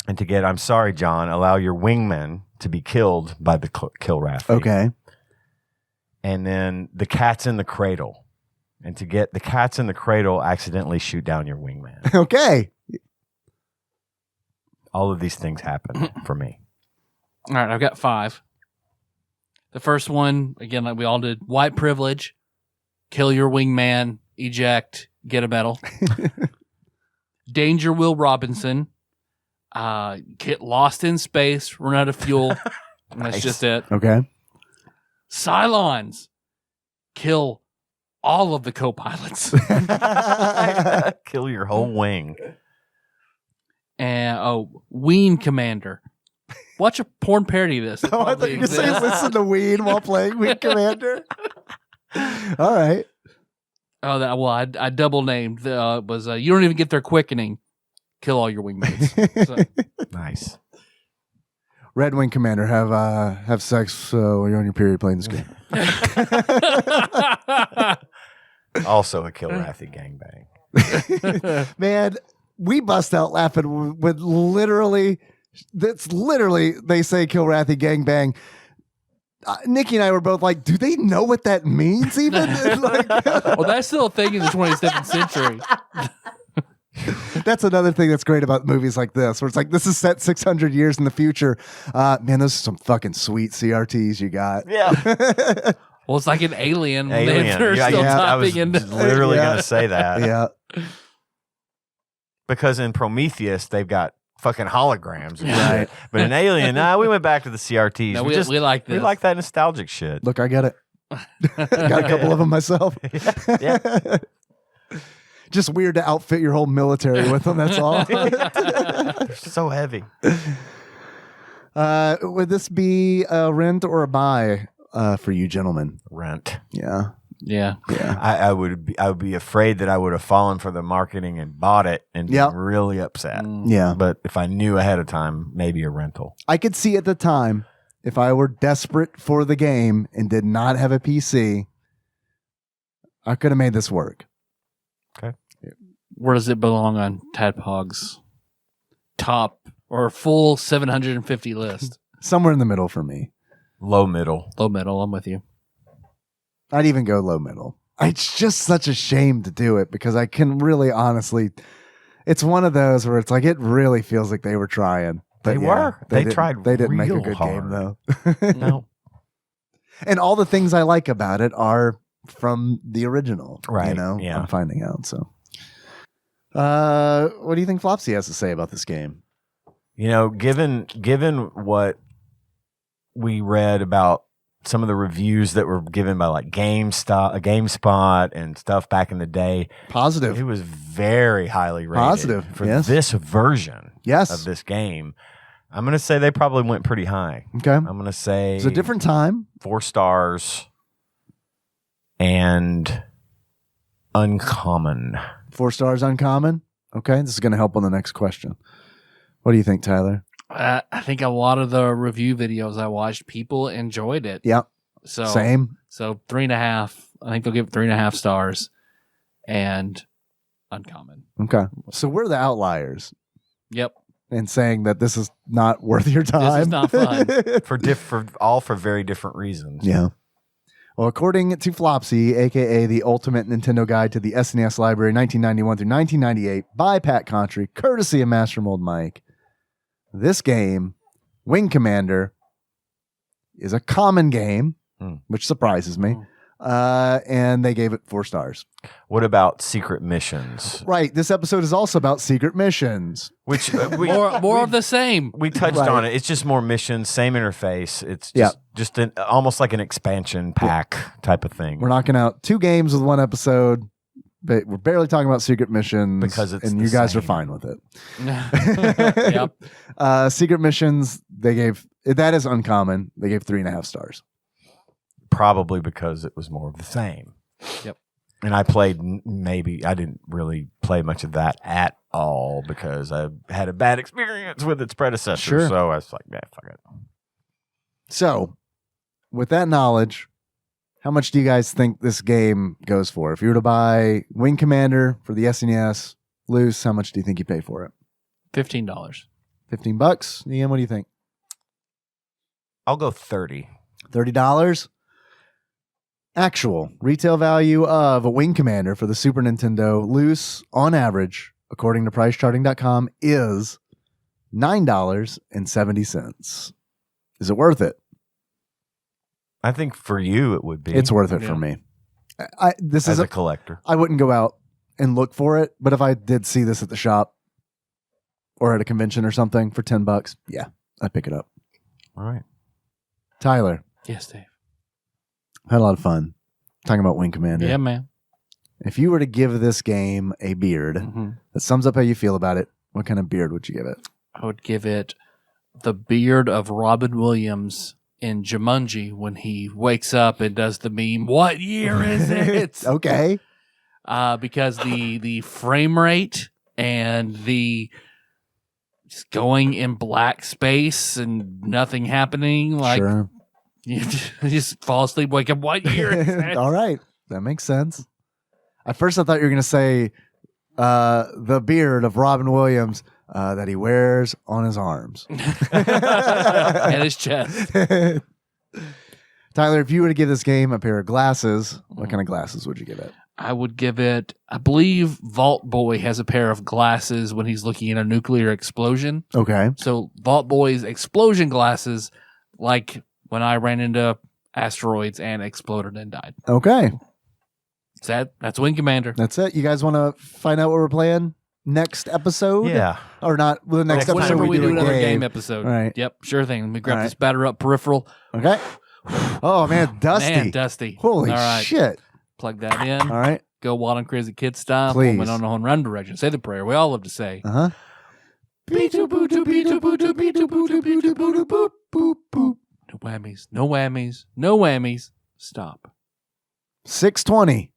And to get I'm sorry, John, allow your wingman to be killed by the Kilrathi. Okay. And then the cat's in the cradle. And to get the cat's in the cradle, accidentally shoot down your wingman. Okay. All of these things happen for me. All right, I've got 5. The first one, again, like we all did, white privilege, kill your wingman, eject, get a medal. Danger Will Robinson, get lost in space, run out of fuel. And that's just it. Okay. Cylons, kill all of the co-pilots. Kill your whole wing. And Ween Commander. Watch a porn parody of this. It Oh, I thought probably you were saying exists. listen to Ween while playing Ween Commander. All right. I double named. Was you don't even get their quickening. Kill all your wingmates. So, Nice. Red Wing Commander, have sex when you're on your period playing this game. Also a Kilrathi gangbang. Man, we bust out laughing with literally, they say Kilrathi gangbang. Nikki and I were both like, do they know what that means even? well, that's still a thing in the 27th century. That's another thing that's great about movies like this, where it's like, this is set 600 years in the future. Man, those are some fucking sweet CRTs you got. Yeah. Well, it's like an alien. Alien. They're still I was topping into. literally going to say that. Yeah. Because in Prometheus, they've got fucking holograms. And Right. shit. But in Alien, we went back to the CRTs. No, we like this. We like that nostalgic shit. Look, I get it. Got a couple of them myself. Yeah. Just weird to outfit your whole military with them, that's all. They're so heavy. Would this be a rent or a buy for you gentlemen? Rent. Yeah. Yeah. Yeah. I would be afraid that I would have fallen for the marketing and bought it and Yep. been really upset. Yeah. But if I knew ahead of time, maybe a rental. I could see at the time, if I were desperate for the game and did not have a PC I could have made this work. Where does it belong on TADPOG's top or full 750 list? Somewhere in the middle for me. Low middle. Low middle, I'm with you. I'd even go low middle. It's just such a shame to do it because I can really honestly, it's one of those where it's like, it really feels like they were trying. They were. They tried. They didn't make a real good game hard. though. No. And all the things I like about it are from the original. Right, You know, yeah. I'm finding out. So, what do you think Flopsy has to say about this game? You know, given what we read about some of the reviews that were given by like GameSpot and stuff back in the day, Positive. it was very highly rated. Positive, for yes. this version Yes. of this game. I'm going to say they probably went pretty high. Okay. I'm going to say It's a different time. 4 stars and uncommon. 4 stars uncommon. Okay. This is going to help on the next question. What do you think, Tyler? I think a lot of the review videos I watched, people enjoyed it. Yeah. So Same. So 3.5. I think they'll give it 3.5 stars and uncommon. Okay. So we're the outliers Yep. in saying that this is not worth your time. is not fun. for very different reasons. Yeah. Well, according to Flopsy, a.k.a. the Ultimate Nintendo Guide to the SNES Library 1991 through 1998 by Pat Contry, courtesy of Master Mold Mike, this game, Wing Commander, is a common game, which surprises me. And they gave it 4 stars. What about secret missions? Right. This episode is also about secret missions. Which More of the same. we touched Right. on it. It's just more missions, same interface. It's Yeah. just almost like an expansion pack type of thing. We're knocking out 2 games with 1 episode, but we're barely talking about secret missions Because it's and the you guys same. are fine with it. Yep. Secret missions, that is uncommon. They gave 3.5 stars. Probably because it was more of the same. Yep. And I played I didn't really play much of that at all because I had a bad experience with its predecessor. Sure. So I was like, nah, fuck it. So, with that knowledge, how much do you guys think this game goes for? If you were to buy Wing Commander for the SNES loose, how much do you think you pay for it? $15. $15? Ian, what do you think? I'll go 30. $30? Actual retail value of a Wing Commander for the Super Nintendo loose, on average, according to PriceCharting.com, is $9.70. Is it worth it? I think for you it would be. It's worth it Yeah. for me. This as is a collector. I wouldn't go out and look for it, but if I did see this at the shop or at a convention or something for $10, yeah, I'd pick it up. All right. Tyler, Yes, Dave. had a lot of fun talking about Wing Commander. Yeah, man. If you were to give this game a beard that sums up how you feel about it, what kind of beard would you give it? I would give it the beard of Robin Williams in Jumanji when he wakes up and does the meme, "What year is it?" Okay. Because the frame rate and the just going in black space and nothing happening, like Sure. you just fall asleep, wake up, what year is it? All right. That makes sense. At first, I thought you were going to say the beard of Robin Williams that he wears on his arms. And his chest. Tyler, if you were to give this game a pair of glasses, what kind of glasses would you give it? I would give it, I believe Vault Boy has a pair of glasses when he's looking at a nuclear explosion. Okay. So Vault Boy's explosion glasses, like when I ran into asteroids and exploded and died. Okay. That's Wing Commander. That's it. You guys want to find out what we're playing next episode? Yeah. Or not? Well, the next episode Whenever we do a another game game episode. All right. Yep, sure thing. Let me grab All this right. batter up peripheral. Okay. Oh, man. Dusty. Man, dusty. Holy All right. shit. Plug that in. All right. Go Wild and Crazy Kid style. Please. Moving on a random direction. Say the prayer. We all love to say. Uh-huh. No whammies. No whammies. No whammies. Stop. 620.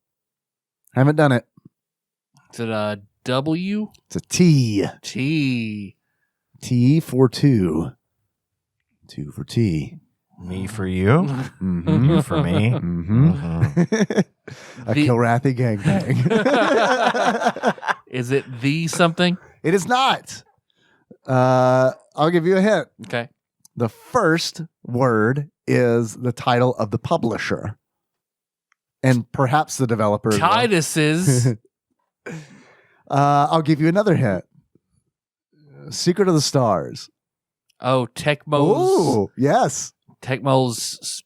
Haven't done it. Is it a W? It's a T. T. T for 2. 2 for T. Me for you. Mhm. You for me. Mhm. A Kilrathi gangbang. Is it the something? It is not. I'll give you a hint. Okay. The first word is the title of the publisher. And perhaps the developer. as well. Titus's. I'll give you another hint. Secret of the Stars. Oh, Tecmo's. Oh, yes. Tecmo's.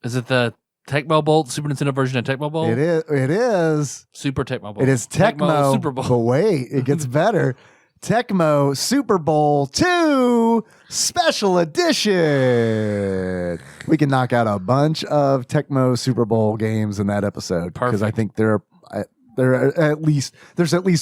Is it the Tecmo Bolt, Super Nintendo version of Tecmo Bolt? It is. It is. Super Tecmo Bolt. It is Tecmo Super Bowl. But wait, it gets better. Tecmo Super Bowl 2 Special Edition. We can knock out a bunch of Tecmo Super Bowl games in that episode because I think there's at least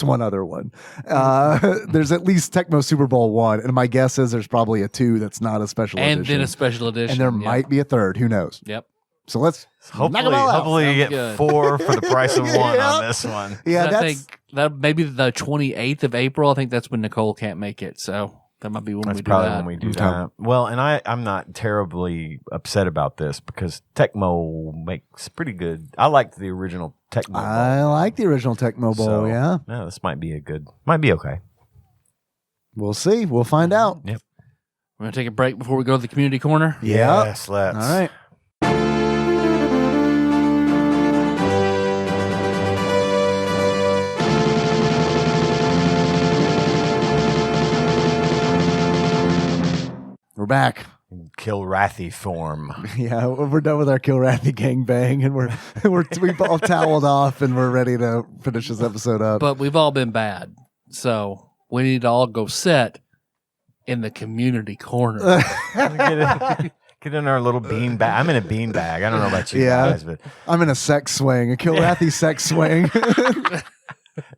one other one. There's at least Tecmo Super Bowl 1, and my guess is there's probably a 2 that's not a special edition. And then a special edition. And there might be a third. Who knows? Yep. So let's knock them Hopefully, all out. hopefully you get Sounds good. 4 for the price of 1 Yeah. on this one. Yeah, I that's think that maybe the 28th of April. I think that's when Nicole can't make it. So that might be when That's we do probably that. when we do Okay. that. Well, and I'm not terribly upset about this because Tecmo makes pretty good. I liked the original Tecmo. I like the original Tecmo Bowl. So, Yeah, this might be might be okay. we'll see. We'll find out. Yep. We're going to take a break before we go to the community corner. Yeah. Yes, let's. All right. We're back. Kilrathi form. Yeah, we're done with our Kilrathi gangbang, and we've all toweled off, and we're ready to finish this episode up. But we've all been bad. So we need to all go sit in the community corner. Get in our little bean bag. I'm in a bean bag. I don't know about you Yeah. guys, but I'm in a sex swing, a Kilrathi sex swing.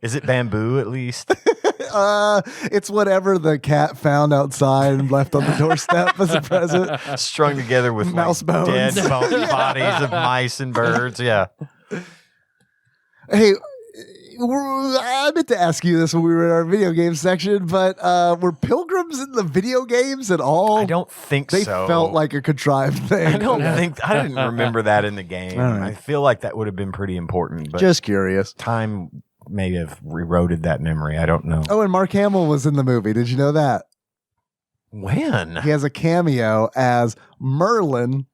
is it bamboo at least? It's whatever the cat found outside and left on the doorstep as a present. Strung together with Mouse bones. dead bodies of mice and birds. Yeah. Hey, I meant to ask you this when we were in our video game section, but were pilgrims in the video games at all? I don't think They so. felt like a contrived thing. I don't think I didn't remember that in the game. All right. I feel like that would have been pretty important, but Just curious. time may have eroded that memory. I don't know. Oh, and Mark Hamill was in the movie. Did you know that? When? He has a cameo as Merlin,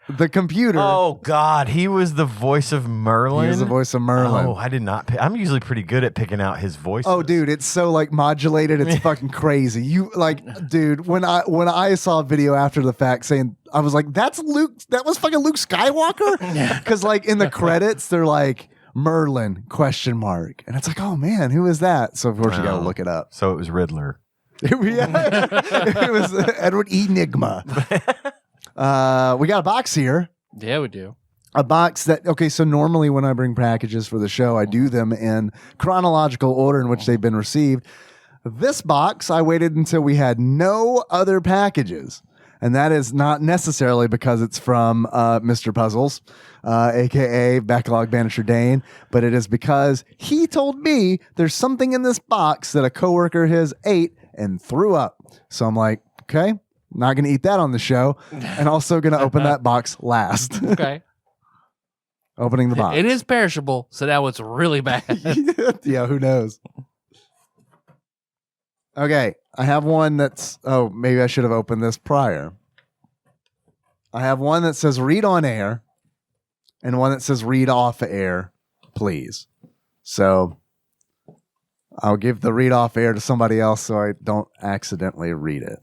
the computer. Oh God, he was the voice of Merlin. He was the voice of Merlin. Oh, I did not. I'm usually pretty good at picking out his voice. Oh, dude, it's so like modulated. It's fucking crazy. You like, dude, when I saw a video after the fact saying, I was like, that's Luke. That was fucking Luke Skywalker. Because like in the credits, they're like Merlin ? And it's like, oh man, who is that? So of course you got to look it up. So it was Riddler. Yeah, it was Edward Enigma. We got a box here. Yeah, we do. A box that, okay, so normally when I bring packages for the show, I do them in chronological order in which they've been received. This box, I waited until we had no other packages. And that is not necessarily because it's from Mr. Puzzles, a.k.a. Backlog Banisher Dane, but it is because he told me there's something in this box that a coworker of his ate and threw up. So I'm like, okay, not going to eat that on the show, and also going to open that box last. Okay. Opening the box. It is perishable, so now it's really bad. Yeah, who knows? Okay, I have one that's, oh, maybe I should have opened this prior. I have one that says read on air and one that says read off air, please. So I'll give the read off air to somebody else so I don't accidentally read it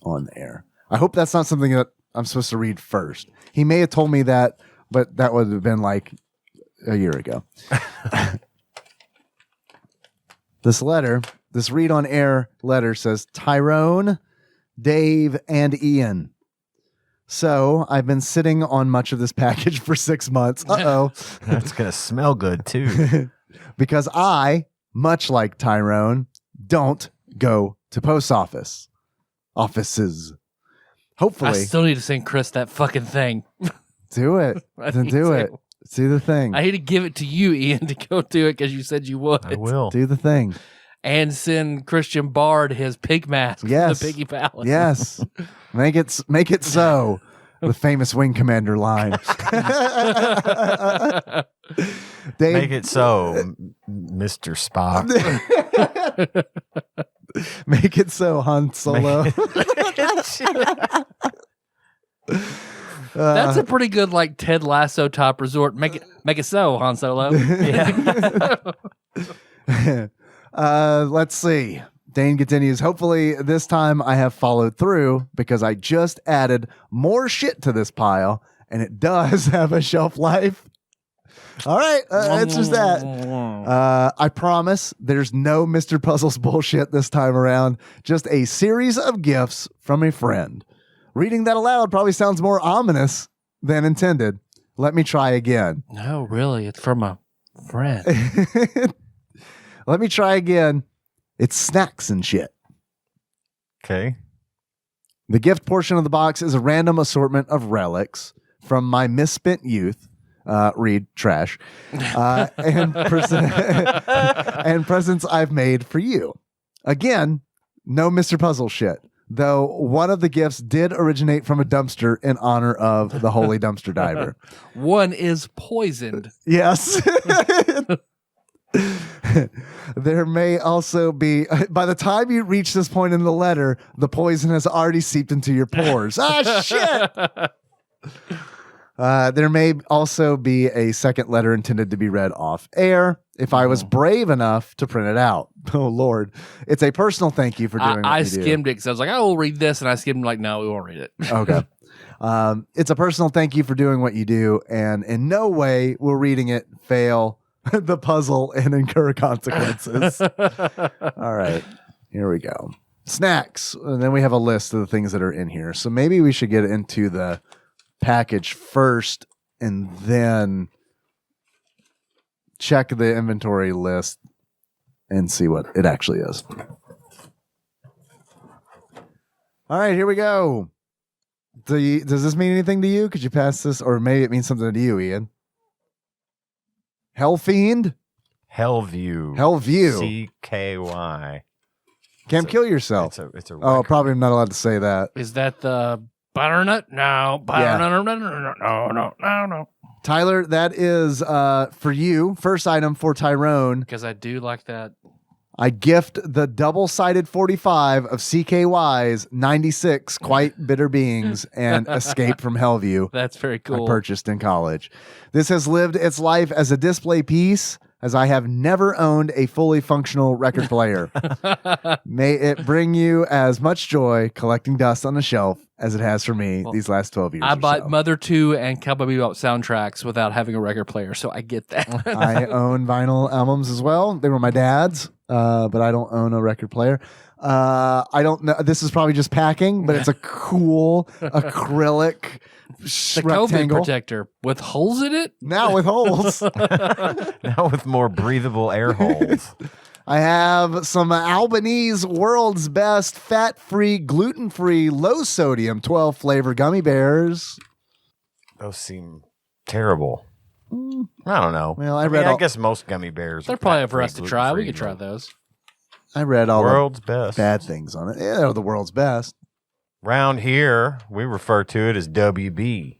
on the air. I hope that's not something that I'm supposed to read first. He may have told me that, but that would have been like a year ago. This read on air letter says Tyrone, Dave, and Ian. So I've been sitting on much of this package for 6 months. Uh-oh. It's going to smell good too. Because I, much like Tyrone, don't go to post offices. Hopefully. I still need to send Chris that fucking thing. Do it. I Then need do to. it. Do the thing. I hate to give it to you, Ian, to go do it because you said you would. I will. Do the thing. and send Christian Bard his pig mask from Yes. the Piggy Palace. Yes. Make it so. The famous Wing Commander line. Dave, Make it so, Mr. Spock. Make it so, Han Solo. That's a pretty good like Ted Lasso top resort. Make it so, Han Solo. Let's see. Dane continues. Hopefully this time I have followed through because I just added more shit to this pile and it does have a shelf life. All right. It's just that. I promise there's no Mr. Puzzles bullshit this time around. Just a series of gifts from a friend. Reading that aloud probably sounds more ominous than intended. Let me try again. No, really, it's from a friend. Let me try again. It's snacks and shit. Okay. The gift portion of the box is a random assortment of relics from my misspent youth. Read trash. And presents I've made for you. Again, no Mr. Puzzle shit. Though one of the gifts did originate from a dumpster in honor of the holy dumpster diver. One is poisoned. Yes. There may also be, by the time you reach this point in the letter, the poison has already seeped into your pores. Ah, shit. There may also be a second letter intended to be read off air if I was brave enough to print it out. Oh, Lord. It's a personal thank you for doing I what you do. skimmed it because I was like, I will read this. And I skimmed like, no, we won't read it. Okay. It's a personal thank you for doing what you do. And in no way will reading it fail the puzzle and incur consequences. All right. Here we go. Snacks. And then we have a list of the things that are in here. So maybe we should get into the package first and then check the inventory list and see what it actually is. All right, here we go. Does this mean anything to you? Could you pass this? Or maybe it means something to you, Ian. Hellfiend? Hellview. Hellview. CKY. Can't kill yourself. It's a Oh, probably not allowed to say that. Is that the butternut? No. Butternut. No. Tyler, that is for you. First item for Tyrone. Because I do like that. I gift the double-sided 45 of CKY's 96 Quite Bitter Beings and Escape from Hellview. That's very cool. I purchased in college. This has lived its life as a display piece, as I have never owned a fully functional record player. May it bring you as much joy collecting dust on a shelf as it has for me these last 12 years. I bought so. Mother 2 and Cowboy Bebop soundtracks without having a record player, so I get that. I own vinyl albums as well. They were my dad's, but I don't own a record player. I don't know. This is probably just packing, but it's a cool acrylic The COVID rectangle. protector with holes in it? Now with holes. now with more breathable air holes. I have some Albanese World's Best fat-free, gluten-free, low-sodium 12-flavor gummy bears. Those seem terrible. I don't know. Well, I guess most gummy bears. They're are probably for fat-free, us to try. We gluten-free, could try but those. I read all World's the best. bad things on it. Yeah, they're the world's best. Round here, we refer to it as WB.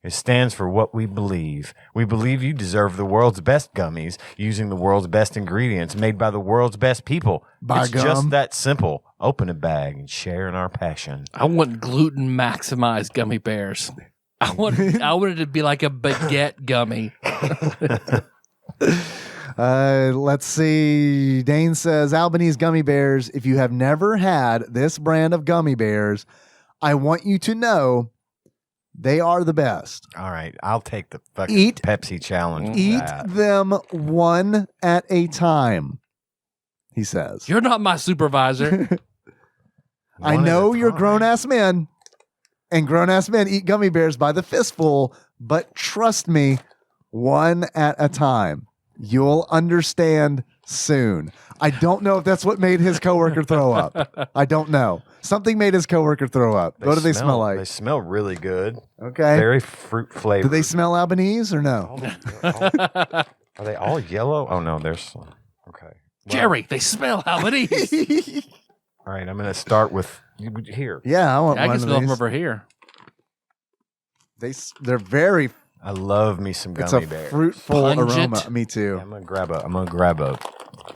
It stands for what we believe. We believe you deserve the world's best gummies using the world's best ingredients made by the world's best people. By it's gum. just that simple. Open a bag and share in our passion. I want gluten maximized gummy bears. I want it to be like a baguette gummy. Let's see. Dane says, Albanese gummy bears. If you have never had this brand of gummy bears, I want you to know they are the best. All right, I'll take the fucking Eat- Pepsi challenge. Eat for that. them one at a time, he says. You're not my supervisor. I One at know a you're time. grown-ass men, and grown-ass men eat gummy bears by the fistful, but trust me, one at a time. You'll understand soon. I don't know if that's what made his coworker throw up. I don't know. Something made his coworker throw up. What do they smell like? They smell really good. Okay. Very fruit flavored. Do they smell Albanese or no? Are they all yellow? Oh no, there's some. Okay. Jerry, they smell Habanese. All right, I'm going to start with here. Yeah, I want I one can of smell them these. over here. They're very. I love me some It's a gummy bears. fruitful Pungent. aroma. Me too. Yeah, I'm gonna grab a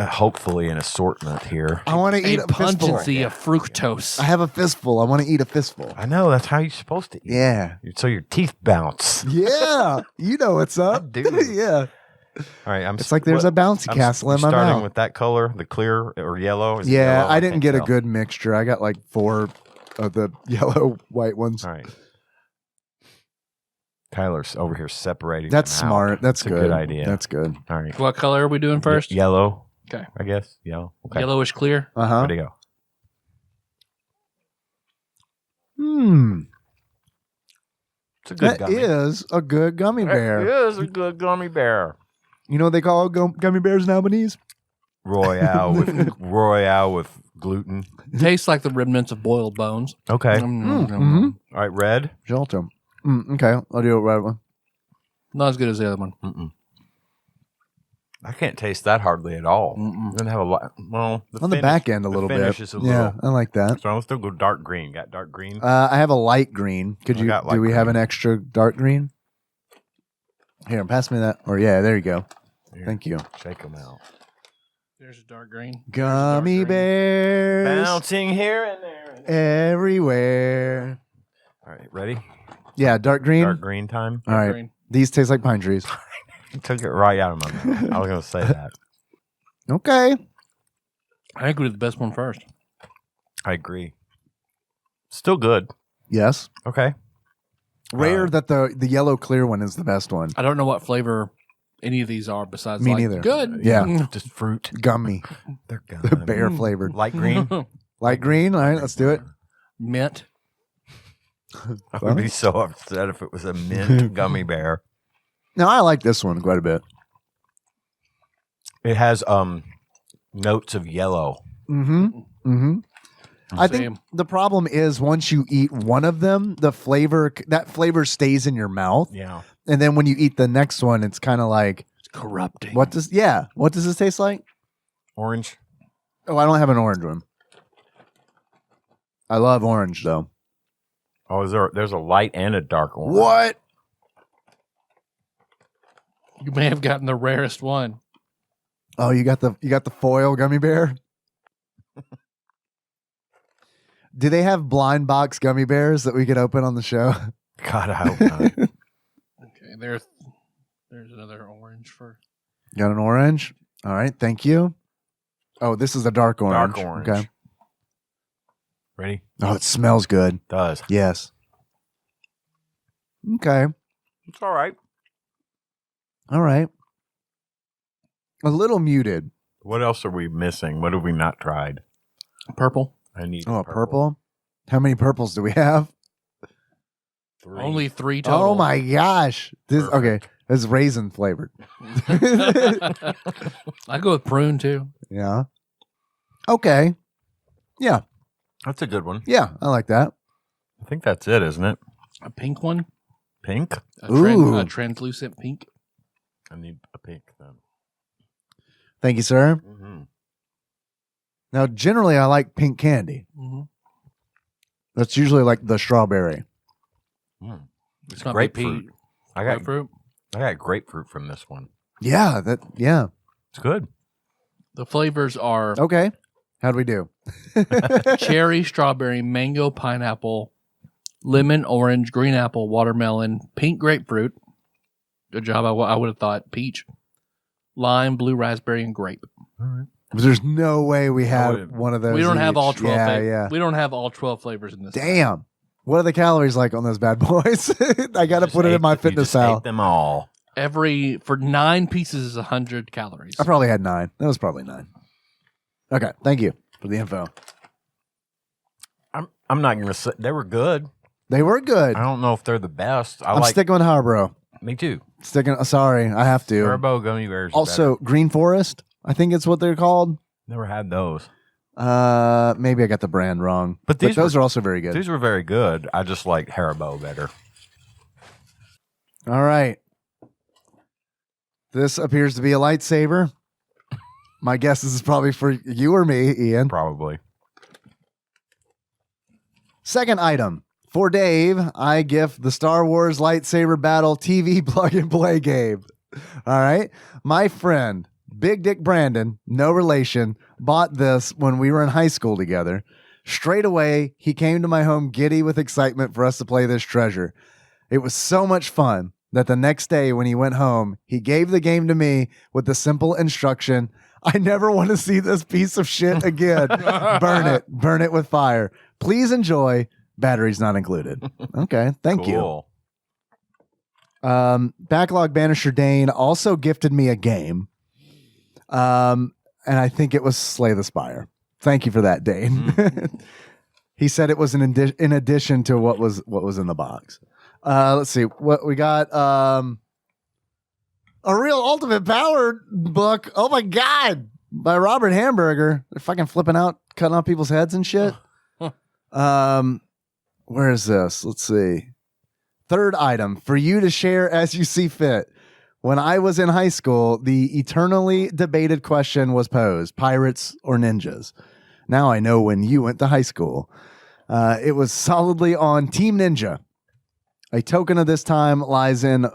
hopefully an assortment here. I want to eat A a fistful. pungency of fructose. I have a fistful. I want to eat a fistful. I know that's how you're supposed to eat. Yeah. So your teeth bounce. Yeah. You know what's up. I do. Yeah. All right, It's like there's a bouncy castle in my starting mouth. with that color, the clear or yellow. Is it Yeah, yellow? I didn't can't get a tell. good mixture. I got like 4 of the yellow white ones. All right. Tyler's over here separating. That's them out. smart. That's a good. good idea. That's good. All right. What color are we doing first? Yellow. Okay. I guess yellow. Okay. Yellowish clear. Uh-huh. Ready to go. It's a good That gummy. is a good gummy bear. It is a good gummy bear. You know what they call gummy bears in Albanese? Royale with gluten. Tastes like the remnants of boiled bones. Okay. Mm-hmm. All right. Red. Gelato. Okay, I'll do it right one. Not as good as the other one. Mm-mm. I can't taste that hardly at all. Mm-mm. Doesn't have a lot. Well, On the back end a little finish bit. is a Yeah, little. I like that. So I'll still go dark green. Got dark green. I have a light green. I got light Do we have green. an extra dark green? Here, pass me that. Or yeah, there you go. Here, Thank you. Shake them out. There's a dark green. Gummy bears Bouncing here and there. And there. everywhere. All right. Ready? Yeah, dark green. Dark green time. All right. Green. These taste like pine trees. You took it right out of my mouth. I was going to say that. Okay. I think we did the best one first. I agree. Still good. Yes. Okay. Rare that the yellow clear one is the best one. I don't know what flavor any of these are besides Me like, neither. good. Yeah. Just fruit. Gummy. They're The gummy. bear flavored. Light green. Light green. All right, let's do it. Mint. I would be so upset if it was a mint gummy bear. No, I like this one quite a bit. It has notes of yellow. Mm-hmm. Mm-hmm. I think Same. the problem is once you eat one of them, that flavor stays in your mouth. Yeah. And then when you eat the next one, it's kind of like, It's corrupting. what does this taste like? Orange. Oh, I don't have an orange one. I love orange though. Oh, there's a light and a dark orange. What? You may have gotten the rarest one. Oh, you got the foil gummy bear? Do they have blind box gummy bears that we could open on the show? God, I hope not. Okay, there's another orange for. Got an orange? All right, thank you. Oh, this is a dark orange. Dark orange. Okay. Ready? Oh, it smells good. Does. Yes. Okay. It's all right. All right. A little muted. What else are we missing? What have we not tried? Purple. I need Oh, purple. How many purples do we have? 3. Only 3 total. Oh my gosh. This Perfect. okay. It's raisin flavored. I go with prune too. Yeah. Okay. Yeah. That's a good one. Yeah, I like that. I think that's it, isn't it? A pink one. Pink? Ooh. A translucent pink. I need a pink then. Thank you, sir. Mm-hmm. Now, generally, I like pink candy. Mm-hmm. That's usually like the strawberry. It's not Grapefruit. peach. I got Grapefruit. grapefruit from this one. Yeah, It's good. The flavors are Okay. How'd we do? cherry, strawberry, mango, pineapple, lemon, orange, green apple, watermelon, pink grapefruit. Good job. I would have thought peach, lime, blue raspberry, and grape. All right. There's no way we Oh, had one of those. We don't have all 12. Yeah. We don't have all 12 flavors in this. Damn. What are the calories like on those bad boys? I got to put it in my fitness You pal. ate them all. For 9 pieces is 100 calories. I probably had 9. That was probably 9. Okay. Thank you for the info. I'm not going to say they were good. They were good. I don't know if they're the best. I'm sticking with Harborough. Me too. Sorry, I have to. Turbo gummy bears. are Also, Green Forest, I think it's what they're called. better. Never had those. Maybe I got the brand wrong. But these those were- are also very good. These were very good. I just like Haribo better. All right. This appears to be a lightsaber. My guess is probably for you or me, Ian. Probably. Second item. For Dave, I gift the Star Wars Lightsaber Battle TV plug and play game. All right. My friend, Big Dick Brandon, no relation, bought this when we were in high school together. Straight away, he came to my home giddy with excitement for us to play this treasure. It was so much fun that the next day when he went home, he gave the game to me with the simple instruction, I never want to see this piece of shit again. Burn it with fire. Please enjoy. Batteries not included. Okay, thank you. Backlog Banisher Dane also gifted me a game. And I think it was Slay the Spire. Thank you for that, Dane. He said it was in addition to what was in the box. Let's see what we got. A Real Ultimate Power book. Oh my God. By Robert Hamburger. They're fucking flipping out, cutting off people's heads and shit. Where is this? Let's see. Third item for you to share as you see fit. When I was in high school, the eternally debated question was posed, pirates or ninjas? Now I know when you went to high school. It was solidly on Team Ninja. A token of this time lies in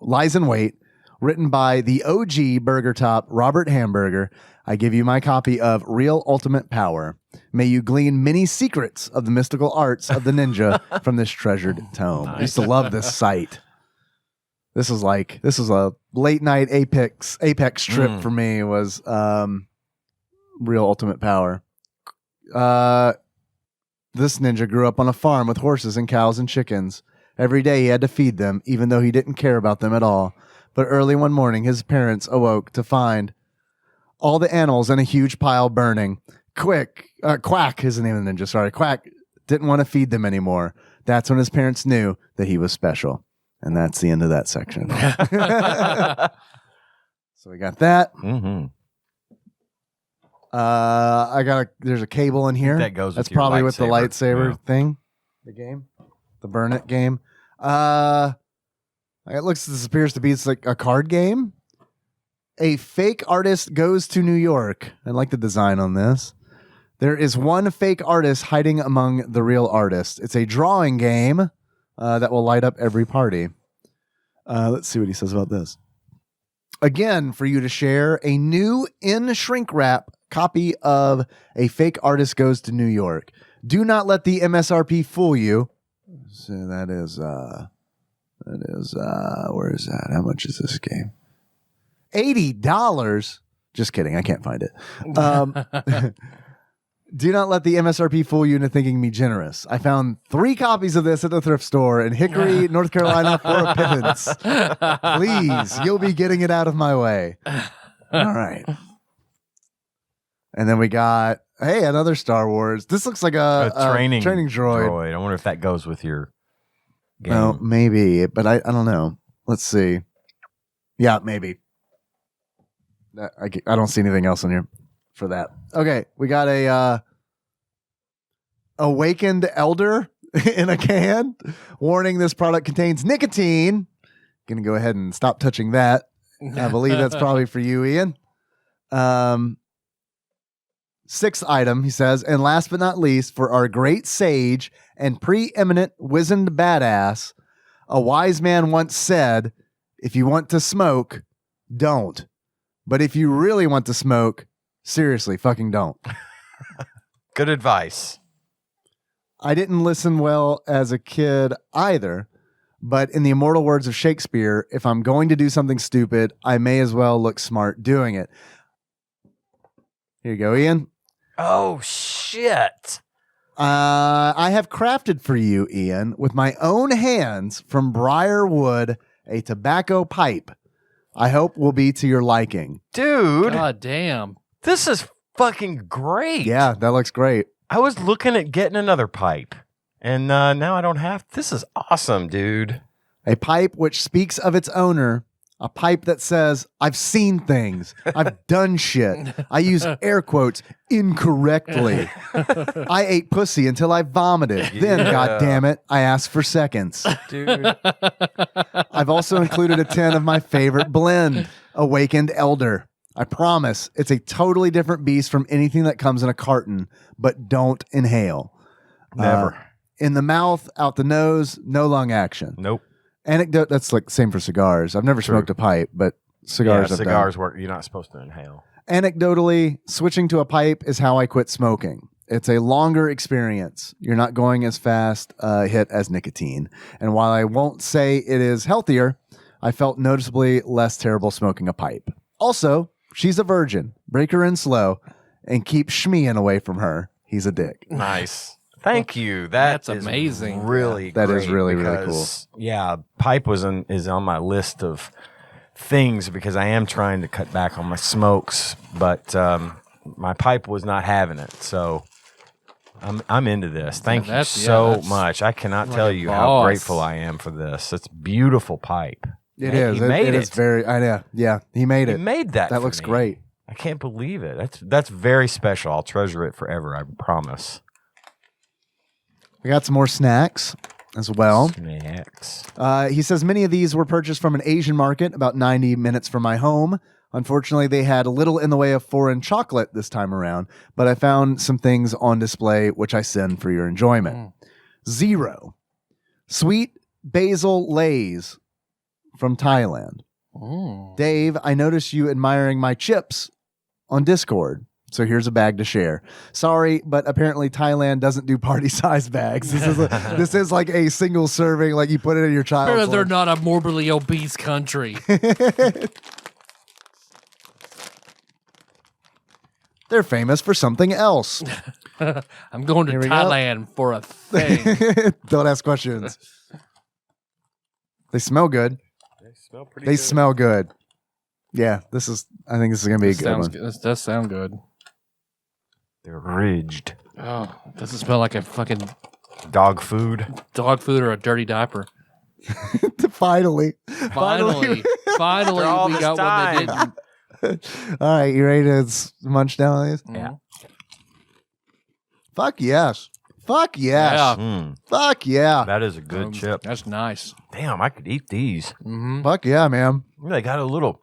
wait, written by the OG Burger Top, Robert Hamburger. I give you my copy of Real Ultimate Power. May you glean many secrets of the mystical arts of the ninja from this treasured tome. I used to love this site. This was a late night Apex trip for me. Was Real Ultimate Power. This ninja grew up on a farm with horses and cows and chickens. Every day he had to feed them, even though he didn't care about them at all. But early one morning, his parents awoke to find all the animals in a huge pile burning. Quack is the name of the ninja. Sorry, Quack didn't want to feed them anymore. That's when his parents knew that he was special. And that's the end of that section. So we got that. Mm-hmm. There's a cable in here. That goes. That's probably with the lightsaber thing. The game, the burn it game. This appears to be like a card game. A fake artist goes to New York. I like the design on this. There is one fake artist hiding among the real artists. It's a drawing game that will light up every party. Let's see what he says about this. Again, for you to share, a new in shrink wrap copy of A Fake Artist Goes to New York. Do not let the MSRP fool you. So that is where is that? How much is this game? $80. Just kidding. I can't find it. Do not let the MSRP fool you into thinking me generous. I found 3 copies of this at the thrift store in Hickory, North Carolina for a pittance. Please, you'll be getting it out of my way. All right. And then we got, another Star Wars. This looks like a training droid. I wonder if that goes with your game. No, maybe, but I don't know. Let's see. Yeah, maybe. I don't see anything else in here for that. Okay, we got a awakened elder in a can. Warning, this product contains nicotine. Gonna go ahead and stop touching that. I believe that's probably for you, Ian. 6th item, he says, and last but not least, for our great sage and preeminent wizened badass, a wise man once said, if you want to smoke, don't. But if you really want to smoke, seriously, fucking don't. Good advice. I didn't listen well as a kid either, but in the immortal words of Shakespeare, if I'm going to do something stupid, I may as well look smart doing it. Here you go, Ian. Oh, shit. I have crafted for you, Ian, with my own hands from briar wood, a tobacco pipe. I hope will be to your liking. Dude. God damn. This is fucking great. Yeah, that looks great. I was looking at getting another pipe, and now I don't have. This is awesome, dude. A pipe which speaks of its owner. A pipe that says, I've seen things. I've done shit. I use air quotes incorrectly. I ate pussy until I vomited. Yeah. Then, God damn it, I asked for seconds. Dude. I've also included a tin of my favorite blend, Awakened Elder. I promise it's a totally different beast from anything that comes in a carton, but don't inhale. Never. In the mouth, out the nose, no lung action. Nope. Anecdote, that's like same for cigars. I've never smoked a pipe, but cigars I've done. Cigars work. You're not supposed to inhale. Anecdotally, switching to a pipe is how I quit smoking. It's a longer experience. You're not going as fast hit as nicotine. And while I won't say it is healthier, I felt noticeably less terrible smoking a pipe. Also, she's a virgin. Break her in slow and keep Shmeeing away from her. He's a dick. Nice. Thank you. That's amazing. Really, that great is really, really cool. Yeah, pipe is on my list of things because I am trying to cut back on my smokes, but my pipe was not having it. So I'm into this. Thank you so much. I cannot tell you how grateful I am for this. It's beautiful pipe. It is. He made it. It's very. Yeah, he made it. He made that. That looks great. I can't believe it. That's very special. I'll treasure it forever. I promise. We got some more snacks as well. Snacks. He says many of these were purchased from an Asian market about 90 minutes from my home. Unfortunately, they had a little in the way of foreign chocolate this time around, but I found some things on display which I send for your enjoyment. 0. Sweet basil lays from Thailand. Dave, I noticed you admiring my chips on Discord. So here's a bag to share. Sorry, but apparently Thailand doesn't do party-sized bags. This is like a single serving, like you put it in your child's. They're not a morbidly obese country. They're famous for something else. I'm going to Thailand for a thing. Don't ask questions. They smell good. They smell pretty They good. smell good. Yeah, I think this is going to be a good one. This does sound good. They're ridged. Oh, does it smell like a fucking Dog food. dog food or a dirty diaper? Finally. Finally, we got one that didn't. All right, you ready to munch down on these? Yeah. Fuck yes. Fuck yes. Yeah. Fuck yeah. That is a good chip. That's nice. Damn, I could eat these. Mm-hmm. Fuck yeah, man. They got a little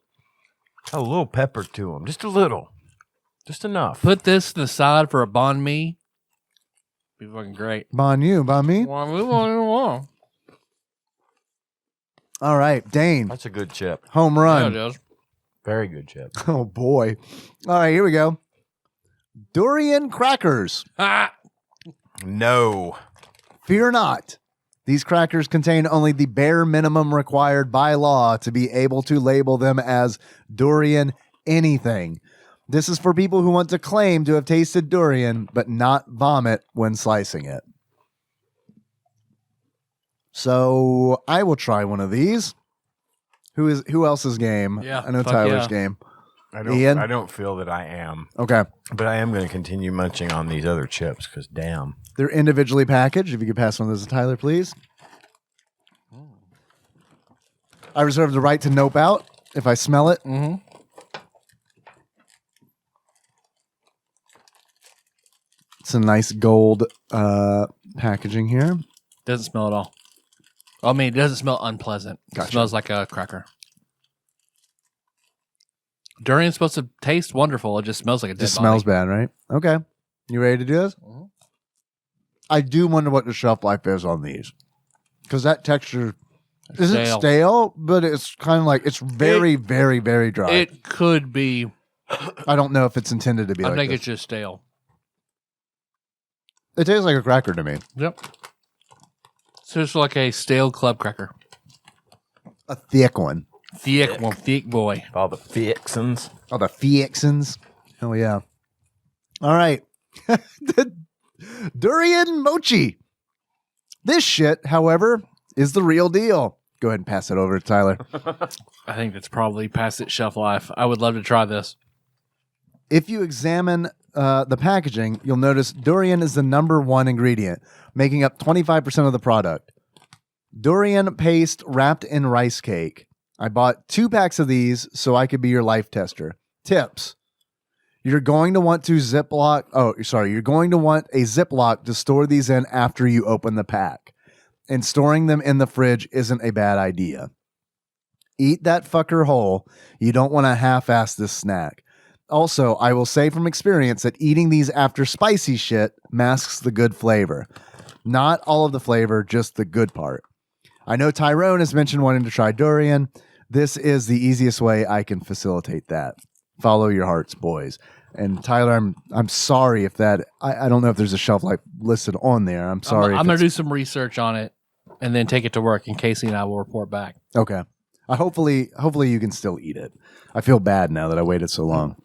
pepper to them. Just a little. Just enough. Put this to the side for a banh mi. Be fucking great. Bon you, bon me. Yeah, All right, Dane. That's a good chip. Home run. it is. Very good chip. Oh boy. All right, here we go. Durian crackers. Ah! No. Fear not. These crackers contain only the bare minimum required by law to be able to label them as durian anything. This is for people who want to claim to have tasted durian, but not vomit when slicing it. So I will try one of these. Who else's game? Yeah, I know fuck Tyler's yeah. game. I don't feel that I am. Okay. But I am going to continue munching on these other chips because damn. They're individually packaged. If you could pass one of those to Tyler, please. I reserve the right to nope out if I smell it. Mm-hmm. It's a nice gold packaging here. Doesn't smell at all. I mean, it doesn't smell unpleasant. Gotcha. It smells like a cracker. Durian's supposed to taste wonderful. It just smells like a dead Just smells bad, right? Okay. You ready to do this? Mm-hmm. I do wonder what the shelf life is on these. Because that texture isn't stale, but it's kind of like, it's very, very, very dry. It could be. I don't know if it's intended to be I like think this. it's just stale. It tastes like a cracker to me. Yep. It's just like a stale club cracker. A thick one. Thick one, thick boy. All the fixins. Oh, the Fiexins. Oh, yeah. All right. The durian mochi. This shit, however, is the real deal. Go ahead and pass it over to Tyler. I think that's probably past its shelf life. I would love to try this. If you examine the packaging, you'll notice durian is the number one ingredient, making up 25% of the product. Durian paste wrapped in rice cake. I bought 2 packs of these so I could be your life tester. Tips. You're going to want You're going to want a Ziploc to store these in after you open the pack. And storing them in the fridge isn't a bad idea. Eat that fucker whole. You don't want to half-ass this snack. Also, I will say from experience that eating these after spicy shit masks the good flavor. Not all of the flavor, just the good part. I know Tyrone has mentioned wanting to try durian. This is the easiest way I can facilitate that. Follow your hearts, boys. And Tyler, I'm sorry if that, I don't know if there's a shelf life listed on there. I'm sorry. I'm going to do some research on it and then take it to work, and Casey and I will report back. Okay. Hopefully you can still eat it. I feel bad now that I waited so long.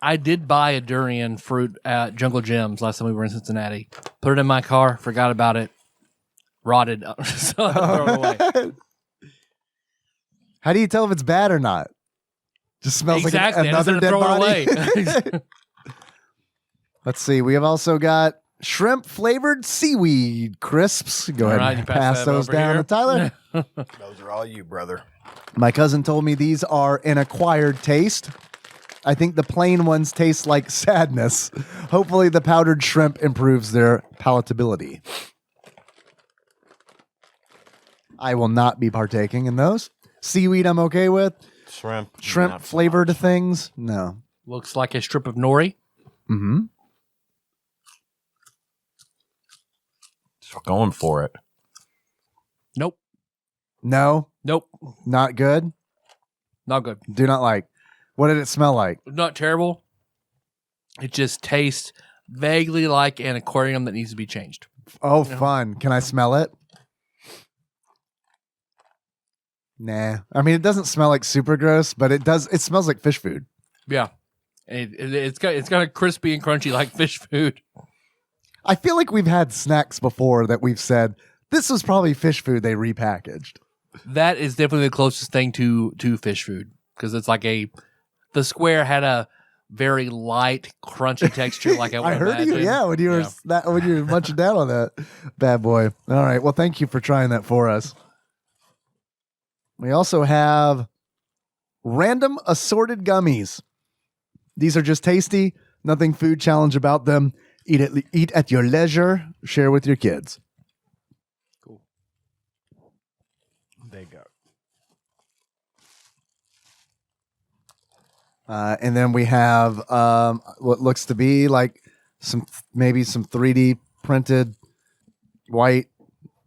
I did buy a durian fruit at Jungle Gyms last time we were in Cincinnati. Put it in my car, forgot about it, rotted, so I throw it away. How do you tell if it's bad or not? Just smells Exactly. like another dead throw body. it away. Let's see. We have also got shrimp flavored seaweed crisps. Go ahead right, and you pass that those over down here. to Tyler. Those are all you, brother. My cousin told me these are an acquired taste. I think the plain ones taste like sadness. Hopefully the powdered shrimp improves their palatability. I will not be partaking in those. Seaweed I'm okay with. Shrimp Shrimp flavored things? No. Looks like a strip of nori. Mm-hmm. Just going for it. Nope. No. Nope. Not good. Not good. Do not like. What did it smell like? Not terrible. It just tastes vaguely like an aquarium that needs to be changed. Oh, fun. Can I smell it? Nah. I mean, it doesn't smell like super gross, but it does. It smells like fish food. Yeah. It's kind of crispy and crunchy like fish food. I feel like we've had snacks before that we've said, this was probably fish food they repackaged. That is definitely the closest thing to fish food, because it's like the square had a very light, crunchy texture. Like I would heard imagine. you, yeah, when you were munching down on that bad boy. All right, well, thank you for trying that for us. We also have random assorted gummies. These are just tasty, nothing food challenge about them. Eat at your leisure. Share with your kids. Cool. There you go. And then we have what looks to be like maybe some 3D printed white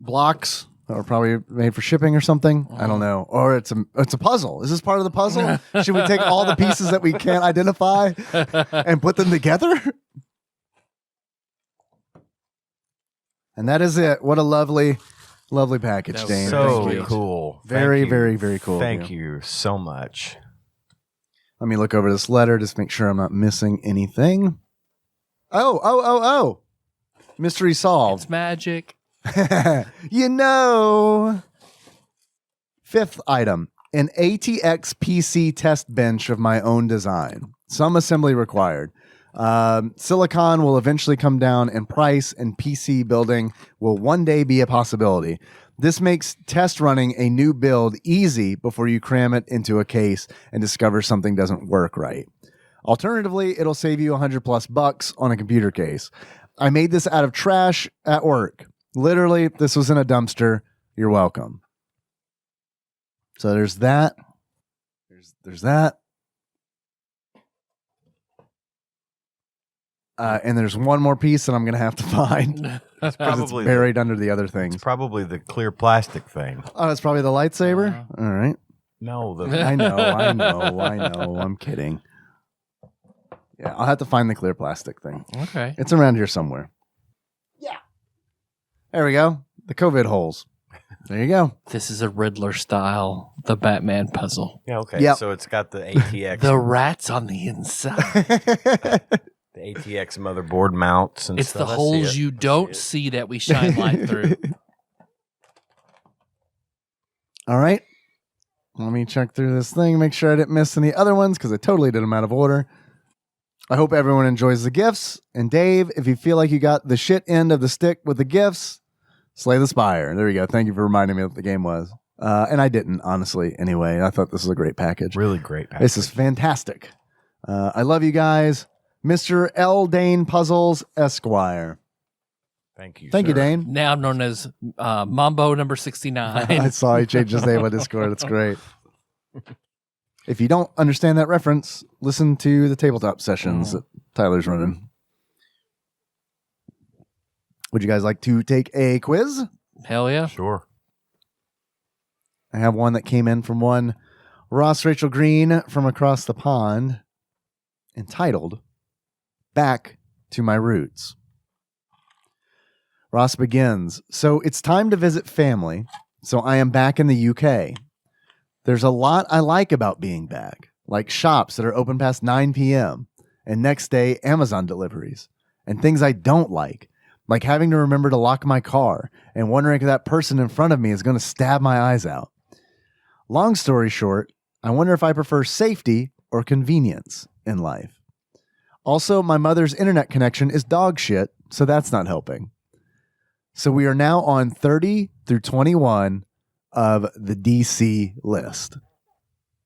blocks, or probably made for shipping or something. I don't know. Or it's a puzzle. Is this part of the puzzle? Should we take all the pieces that we can't identify and put them together? And that is it. What a lovely, lovely package, Dane. So Thank you. cool. Very, Thank you. very, very cool. Thank you so much. Let me look over this letter, just make sure I'm not missing anything. Oh. Mystery solved. It's magic. You know. Fifth item, an ATX PC test bench of my own design. Some assembly required. Silicon will eventually come down in price, and PC building will one day be a possibility. This makes test running a new build easy before you cram it into a case and discover something doesn't work right. Alternatively, it'll save you $100+ on a computer case. I made this out of trash at work. Literally, this was in a dumpster. You're welcome. So there's that. There's that. And there's one more piece that I'm going to have to find. It's 'Cause probably it's buried under the other things. It's probably the clear plastic thing. Oh, it's probably the lightsaber? All right. No, the I know. I'm kidding. Yeah, I'll have to find the clear plastic thing. Okay. It's around here somewhere. Yeah. There we go. The COVID holes. There you go. This is a Riddler style, the Batman puzzle. yeah. Okay, Yep. so it's got the ATX, The rat's on the inside. the ATX motherboard mounts, and It's stuff. the I see holes it. you I don't see see that we shine light through. All right. Let me check through this thing, make sure I didn't miss any other ones, because I totally did them out of order. I hope everyone enjoys the gifts. And Dave, if you feel like you got the shit end of the stick with the gifts, slay the spire. There you go. Thank you for reminding me what the game was. And I didn't, honestly, anyway. I thought this was a great package. Really great package. This is fantastic. I love you guys. Mr. L. Dane Puzzles, Esquire. Thank you. Thank you, sir. Dane. Now known as Mambo number 69. I saw he changed his name on Discord. It's great. If you don't understand that reference, listen to the tabletop sessions that Tyler's running. Would you guys like to take a quiz? Hell yeah. Sure. I have one that came in from one Ross Rachel Green from across the pond, entitled Back to My Roots. Ross begins, so it's time to visit family, so I am back in the UK. There's a lot I like about being back, like shops that are open past 9 p.m. and next day Amazon deliveries, and things I don't like having to remember to lock my car and wondering if that person in front of me is going to stab my eyes out. Long story short, I wonder if I prefer safety or convenience in life. Also, my mother's internet connection is dog shit, so that's not helping. So we are now on 30 through 21 of the DC list,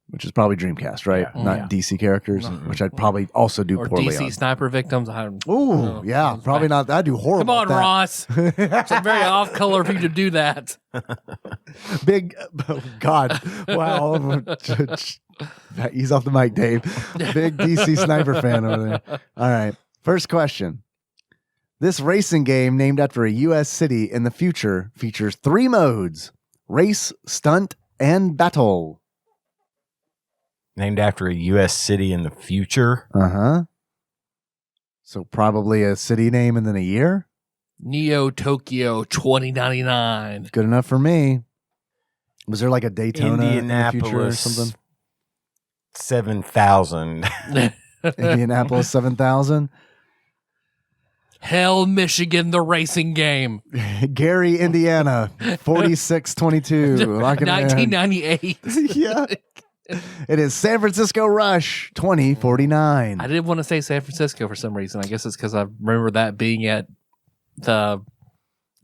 which is probably Dreamcast, right? Yeah. Not DC characters, which I'd probably also do Or poorly DC on. sniper victims. Ooh, yeah, probably not. I'd do horrible. Come on, at that. Ross. It's a very off color for you to do that. Big, oh God, wow. Ease off the mic, Dave. Big DC sniper fan over there. All right, first question. This racing game, named after a U.S. city in the future, features 3 modes: race, stunt, and battle. Named after a U.S. city in the future. Uh-huh. So probably a city name and then a year? Neo Tokyo 2099. Good enough for me. Was there like a Daytona in the future or Indianapolis something? 7,000. Indianapolis 7,000? Hell, Michigan, the racing game. Gary, Indiana, 4622. Lock it in. 1998. Yeah. It is San Francisco Rush 2049. I didn't want to say San Francisco for some reason. I guess it's because I remember that being at the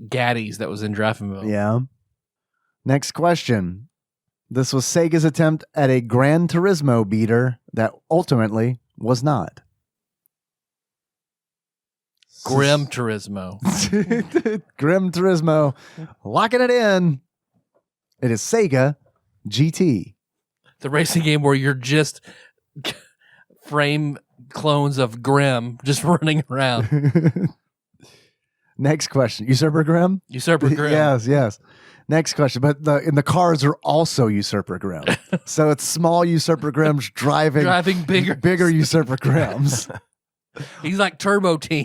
Gaddy's that was in Draffenville. Yeah. Next question. This was Sega's attempt at a Gran Turismo beater that ultimately was not. Grim Turismo. Grim Turismo. Locking it in. It is Sega GT. The racing game where you're just frame clones of Grim just running around. Next question. Usurper Grim? Usurper Grim. Yes. Next question. But the cars are also Usurper Grim. So it's small Usurper Grims driving bigger Usurper Grims. He's like Turbo Team.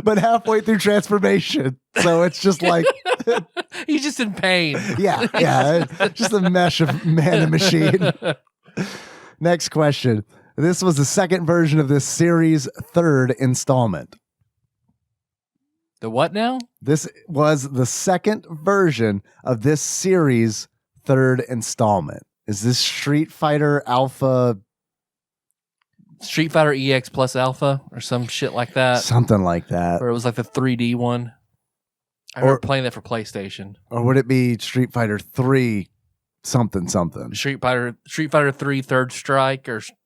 But halfway through transformation. So it's just like... He's just in pain. Yeah. Just a mesh of man and machine. Next question. This was the second version of this series' third installment. The what now? This was the second version of this series' third installment. Is this Street Fighter Alpha? Street Fighter EX plus Alpha or some shit like that. Something like that. Or it was like the 3D one. I remember playing that for PlayStation. Or would it be Street Fighter 3 something? Street Fighter 3 Third Strike or Street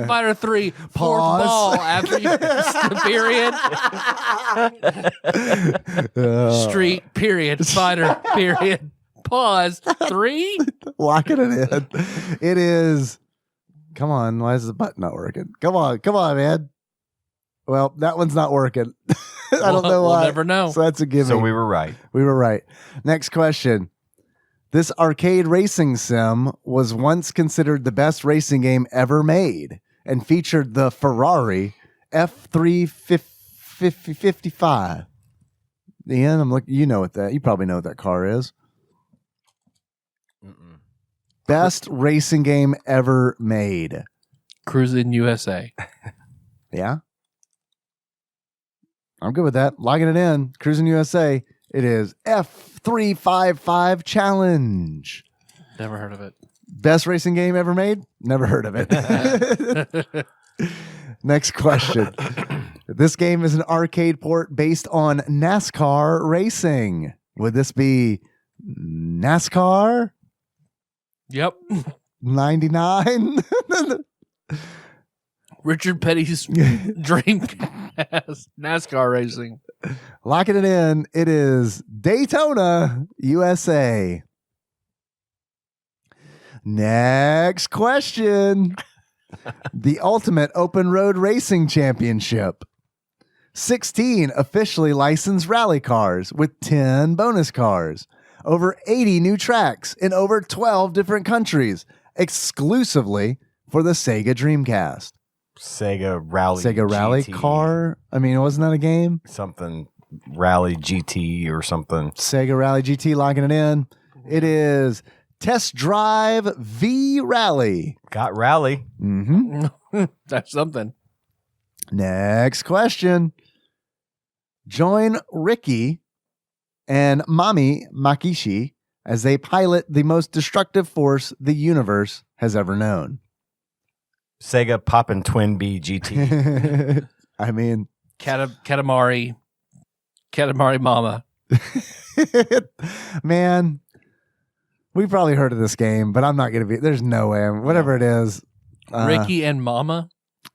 Fighter 3 fourth Pause. ball after period. Street period Fighter period pause 3. Locking it in. It is. Come on, why is the button not working? Come on, man. Well, that one's not working. I don't know why. We'll never know. So that's a given. So we were right. We were right. Next question. This arcade racing sim was once considered the best racing game ever made and featured the Ferrari F355. Ian, I'm looking. You probably know what that car is. Best racing game ever made. Cruising USA. Yeah. I'm good with that. Logging it in. Cruising USA. It is F355 Challenge. Never heard of it. Best racing game ever made? Never heard of it. Next question. This game is an arcade port based on NASCAR racing. Would this be NASCAR? Yep. 99? Richard Petty's dream NASCAR racing. Locking it in. It is Daytona, USA. Next question. The Ultimate Open Road Racing Championship. 16 officially licensed rally cars with 10 bonus cars. Over 80 new tracks in over 12 different countries, exclusively for the Sega Dreamcast. Sega Rally GT. Car? I mean, wasn't that a game? Something Rally GT or something. Sega Rally GT, logging it in. It is Test Drive V Rally. Got Rally. Mm-hmm. That's something. Next question. Join Ricky and Mami Makishi as they pilot the most destructive force the universe has ever known. Sega Poppin' Twin B GT. I mean, Katamari Mama. man, we probably heard of this game, but I'm not going to be. There's no way. Whatever it is. Ricky and Mama?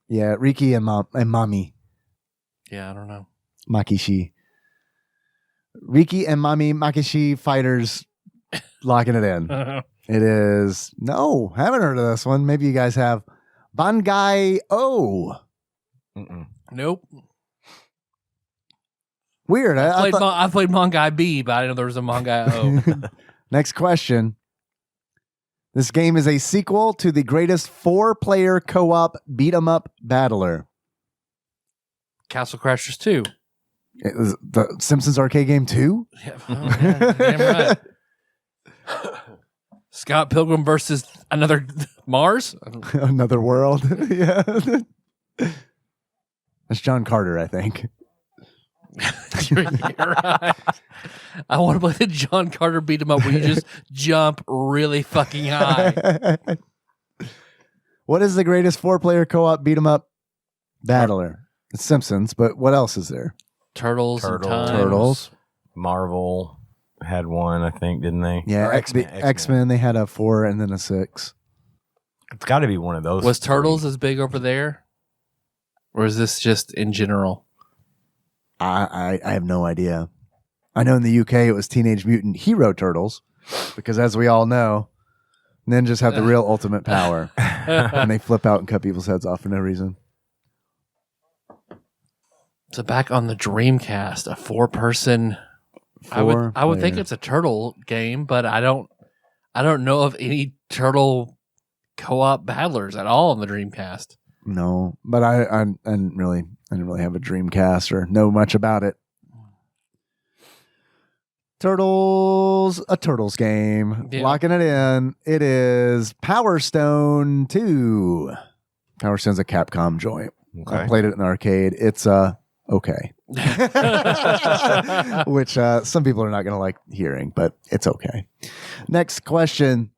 Yeah, Ricky and Mami. Yeah, I don't know. Makishi. Ricky and Mami Makishi fighters locking it in. It is. No, haven't heard of this one. Maybe you guys have. Bangai O. Nope. Weird. I played Mongai B, but I didn't know there was a Mongai O. Next question. This game is a sequel to the greatest 4-player co-op beat-em-up battler. Castle Crashers 2. It was the Simpsons arcade game 2? Yeah, damn right. Scott Pilgrim versus another Mars? Another world. Yeah. That's John Carter, I think. You're right. I want to play the John Carter beat 'em up where you just jump really fucking high. What is the greatest 4-player co-op beat 'em up battler? It's Simpsons, but what else is there? Turtles. And Times. Turtles. Marvel had one, I think, didn't they? Yeah, Or X-Men, they had a 4 and then a 6. It's got to be one of those. Was Turtles as big over there? Or is this just in general? I have no idea. I know in the UK it was Teenage Mutant Hero Turtles, because as we all know, ninjas have the real ultimate power. And they flip out and cut people's heads off for no reason. So back on the Dreamcast, a 4-person. I would think it's a turtle game, but I don't know of any turtle co-op battlers at all on the Dreamcast. No, but I didn't really have a Dreamcast or know much about it. Turtles, a Turtles game. Yeah. Locking it in. It is Power Stone 2. Power Stone's a Capcom joint. Okay. I played it in the arcade. It's okay. Which some people are not going to like hearing, but it's okay. Next question.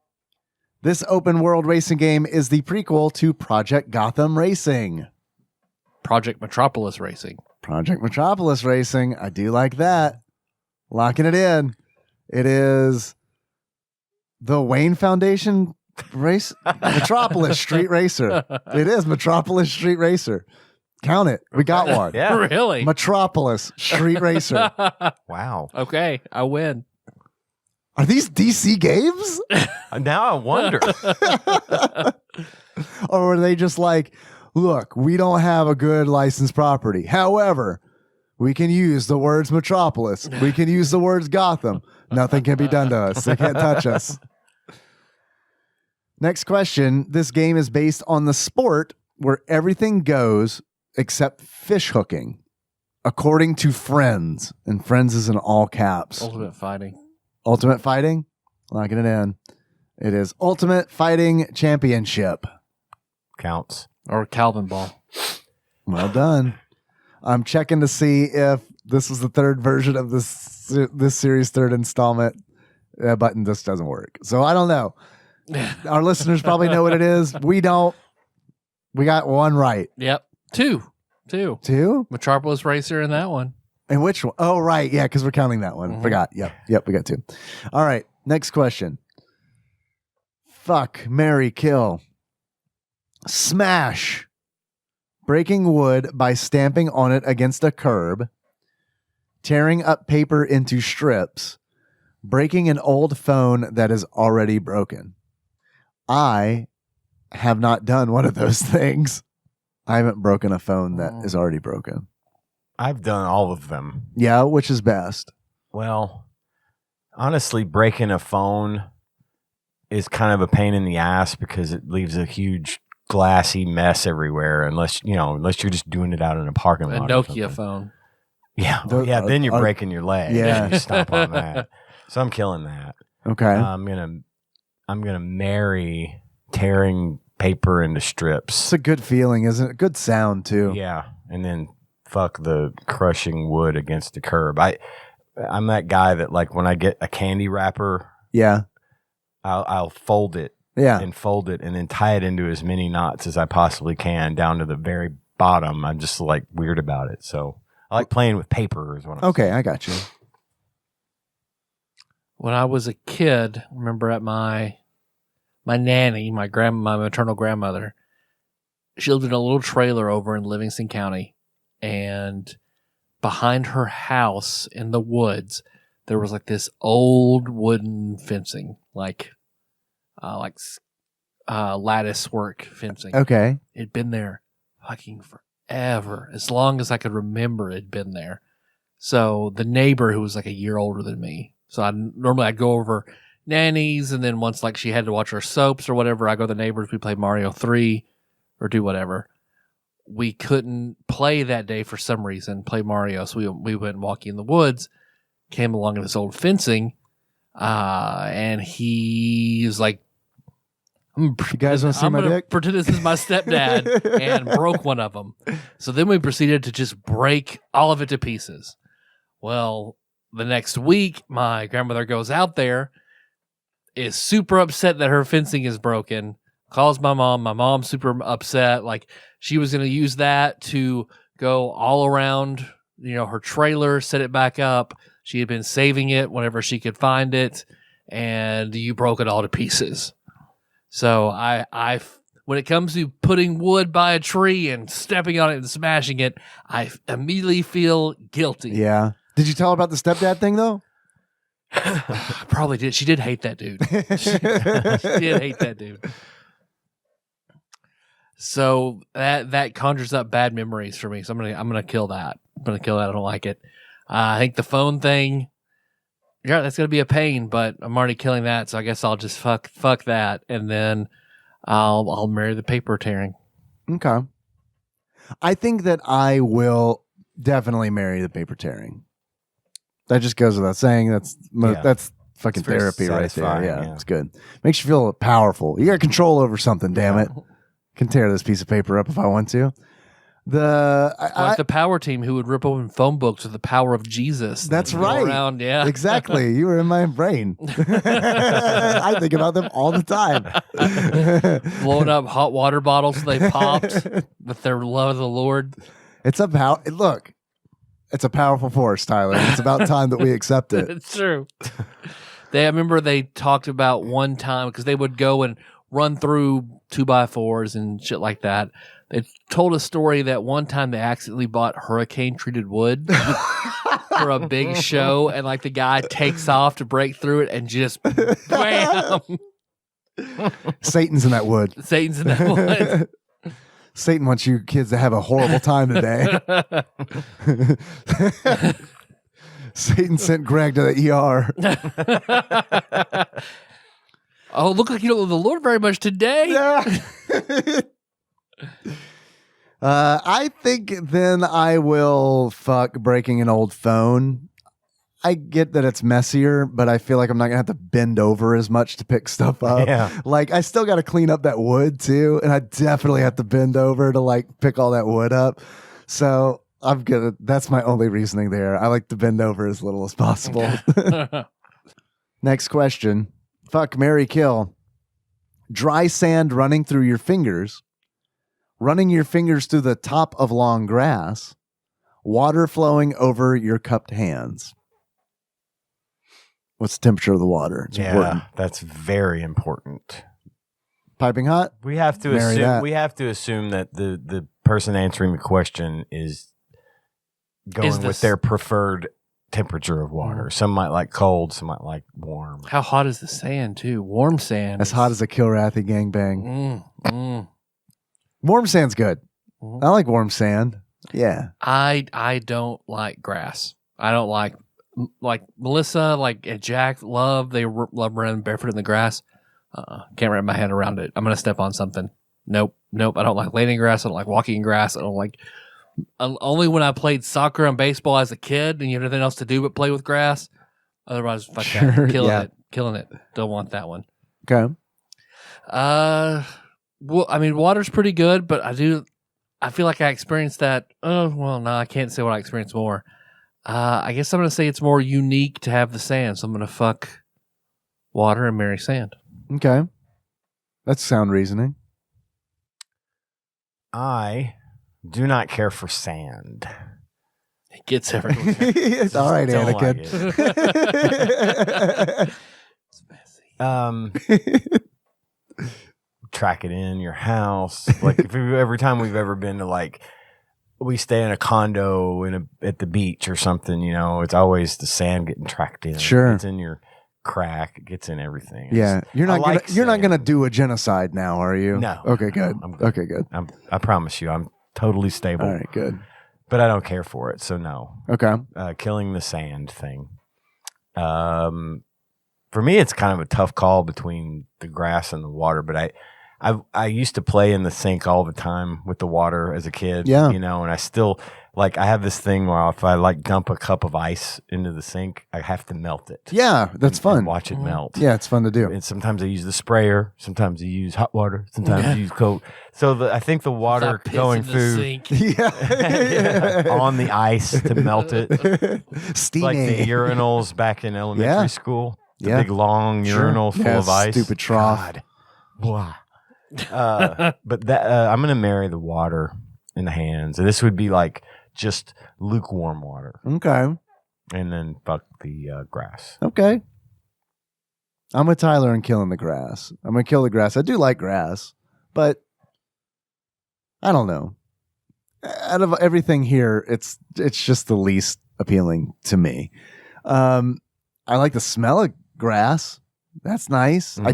This open world racing game is the prequel to Project Gotham Racing. Project Metropolis Racing. Project Metropolis Racing. I do like that. Locking it in. It is the Wayne Foundation race. Metropolis Street Racer. It is Metropolis Street Racer. Count it. We got one. Yeah. Really? Metropolis Street Racer. Wow. Okay, I win. Are these DC games? Now I wonder. Or are they just like, look, we don't have a good licensed property. However, we can use the words Metropolis. We can use the words Gotham. Nothing can be done to us. They can't touch us. Next question. This game is based on the sport where everything goes except fish hooking, according to Friends. And Friends is in all caps. Ultimate Fighting. Ultimate Fighting? Locking it in. It is Ultimate Fighting Championship. Counts. Or Calvin Ball. Well done. I'm checking to see if this was the third version of this series' third installment. That button just doesn't work. So I don't know. Our listeners probably know what it is. We don't. We got one right. Yep. Two. Two? Metropolis Racer in that one. And which one? Oh, right. Yeah, because we're counting that one. Mm-hmm. Forgot. Yep. We got two. All right. Next question. Fuck, marry, kill. Smash. Breaking wood by stamping on it against a curb. Tearing up paper into strips. Breaking an old phone that is already broken. I have not done one of those things. I haven't broken a phone that is already broken. I've done all of them. Yeah, which is best? Well, honestly, breaking a phone is kind of a pain in the ass because it leaves a huge glassy mess everywhere. Unless you're just doing it out in a parking A lot. Nokia phone. Yeah, then you're breaking your leg. Yeah, you stop on that. So I'm killing that. Okay, I'm gonna marry tearing paper into strips. It's a good feeling, isn't it? Good sound too. Yeah, and then fuck the crushing wood against the curb. I'm that guy that like when I get a candy wrapper, Yeah, I'll fold it and fold it and then tie it into as many knots as I possibly can down to the very bottom. I'm just like weird about it. So I like playing with paper is what I'm saying. I got you. When I was a kid, I remember at my nanny, my maternal grandmother, she lived in a little trailer over in Livingston County, and behind her house in the woods, there was like this old wooden fencing, like lattice work fencing. Okay. It'd been there fucking forever, as long as I could remember. It'd been there. So the neighbor, who was like a year older than me, so I'd go over nannies, and then once like she had to watch her soaps or whatever, I go to the neighbors. We play Mario 3 or do whatever. We couldn't play that day for some reason, play Mario, so we went walking in the woods, came along in this old fencing, and he was like, You guys want to see my dick? Pretend this is my stepdad, and broke one of them. So then we proceeded to just break all of it to pieces. Well, the next week, my grandmother goes out there, is super upset that her fencing is broken, calls my mom. My mom's super upset. Like, she was going to use that to go all around, her trailer, set it back up. She had been saving it whenever she could find it, and you broke it all to pieces. So I when it comes to putting wood by a tree and stepping on it and smashing it, I immediately feel guilty. Yeah. Did you tell her about the stepdad thing though? Probably did. She did hate that dude. She did hate that dude. So that conjures up bad memories for me. So I'm gonna kill that. I'm gonna kill that. I don't like it. I think the phone thing, yeah, that's gonna be a pain, but I'm already killing that. So I guess I'll just fuck that, and then I'll marry the paper tearing. Okay. I think that I will definitely marry the paper tearing. That just goes without saying. That's fucking therapy right there. Yeah, it's good. Makes you feel powerful. You got control over something. Damn it. Can tear this piece of paper up if I want to. Like the power team who would rip open phone books with the power of Jesus. That's right. Around, yeah. Exactly. You were in my brain. I think about them all the time. Blowing up hot water bottles so they popped with their love of the Lord. It's a powerful force, Tyler. It's about time that we accept it. It's true. I remember they talked about one time, because they would go and run through 2x4s and shit like that. They told a story that one time they accidentally bought hurricane-treated wood for a big show, and like the guy takes off to break through it and just bam! Satan's in that wood. Satan's in that wood. Satan wants you kids to have a horrible time today. Satan sent Greg to the ER. Oh, look like you don't love the Lord very much today. Yeah. I think then I will fuck breaking an old phone. I get that it's messier, but I feel like I'm not going to have to bend over as much to pick stuff up. Yeah. Like, I still got to clean up that wood too, and I definitely have to bend over to like pick all that wood up. So that's my only reasoning there. I like to bend over as little as possible. Next question. Fuck, marry, kill. Dry sand running through your fingers, running your fingers through the top of long grass, water flowing over your cupped hands. What's the temperature of the water? It's important. That's very important. Piping hot? We have to assume that the person answering the question is going with their preferred temperature of water. Some might like cold, some might like warm. How hot is the sand too? Warm sand. As hot as a Kilrathi gangbang. Mm. Warm sand's good. Mhm. I like warm sand. Yeah. I don't like grass. I don't like Melissa, like Jack, love running barefoot in the grass. Can't wrap my head around it. I'm gonna step on something. Nope. I don't like laying in grass. I don't like walking in grass. I don't like. Only when I played soccer and baseball as a kid, and you had nothing else to do but play with grass. Otherwise, fuck that. Killing it. Don't want that one. Okay. Well, I mean, water's pretty good, but I feel like I experienced that. Oh, well, no, I can't say what I experienced more. I guess I'm going to say it's more unique to have the sand, so I'm going to fuck water and marry sand. Okay. That's sound reasoning. I do not care for sand. It gets everywhere. It's all right, Don't Anakin. like it. Track it in your house. Like every time we've ever been to, like, we stay in a condo at the beach or something, you know, it's always the sand getting tracked in. Sure. It's in your crack. It gets in everything. Yeah. You're not sand. gonna do a genocide now, are you? No. Okay, good. I'm good. Okay, good. I promise you, I'm totally stable. All right, good. But I don't care for it, so no. Okay. Killing the sand thing. For me, it's kind of a tough call between the grass and the water, but I used to play in the sink all the time with the water as a kid. Yeah. You know, and I still, like, I have this thing where if I, like, dump a cup of ice into the sink, I have to melt it. Yeah, that's fun. And watch it melt. Yeah, it's fun to do. And sometimes I use the sprayer. Sometimes I use hot water. Sometimes I use cold. So I think the water going through Yeah. on the ice to melt it. Steamy. Like the urinals back in elementary school. The big long urinal full of ice. Stupid trough. God. Blah. But that I'm gonna marry the water in the hands, and this would be like just lukewarm water, Okay. and then fuck the grass. Okay. I'm with Tyler and killing the grass. I'm gonna kill the grass. I do like grass, but I don't know. Out of everything here, it's just the least appealing to me. I like the smell of grass. That's nice. Mm-hmm. I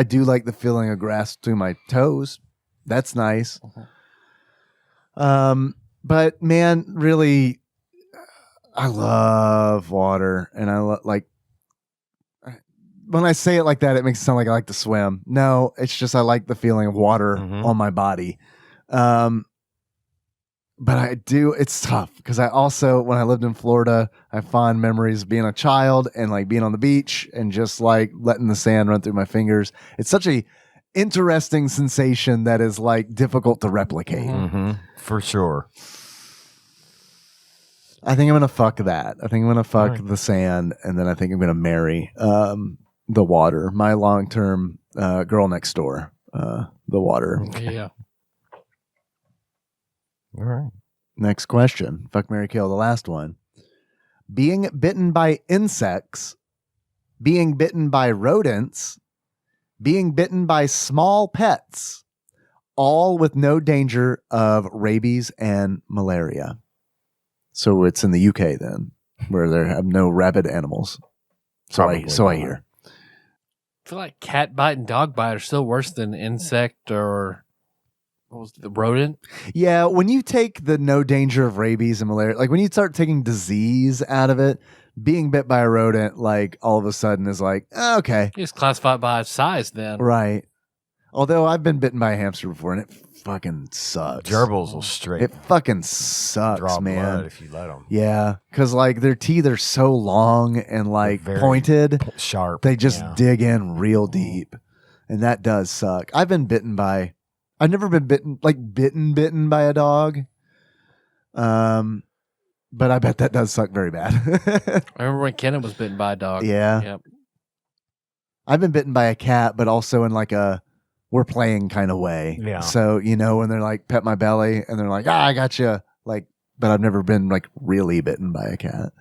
do like the feeling of grass through my toes. That's nice. But man, really, I love water, and like when I say it like that, it makes it sound like I like to swim. No, it's just I like the feeling of water on my body. But I do, it's tough because I also, when I lived in Florida, I have fond memories of being a child and like being on the beach and just like letting the sand run through my fingers. It's such a interesting sensation that is like difficult to replicate. Mm-hmm. For sure. I think I'm going to fuck that. I think I'm going to fuck the sand, and then I think I'm going to marry the water. My long-term girl next door, the water. Yeah. All right. Next question. Fuck, marry, kill. The last one. Being bitten by insects, being bitten by rodents, being bitten by small pets, all with no danger of rabies and malaria. So it's in the UK then, where there have no rabid animals. So I hear. I feel like cat bite and dog bite are still worse than insect or what was the rodent? Yeah, when you take the no danger of rabies and malaria, like when you start taking disease out of it, being bit by a rodent, like all of a sudden is like, okay. You just classify it by size then. Right. Although I've been bitten by a hamster before, and it fucking sucks. Gerbils will straight It fucking sucks, draw man. blood if you let them. Yeah, because like their teeth are so long and like Very pointed, sharp. they just dig in real deep, and that does suck. I've never been bitten by a dog. But I bet that does suck very bad. I remember when Kenan was bitten by a dog. Yeah. Yep. I've been bitten by a cat, but also in like a we're playing kind of way. Yeah. So, you know, when they're like pet my belly and they're like, I got you. Like, but I've never been like really bitten by a cat.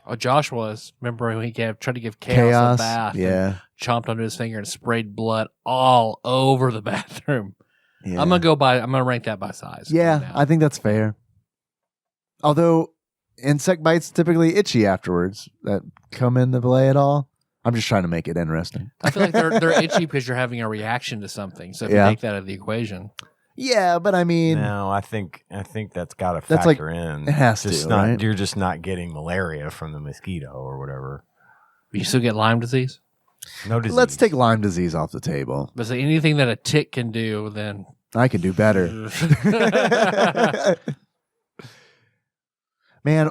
Oh, Josh was. Remember when he tried to give Chaos a bath? Yeah. And chomped onto his finger and sprayed blood all over the bathroom. Yeah. I'm gonna rank that by size. Yeah, now. I think that's fair. Although insect bites typically itchy afterwards that come into play at all? I'm just trying to make it interesting. I feel like they're itchy because you're having a reaction to something. So if you take that out of the equation. Yeah, but I mean, no, I think that's got to factor in. It has just to, not, right? You're just not getting malaria from the mosquito or whatever. You still get Lyme disease? No disease. Let's take Lyme disease off the table. But so anything that a tick can do, then I can do better. Man,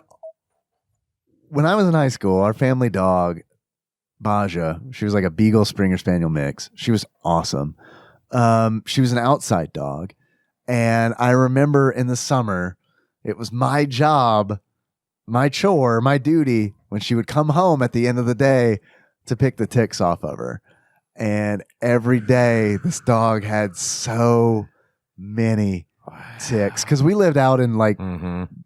when I was in high school, our family dog, Baja, she was like a Beagle Springer Spaniel mix. She was awesome. She was an outside dog. And I remember in the summer, it was my job, my chore, my duty when she would come home at the end of the day to pick the ticks off of her. And every day this dog had so many ticks because we lived out in like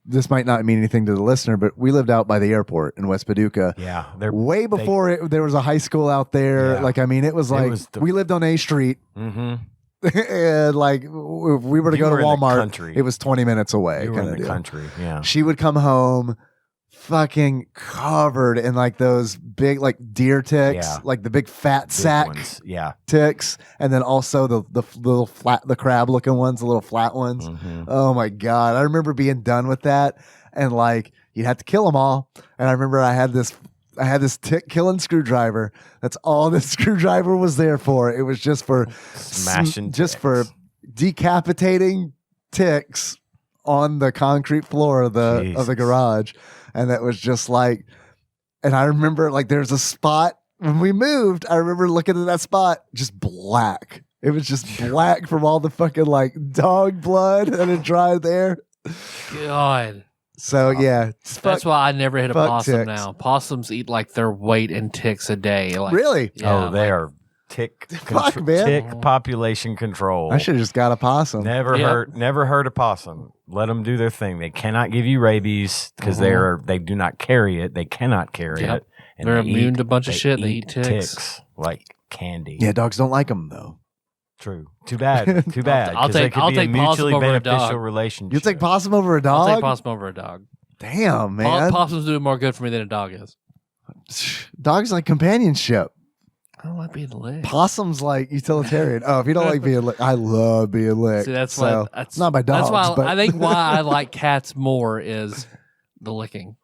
this might not mean anything to the listener, but we lived out by the airport in West Paducah. Yeah, way before there was a high school out there. Yeah. Like, I mean, it was like we lived on A Street, and like if we were to go to Walmart, it was 20 minutes away. You were in the country. Yeah, she would come home fucking covered in like those big like deer ticks, like the big fat sack ticks, and then also the little flat, the crab looking ones, the little flat ones. Oh my god, I remember being done with that, and like you'd have to kill them all. And I remember I had this tick killing screwdriver. That's all this screwdriver was there for. It was just for smashing, just for decapitating ticks on the concrete floor of the garage. And that was just like, and I remember like there's a spot when we moved. I remember looking at that spot, just black. It was just black from all the fucking like dog blood that had dried there. God. So yeah, that's why I never hit a possum ticks. now. Possums eat like their weight in ticks a day. Like, really? Yeah, oh, they are tick man. tick population control. I should have just got a possum. Never hurt a possum. Let them do their thing. They cannot give you rabies because they do not carry it. They cannot carry it. And they're immune to a bunch of shit. They eat ticks like candy. Yeah, dogs don't like them though. True. Too bad. Too bad. I'll take a mutually possum over a dog. beneficial relationship. You take possum over a dog? I'll take possum over a dog. Damn, man. Possums do more good for me than a dog is. Dogs like companionship. I don't like being licked. Possum's like utilitarian. Oh, if you don't like being licked, I love being licked. See, that's so, why. It's not my dogs. That's why but I think why I like cats more is the licking.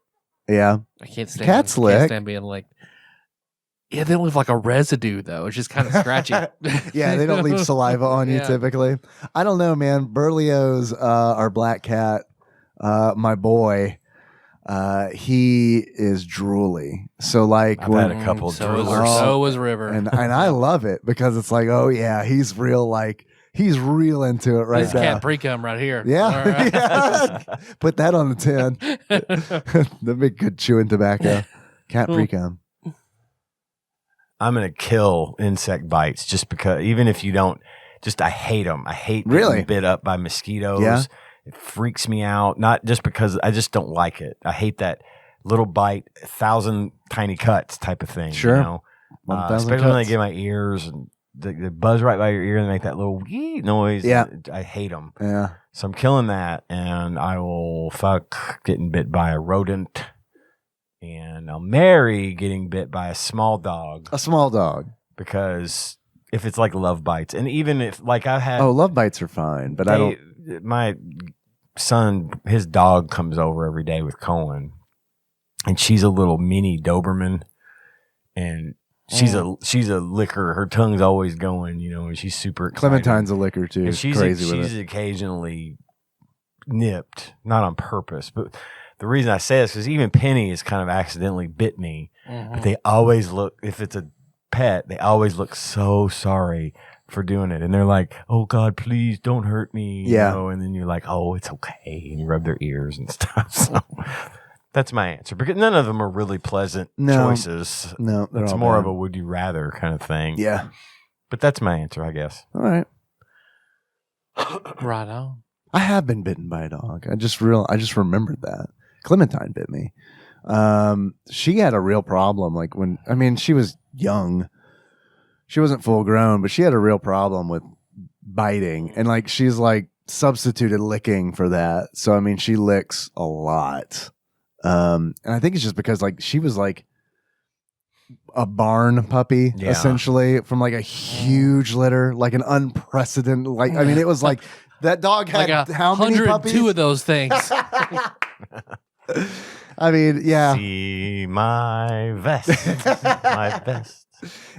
Yeah, I can't stand cats can't lick. stand being licked. Yeah, they don't leave like a residue though. It's just kind of scratchy. Yeah, they don't leave saliva on you typically. I don't know, man. Berlioz, our black cat, my boy. He is drooly. So like I've had a couple droolers. So was River. And I love it because it's like, oh yeah, he's real into it right this now. cat pre-cum right here. Yeah. Right. Yeah. Put that on the tin. That'd be good chewing tobacco. Cat pre-cum. I'm going to kill insect bites just because, even if you don't, I hate them. I hate being bit up by mosquitoes. Yeah. It freaks me out. Not just because I just don't like it. I hate that little bite, 1,000 tiny cuts type of thing. Sure. You know? Especially when they get my ears and they buzz right by your ear and make that little wee noise. Yeah. I hate them. Yeah. So I'm killing that, and I will fuck getting bit by a rodent. And I'll marry getting bit by a small dog. A small dog. Because if it's like love bites, and even if like I had... Oh, love bites are fine, but I don't... My son, his dog comes over every day with Cohen, and she's a little mini Doberman, and she's a licker. Her tongue's always going, and she's super excited. Clementine's a licker too. And she's crazy with she's it. occasionally nipped, not on purpose, but... The reason I say this is even Penny has kind of accidentally bit me, but they always look, if it's a pet, they always look so sorry for doing it. And they're like, oh God, please don't hurt me. Yeah. And then you're like, oh, it's okay. And you rub their ears and stuff. So that's my answer. Because none of them are really pleasant choices. No, it's more of a would you rather kind of thing. Yeah. But that's my answer, I guess. All right. Right on. I have been bitten by a dog. I just remembered that. Clementine bit me. She had a real problem. Like she was young. She wasn't full grown, but she had a real problem with biting. And like, she's like substituted licking for that. So, she licks a lot. And I think it's just because like she was like a barn puppy, essentially, from like a huge litter, like an unprecedented, like, I mean, it was like that dog had like how many puppies? 102 of those things. I mean, yeah. See my vest, my vest.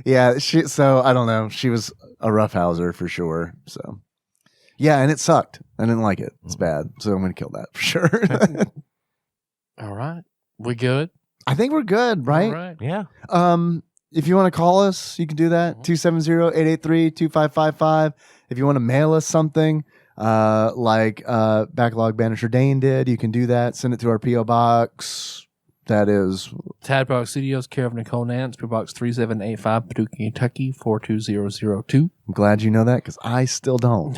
Yeah, so I don't know. She was a roughhouser for sure. So yeah, and it sucked. I didn't like it. It's bad. So I'm gonna kill that for sure. All right. We good? I think we're good, right? All right. Yeah. If you want to call us, you can do that. 270-883-2555. If you want to mail us something, like Backlog Banisher Dane did, you can do that. Send it to our P.O. Box. That is TADPOG Studios, care of Nicole Nance, P.O. Box 3785, Paducah, Kentucky 42002. I'm glad you know that because I still don't.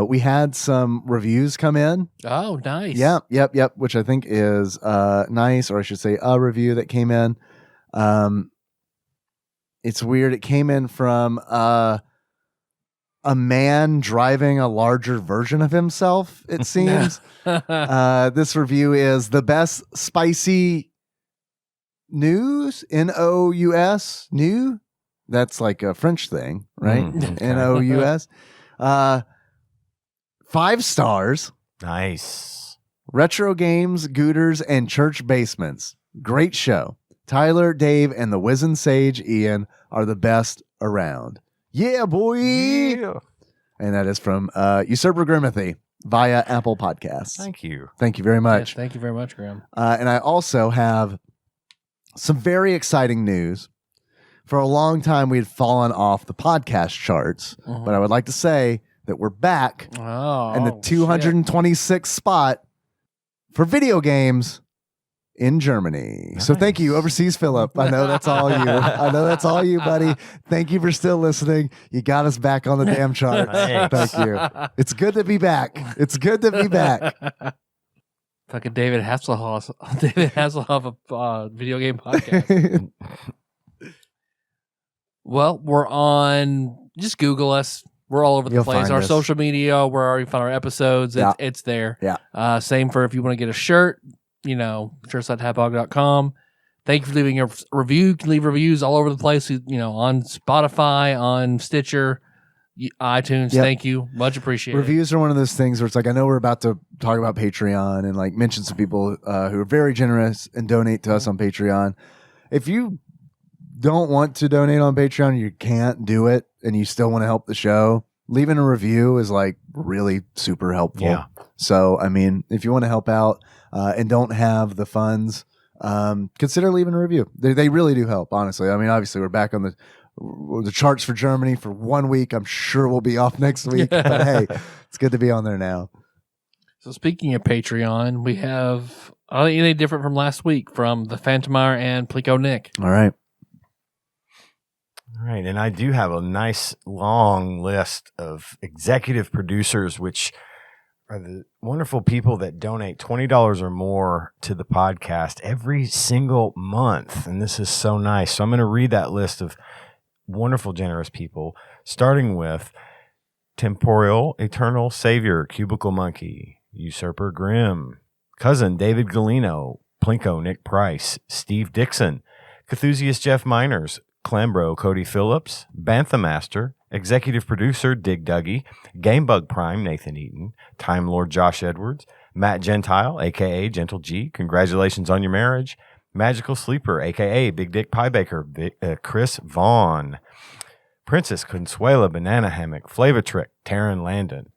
We had some reviews come in. Oh, nice. Yep. Which I think is nice, or I should say a review that came in. It's weird. It came in from a man driving a larger version of himself, it seems. This review is the best spicy news, N-O-U-S, new. That's like a French thing, right? N-O-U-S. 5 stars. Nice. Retro games, gooters, and church basements. Great show. Tyler, Dave, and the Wizened Sage Ian are the best around. Yeah, boy. Yeah. And that is from Usurper Grimothy via Apple Podcasts. Thank you. Thank you very much. Yes, thank you very much, Graham. And I also have some very exciting news. For a long time, we had fallen off the podcast charts, but I would like to say that we're back in the 226th spot for video games in Germany. Nice. So thank you, Overseas Philip. I know that's all you. Buddy. Thank you for still listening. You got us back on the damn charts. Thank you. It's good to be back. Fucking David Hasselhoff of video game podcast. Well, we're on. Just Google us. We're all over the place. Our social media, where already found our episodes. It's there. Yeah. Same for if you want to get a shirt, shirts.tadpog.com. Thank you for leaving a review. You can leave reviews all over the place, on Spotify, on Stitcher, iTunes. Yep. Thank you. Much appreciated. Reviews are one of those things where it's like, I know we're about to talk about Patreon and like mention some people who are very generous and donate to us on Patreon. If you don't want to donate on Patreon, you can't do it, and you still want to help the show, leaving a review is like really super helpful. Yeah. So, I mean, if you want to help out and don't have the funds, consider leaving a review. They really do help, honestly. I mean, obviously, we're back on the charts for Germany for 1 week. I'm sure we'll be off next week, but hey, it's good to be on there now. So speaking of Patreon, we have anything different from last week from the Phantomire and Plico Nick. All right. All right, and I do have a nice long list of executive producers, which are the wonderful people that donate $20 or more to the podcast every single month, and this is so nice. So I'm going to read that list of wonderful, generous people, starting with Temporal Eternal Savior, Cubicle Monkey, Usurper Grim, Cousin David Galino, Plinko Nick Price, Steve Dixon, Cthusiast Jeff Miners, Clambro Cody Phillips, Banthamaster, Executive Producer Dig Dougie, Gamebug Prime Nathan Eaton, Time Lord Josh Edwards, Matt Gentile, a.k.a. Gentle G, congratulations on your marriage, Magical Sleeper, a.k.a. Big Dick Piebaker, Chris Vaughn, Princess Consuela Banana Hammock, Flavatrick, Taryn Landon,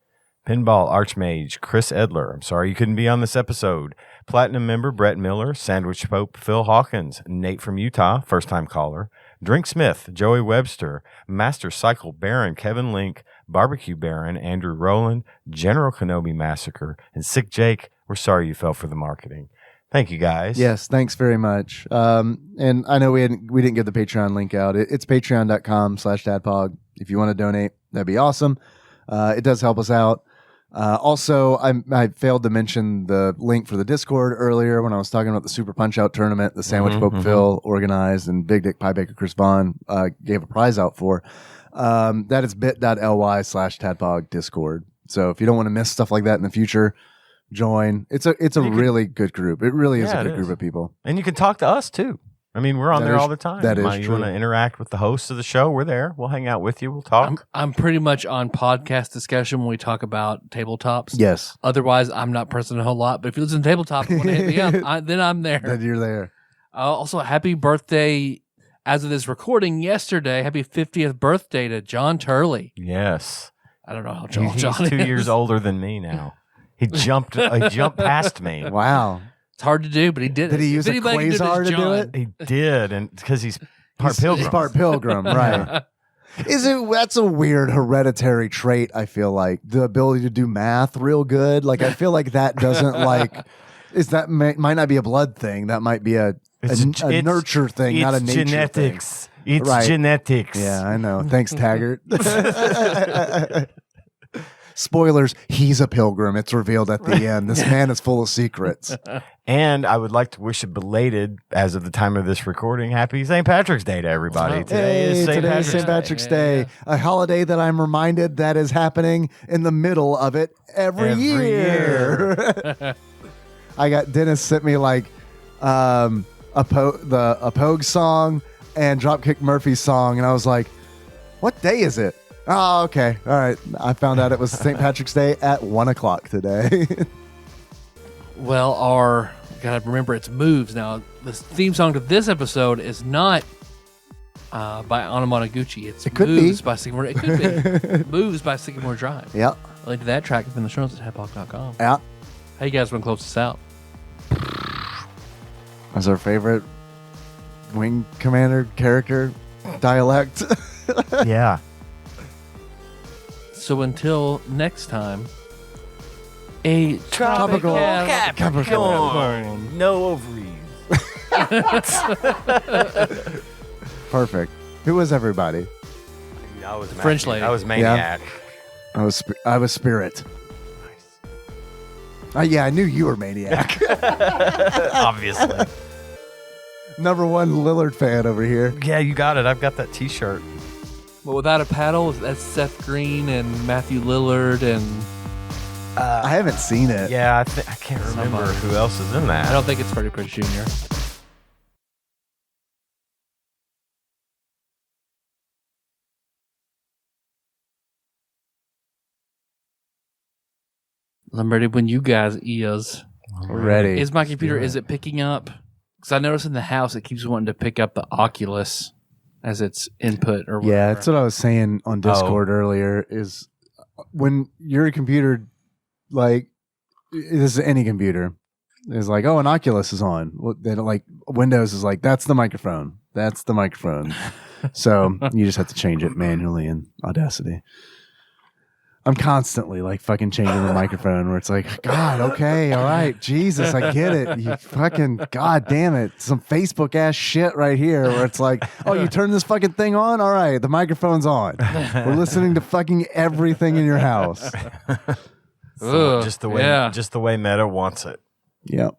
Pinball Archmage, Chris Edler, I'm sorry you couldn't be on this episode, Platinum member Brett Miller, Sandwich Pope Phil Hawkins, Nate from Utah, first-time caller, Drink Smith, Joey Webster, Master Cycle Baron Kevin Link, Barbecue Baron Andrew Rowland, General Kenobi Massacre, and Sick Jake, we're sorry you fell for the marketing. Thank you, guys. Yes, thanks very much. And I know we didn't get the Patreon link out. It's patreon.com/tadpog. If you want to donate, that'd be awesome. It does help us out. Also, I failed to mention the link for the Discord earlier when I was talking about the Super Punch-Out tournament the Sandwich Pope Phil organized and Big Dick Piebaker Chris Vaughn gave a prize out for. That is bit.ly/tadpog Discord. So if you don't want to miss stuff like that in the future, join. It's a really good group. It really is Yeah, a it good group is. of people. And you can talk to us too. I mean, we're on That there is- all the time. that is You true. want to interact with the hosts of the show? We're there. We'll hang out with you. We'll talk. I'm pretty much on podcast discussion when we talk about tabletops. Yes. Otherwise, I'm not present a whole lot. But if you listen to tabletop and want to hit me up, then I'm there. Then you're there. Also, happy birthday, as of this recording yesterday. Happy 50th birthday to John Turley. Yes. I don't know how He's John 2 is. years older than me now. He jumped past me. Wow. It's hard to do, but he did it. Did he use If a anybody did quasar it's to do John. it? He did, and because he's part He's pilgrim. part pilgrim, right. That's a weird hereditary trait, I feel like. The ability to do math real good. Like, I feel like that doesn't might not be a blood thing. That might be a nurture thing, not a It's nature genetics. thing. It's Right. genetics. Yeah, I know. Thanks, Taggart. Spoilers, he's a pilgrim. It's revealed at the end. This man is full of secrets. And I would like to wish a belated, as of the time of this recording, happy St. Patrick's Day to everybody. Oh. Today is St. Today is Patrick's St. Day. Patrick's Yeah, Day, yeah. a holiday that I'm reminded that is happening in the middle of it every year. I got Dennis sent me like a Pogue song and Dropkick Murphys song, and I was like, "What day is it?" Oh, okay, all right. I found out it was St. Patrick's Day at 1:00 today. Well, gotta remember it's Moves. Now, the theme song to this episode is not by Anamanaguchi. It could be. Moves by Sycamore. It could be. Moves by Sycamore Drive. Yep, Link to that track is in the show notes at TADPOG.com. yeah. How you guys want to close this out? That's our favorite wing commander character dialect. Yeah. So until next time, a Tropical Capricorn. No ovaries. Perfect. Who was everybody? I was French Matthew. lady. I was Maniac. I was Spirit. Yeah, I knew you were Maniac. Obviously. Number one Lillard fan over here. Yeah, you got it. I've got that T-shirt. But without a paddle, that's Seth Green and Matthew Lillard, and I haven't seen it. Yeah, I can't remember Somebody. who else is in that. I don't think it's Freddie Prinze Jr. I'm ready when you guys is. Ready. Is my computer, is it picking up? Because I noticed in the house it keeps wanting to pick up the Oculus as its input or whatever. Yeah, that's what I was saying on Discord earlier, is when your computer, like, this is any computer, is like, oh, an Oculus is on. Well, then, like, Windows is like, that's the microphone. That's the microphone. So you just have to change it manually in Audacity. I'm constantly like fucking changing the microphone where it's like, God, okay, all right, Jesus, I get it. You fucking, God damn it. Some Facebook ass shit right here where it's like, oh, you turn this fucking thing on? All right, the microphone's on. We're listening to fucking everything in your house. Ugh, just the way Meta wants it. Yep.